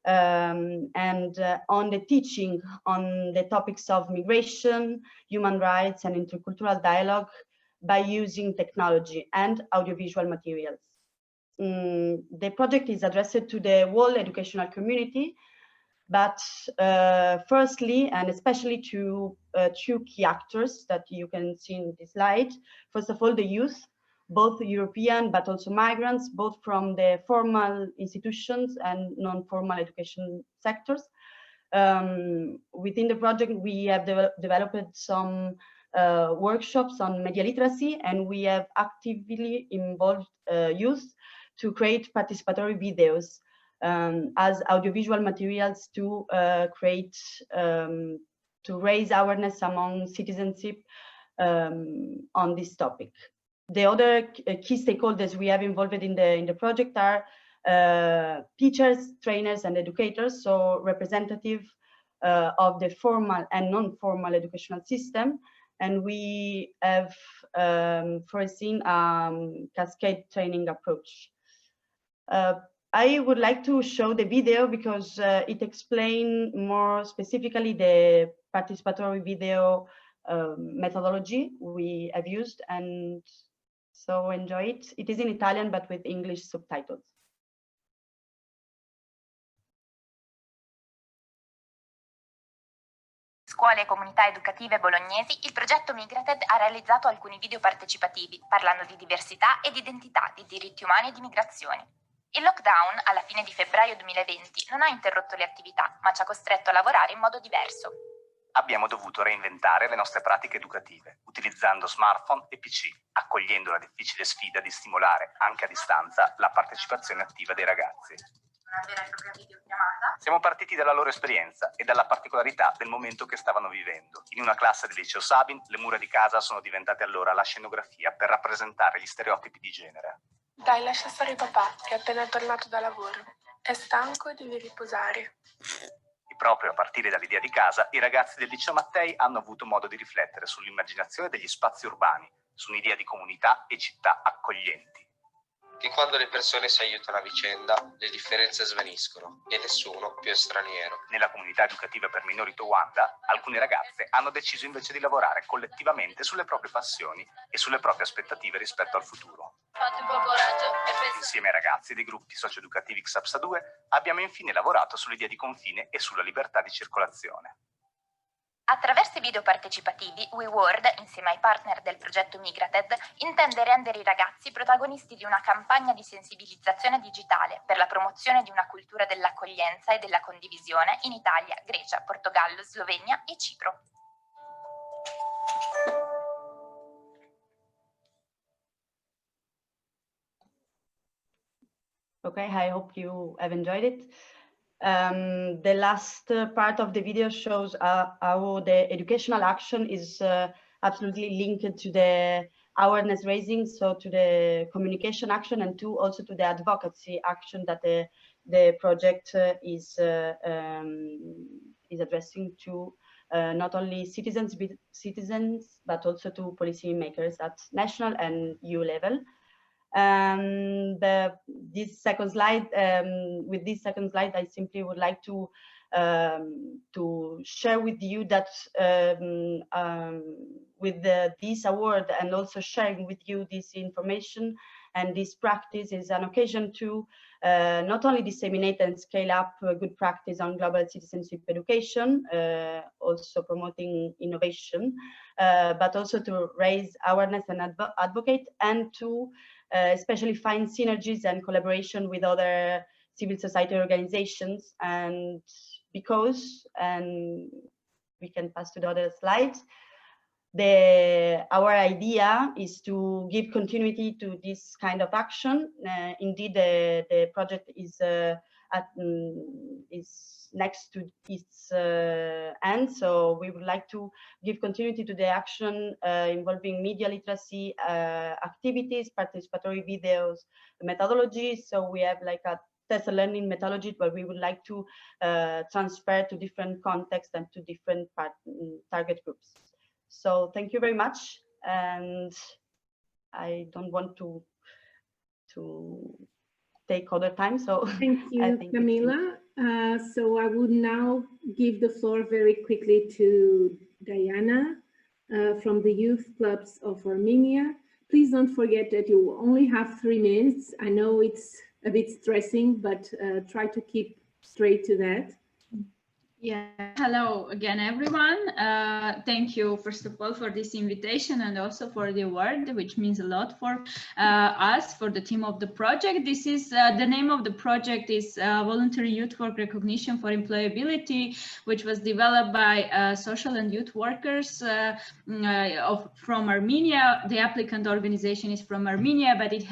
and on the teaching on the topics of migration, human rights, and intercultural dialogue by using technology and audiovisual materials. The project is addressed to the whole educational community, but firstly, and especially to 2 key actors that you can see in this slide. First of all, the youth, both European, but also migrants, both from the formal institutions and non-formal education sectors. Within the project, we have developed some workshops on media literacy, and we have actively involved youth to create participatory videos as audiovisual materials to create, to raise awareness among citizenship on this topic. The other key stakeholders we have involved in the project are teachers, trainers, and educators, so representative of the formal and non-formal educational system. And we have foreseen cascade training approach. I would like to show the video because it explains more specifically the participatory video methodology we have used, and so enjoy it. It is in Italian, but with English subtitles. Scuole e comunità educative bolognesi, il progetto Migrated ha realizzato alcuni video partecipativi parlando di diversità ed identità, di diritti umani e di migrazioni. Il lockdown, alla fine di febbraio 2020, non ha interrotto le attività, ma ci ha costretto a lavorare in modo diverso. Abbiamo dovuto reinventare le nostre pratiche educative, utilizzando smartphone e PC, accogliendo la difficile sfida di stimolare, anche a distanza, la partecipazione attiva dei ragazzi. Una vera e propria videochiamata. Siamo partiti dalla loro esperienza e dalla particolarità del momento che stavano vivendo. In una classe del liceo Sabin, le mura di casa sono diventate allora la scenografia per rappresentare gli stereotipi di genere. Dai, lascia stare papà, che è appena tornato da lavoro. È stanco e deve riposare. E proprio a partire dall'idea di casa, i ragazzi del liceo Mattei hanno avuto modo di riflettere sull'immaginazione degli spazi urbani, su un'idea di comunità e città accoglienti. Che quando le persone si aiutano a vicenda, le differenze svaniscono e nessuno più è straniero. Nella comunità educativa per minori Towanda, alcune ragazze hanno deciso invece di lavorare collettivamente sulle proprie passioni e sulle proprie aspettative rispetto al futuro. Fate un po' coraggio e Insieme ai ragazzi dei gruppi socioeducativi XAPSA 2 abbiamo infine lavorato sull'idea di confine e sulla libertà di circolazione. Attraverso i video partecipativi, WeWorld, insieme ai partner del progetto Migrated, intende rendere i ragazzi protagonisti di una campagna di sensibilizzazione digitale per la promozione di una cultura dell'accoglienza e della condivisione in Italia, Grecia, Portogallo, Slovenia e Cipro. Okay, I hope you have enjoyed it. The last part of the video shows how the educational action is absolutely linked to the awareness raising, so to the communication action and also to the advocacy action that the project is addressing to not only citizens but also to policy makers at national and EU level. This second slide, with this second slide, I simply would like to to share with you that with this award, and also sharing with you this information and this practice is an occasion to not only disseminate and scale up good practice on global citizenship education, also promoting innovation, but also to raise awareness and advocate, and to especially find synergies and collaboration with other civil society organizations. And because, and we can pass to the other slides, our idea is to give continuity to this kind of action. Indeed, the project is next to its end, so we would like to give continuity to the action involving media literacy activities, participatory videos, methodologies. So we have like a test learning methodology, but we would like to transfer to different contexts and to different target groups. So thank you very much, and I don't want to take other time. So thank you, Camila. So I would now give the floor very quickly to Diana from the Youth Clubs of Armenia. Please don't forget that you only have 3 minutes. I know it's a bit stressing, but try to keep straight to that. Yeah, hello again, everyone. Thank you, first of all, for this invitation and also for the award, which means a lot for us, for the team of the project. This is the name of the project is Voluntary Youth Work Recognition for Employability, which was developed by social and youth workers from Armenia. The applicant organization is from Armenia, but it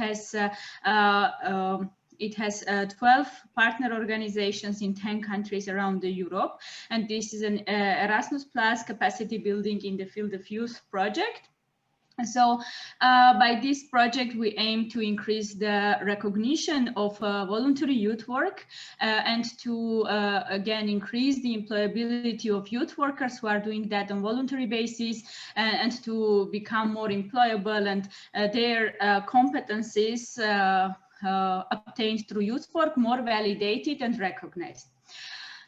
has 12 partner organizations in 10 countries around Europe, and this is an Erasmus Plus capacity building in the field of youth project. And so by this project, we aim to increase the recognition of voluntary youth work and to, again, increase the employability of youth workers who are doing that on voluntary basis, and to become more employable, and their competencies obtained through youth work more validated and recognized.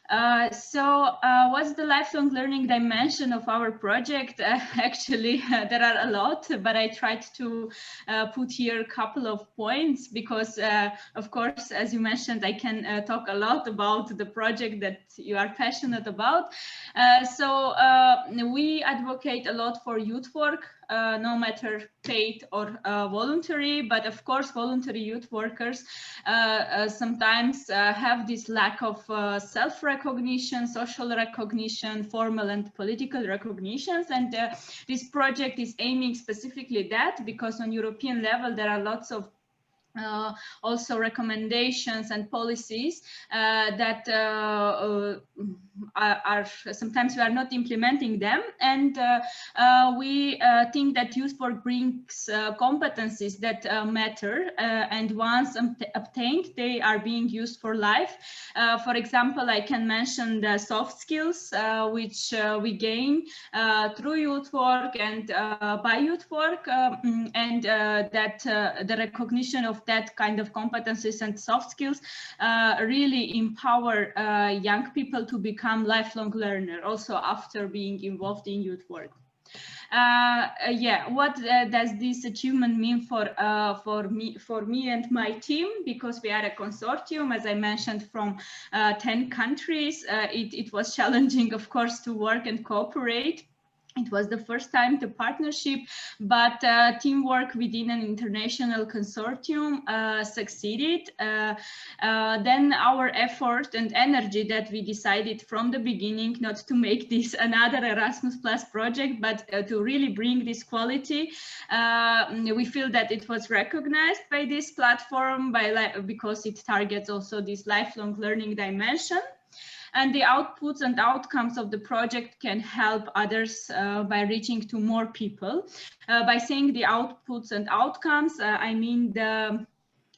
What's the lifelong learning dimension of our project? Actually, there are a lot, but I tried to put here a couple of points because, of course, as you mentioned, I can talk a lot about the project that you are passionate about. We advocate a lot for youth work, no matter paid or voluntary, but of course voluntary youth workers sometimes have this lack of self-recognition, social recognition, formal and political recognitions, and this project is aiming specifically that, because on European level there are lots of also recommendations and policies that are sometimes we are not implementing them, and we think that youth work brings competencies that matter, and once obtained, they are being used for life. For example, I can mention the soft skills which we gain through youth work and by youth work, and that the recognition of that kind of competencies and soft skills really empower young people to become lifelong learner also after being involved in youth work. What does this achievement mean for me and my team? Because we are a consortium, as I mentioned, from 10 countries. It was challenging, of course, to work and cooperate. It was the first time to partnership, but teamwork within an international consortium succeeded. Then our effort and energy that we decided from the beginning not to make this another Erasmus Plus project, but to really bring this quality. We feel that it was recognized by this platform because it targets also this lifelong learning dimension. And the outputs and outcomes of the project can help others by reaching to more people. By saying the outputs and outcomes, I mean the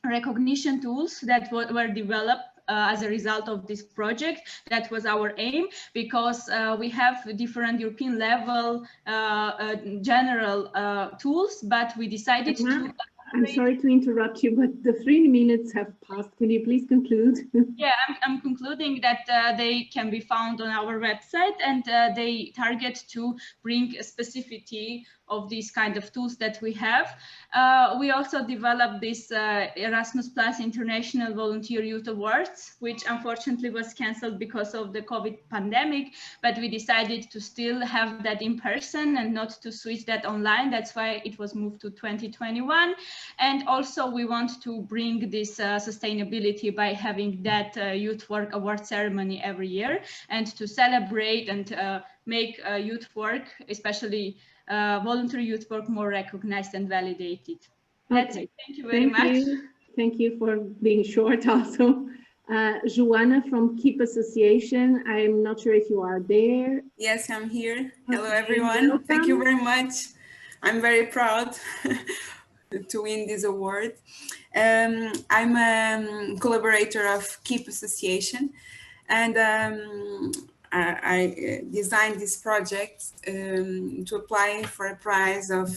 recognition tools that were developed as a result of this project. That was our aim, because we have different European level general tools, but we decided to I'm sorry to interrupt you, but the 3 minutes have passed. Can you please conclude? Yeah, I'm concluding that they can be found on our website, and they target to bring a specificity of these kind of tools that we have. We also developed this Erasmus Plus International Volunteer Youth Awards, which unfortunately was cancelled because of the COVID pandemic, but we decided to still have that in person and not to switch that online. That's why it was moved to 2021. And also we want to bring this sustainability by having that Youth Work Award ceremony every year, and to celebrate and make youth work, especially voluntary youth work, more recognized and validated. That's it. Thank you very much. Thank you for being short also. Joanna from KEEP Association, I'm not sure if you are there. Yes, I'm here. Hello, Okay, everyone. welcome. Thank you very much. I'm very proud to win this award. I'm a collaborator of KEEP Association, and I designed this project to apply for a prize of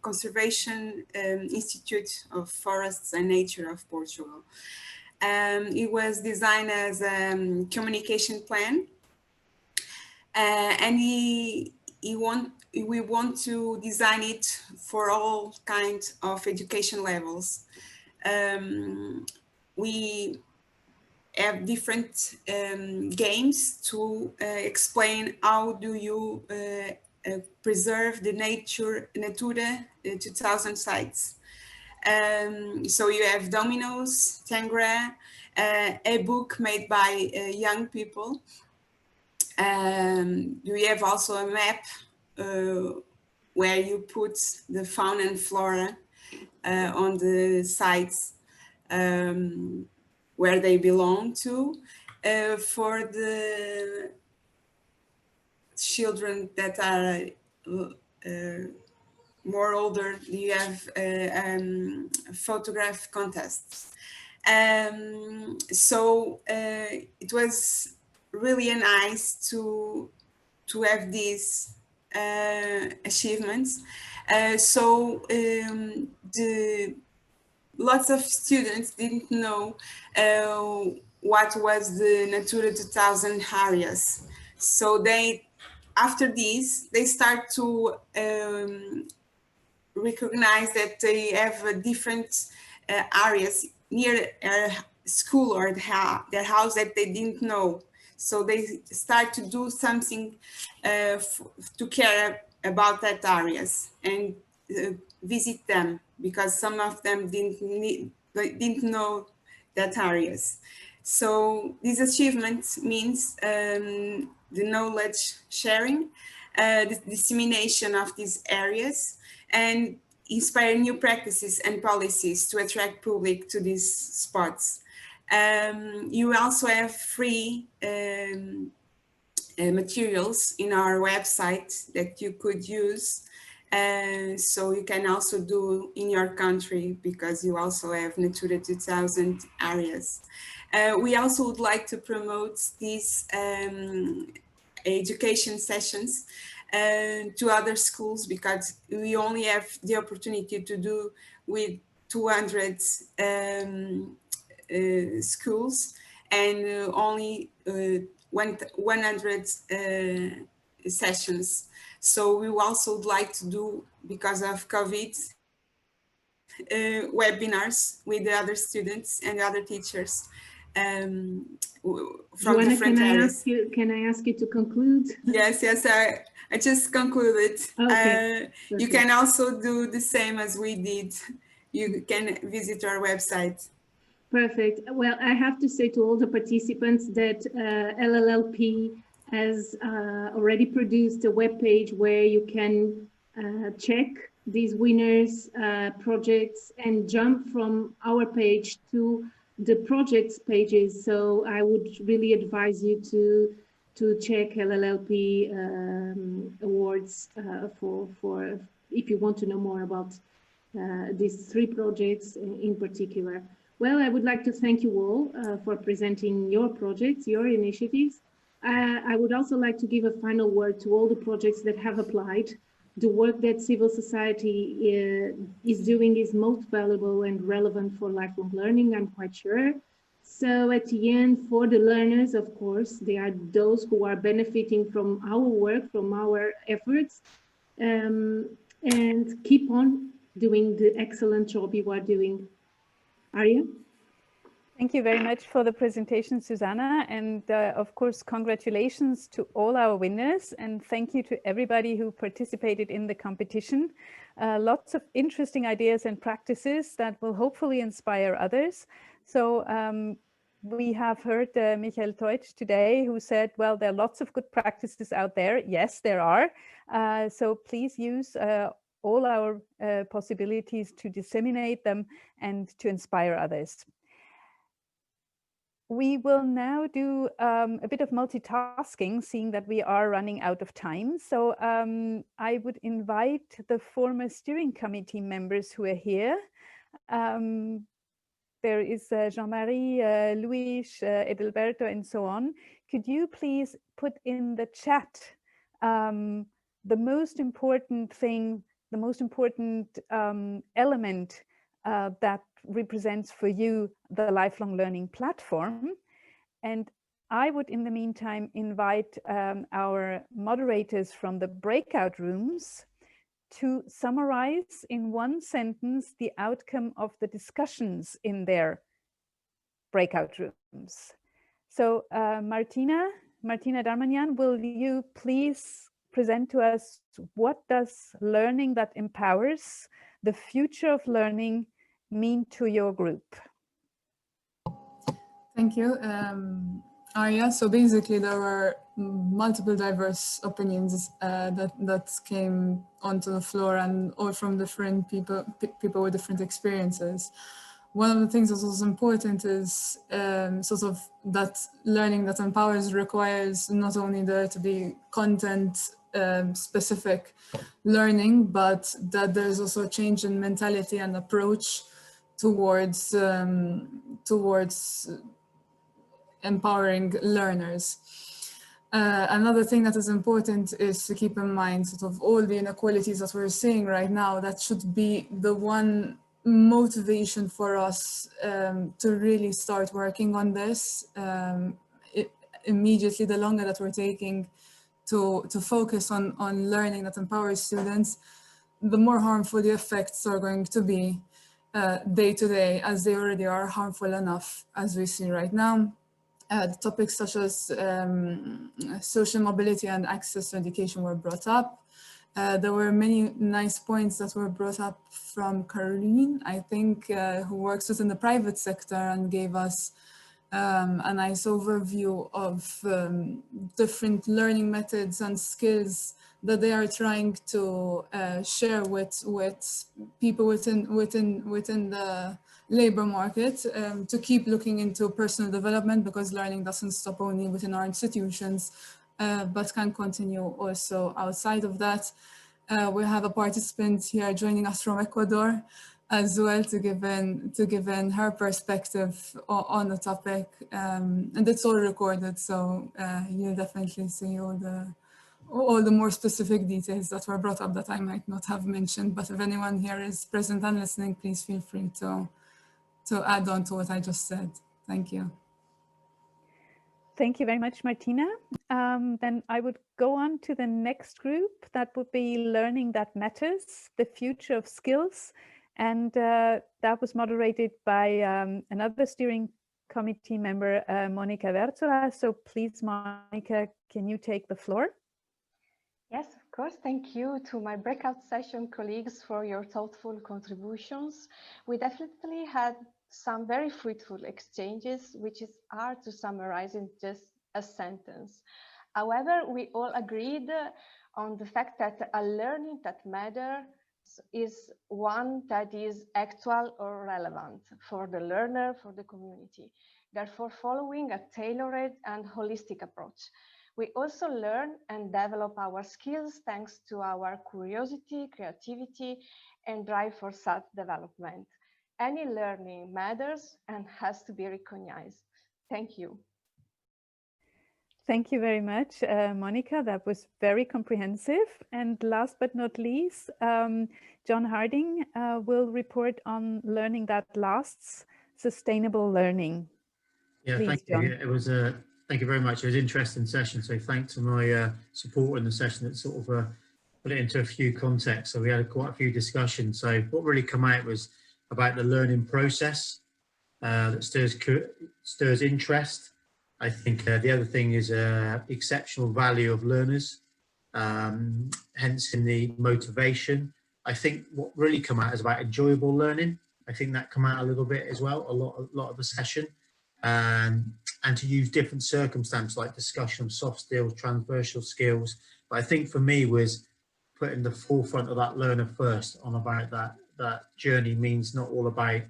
Conservation Institute of Forests and Nature of Portugal. It was designed as a communication plan, and we want to design it for all kinds of education levels. We have different games to explain how do you preserve the Natura 2000 sites. So you have dominoes, Tangra, a book made by young people. We have also a map where you put the fauna and flora on the sites where they belong to. For the children that are more older, you have photograph contests. So it was really nice to have these achievements. Lots of students didn't know what was the Natura 2000 areas. So after this, they start to recognize that they have different areas near their school or their house that they didn't know. So they start to do something to care about that areas and visit them, because some of them didn't know that areas. So this achievement means the knowledge sharing, the dissemination of these areas, and inspire new practices and policies to attract public to these spots. You also have free materials in our website that you could use. So you can also do in your country, because you also have Natura 2000 areas. We also would like to promote these education sessions to other schools, because we only have the opportunity to do with 200 schools and only 100 sessions. So we also would like to do, because of COVID, webinars with the other students and other teachers from Joanna, different areas. Can I ask you to conclude? Yes, I just concluded. Okay, you can also do the same as we did. You can visit our website. Perfect. Well, I have to say to all the participants that LLLP has already produced a web page where you can check these winners' projects and jump from our page to the projects pages. So I would really advise you to check LLLP awards for if you want to know more about these 3 projects in particular. Well, I would like to thank you all for presenting your projects, your initiatives. I would also like to give a final word to all the projects that have applied. the work that civil society is doing is most valuable and relevant for lifelong learning, I'm quite sure. So at the end, for the learners, of course, they are those who are benefiting from our work, from our efforts, and keep on doing the excellent job you are doing. Arya? Thank you very much for the presentation, Susanna. And of course, congratulations to all our winners. And thank you to everybody who participated in the competition. Lots of interesting ideas and practices that will hopefully inspire others. So we have heard Michael Teutsch today, who said, well, there are lots of good practices out there. Yes, there are. So please use all our possibilities to disseminate them and to inspire others. We will now do a bit of multitasking, seeing that we are running out of time. So I would invite the former steering committee members who are here. There is Jean-Marie, Luis, Edelberto, and so on. Could you please put in the chat the most important thing, the most important element that represents for you the lifelong learning platform? And I would, in the meantime, invite our moderators from the breakout rooms to summarize in one sentence the outcome of the discussions in their breakout rooms. So Martina Darmanyan, will you please present to us what does learning that empowers, the future of learning, mean to your group? Thank you. Arya, so basically there were multiple diverse opinions that came onto the floor, and all from different people with different experiences. One of the things that was important is sort of that learning that empowers requires not only there to be content specific learning, but that there's also a change in mentality and approach towards empowering learners. Another thing that is important is to keep in mind sort of all the inequalities that we're seeing right now. That should be the one motivation for us to really start working on this immediately. The longer that we're taking to focus on learning that empowers students, the more harmful the effects are going to be day to day, as they already are harmful enough as we see right now. The topics such as social mobility and access to education were brought up. There were many nice points that were brought up from Caroline, I think, who works within the private sector and gave us a nice overview of different learning methods and skills that they are trying to share with people within the labor market, to keep looking into personal development, because learning doesn't stop only within our institutions, but can continue also outside of that. We have a participant here joining us from Ecuador as well to give in her perspective on the topic, and it's all recorded, so you'll definitely see all the more specific details that were brought up that I might not have mentioned. But if anyone here is present and listening, please feel free to add on to what I just said. Thank you. Thank you very much, Martina. Then I would go on to the next group. That would be Learning That Matters, the Future of Skills. And that was moderated by another steering committee member, Monica Verzola. So please, Monica, can you take the floor? Yes, of course. Thank you to my breakout session colleagues for your thoughtful contributions. We definitely had some very fruitful exchanges, which is hard to summarize in just a sentence. However, we all agreed on the fact that a learning that matters is one that is actual or relevant for the learner, for the community. Therefore, following a tailored and holistic approach. We also learn and develop our skills thanks to our curiosity, creativity, and drive for self-development. Any learning matters and has to be recognized. Thank you. Thank you very much, Monica. That was very comprehensive. And last but not least, John Harding will report on learning that lasts, sustainable learning. Yeah, Please, thank you. John. It was thank you very much. It was an interesting session. So thanks to my support in the session that sort of put it into a few contexts. So we had quite a few discussions. So what really come out was about the learning process that stirs interest. I think the other thing is exceptional value of learners, hence in the motivation. I think what really come out is about enjoyable learning. I think that come out a little bit as well, a lot of the session. And to use different circumstances like discussion of soft skills, transversal skills. But I think for me was putting the forefront of that learner first on about that journey means not all about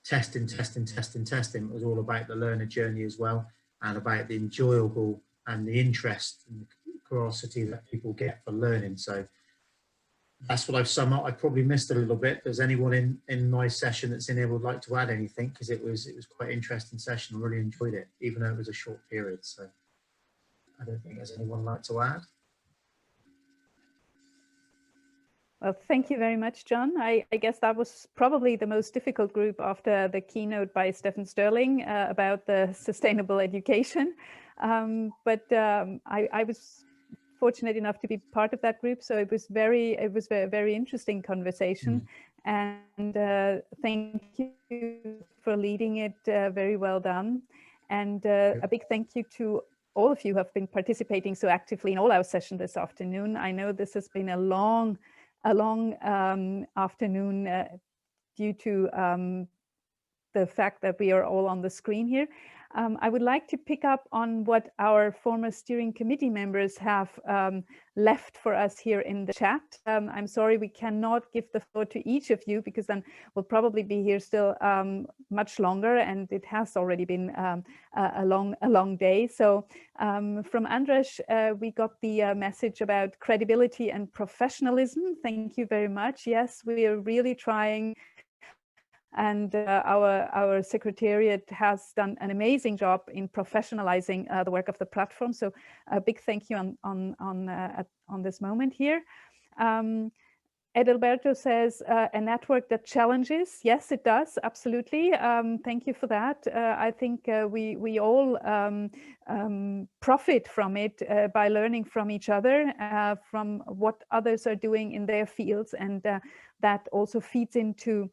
testing. It was all about the learner journey as well, and about the enjoyable and the interest and the curiosity that people get for learning. So that's what I've summed up. I probably missed a little bit. Does anyone in my session that's in here would like to add anything? Because it was quite an interesting session. I really enjoyed it, even though it was a short period. So I don't think there's anyone like to add. Well, thank you very much, John. I guess that was probably the most difficult group after the keynote by Stefan Sterling about the sustainable education. I was fortunate enough to be part of that group, so it was a very interesting conversation. And thank you for leading it. Very well done. And a big thank you to all of you who have been participating so actively in all our sessions this afternoon. I know this has been a long afternoon due to the fact that we are all on the screen here. I would like to pick up on what our former steering committee members have left for us here in the chat. I'm sorry we cannot give the floor to each of you, because then we'll probably be here still much longer, and it has already been a long day. So from Andras, we got the message about credibility and professionalism. Thank you very much. Yes, we are really trying. And our secretariat has done an amazing job in professionalizing the work of the platform. So a big thank you on this moment here. Edalberto says a network that challenges. Yes, it does. Absolutely. Thank you for that. I think we all profit from it by learning from each other, from what others are doing in their fields, and that also feeds into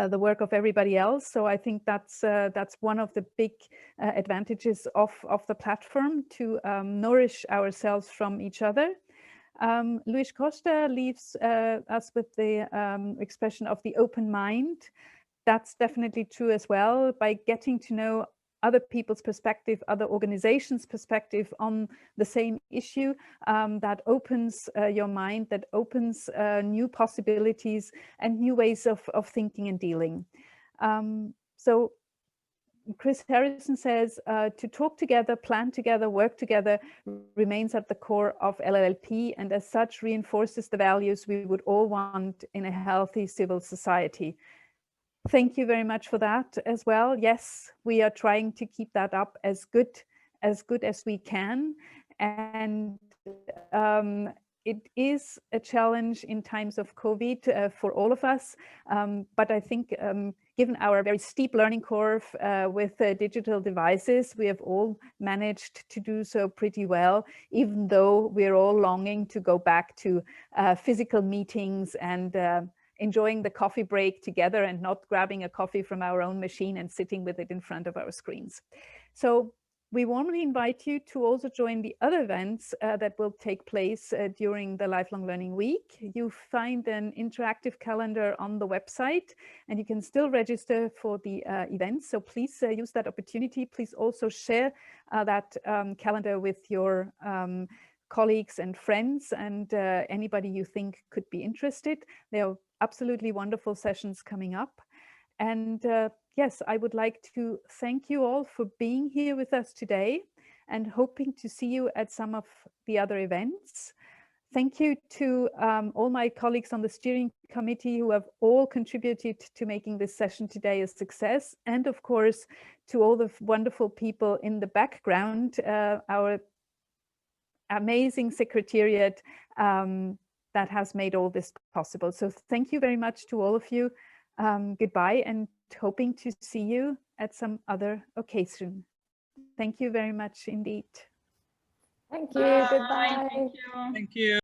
the work of everybody else. So I think that's one of the big advantages of the platform, to nourish ourselves from each other. Luis Costa leaves us with the expression of the open mind. That's definitely true as well. By getting to know other people's perspective, other organizations' perspective on the same issue, that opens your mind, that opens new possibilities and new ways of thinking and dealing. So Chris Harrison says, to talk together, plan together, work together remains at the core of LLLP, and as such reinforces the values we would all want in a healthy civil society. Thank you very much for that as well. Yes, we are trying to keep that up as good as we can. And it is a challenge in times of COVID for all of us. But I think given our very steep learning curve with digital devices, we have all managed to do so pretty well, even though we're all longing to go back to physical meetings and enjoying the coffee break together and not grabbing a coffee from our own machine and sitting with it in front of our screens. So we warmly invite you to also join the other events that will take place during the Lifelong Learning Week. You find an interactive calendar on the website, and you can still register for the events. So please use that opportunity. Please also share that calendar with your colleagues and friends and anybody you think could be interested. There are absolutely wonderful sessions coming up. And yes, I would like to thank you all for being here with us today and hoping to see you at some of the other events. Thank you to all my colleagues on the steering committee who have all contributed to making this session today a success. And of course, to all the wonderful people in the background, our amazing secretariat that has made all this possible. So thank you very much to all of you. Goodbye, and hoping to see you at some other occasion. Thank you very much indeed. Thank you. Bye. Goodbye. Thank you. Thank you.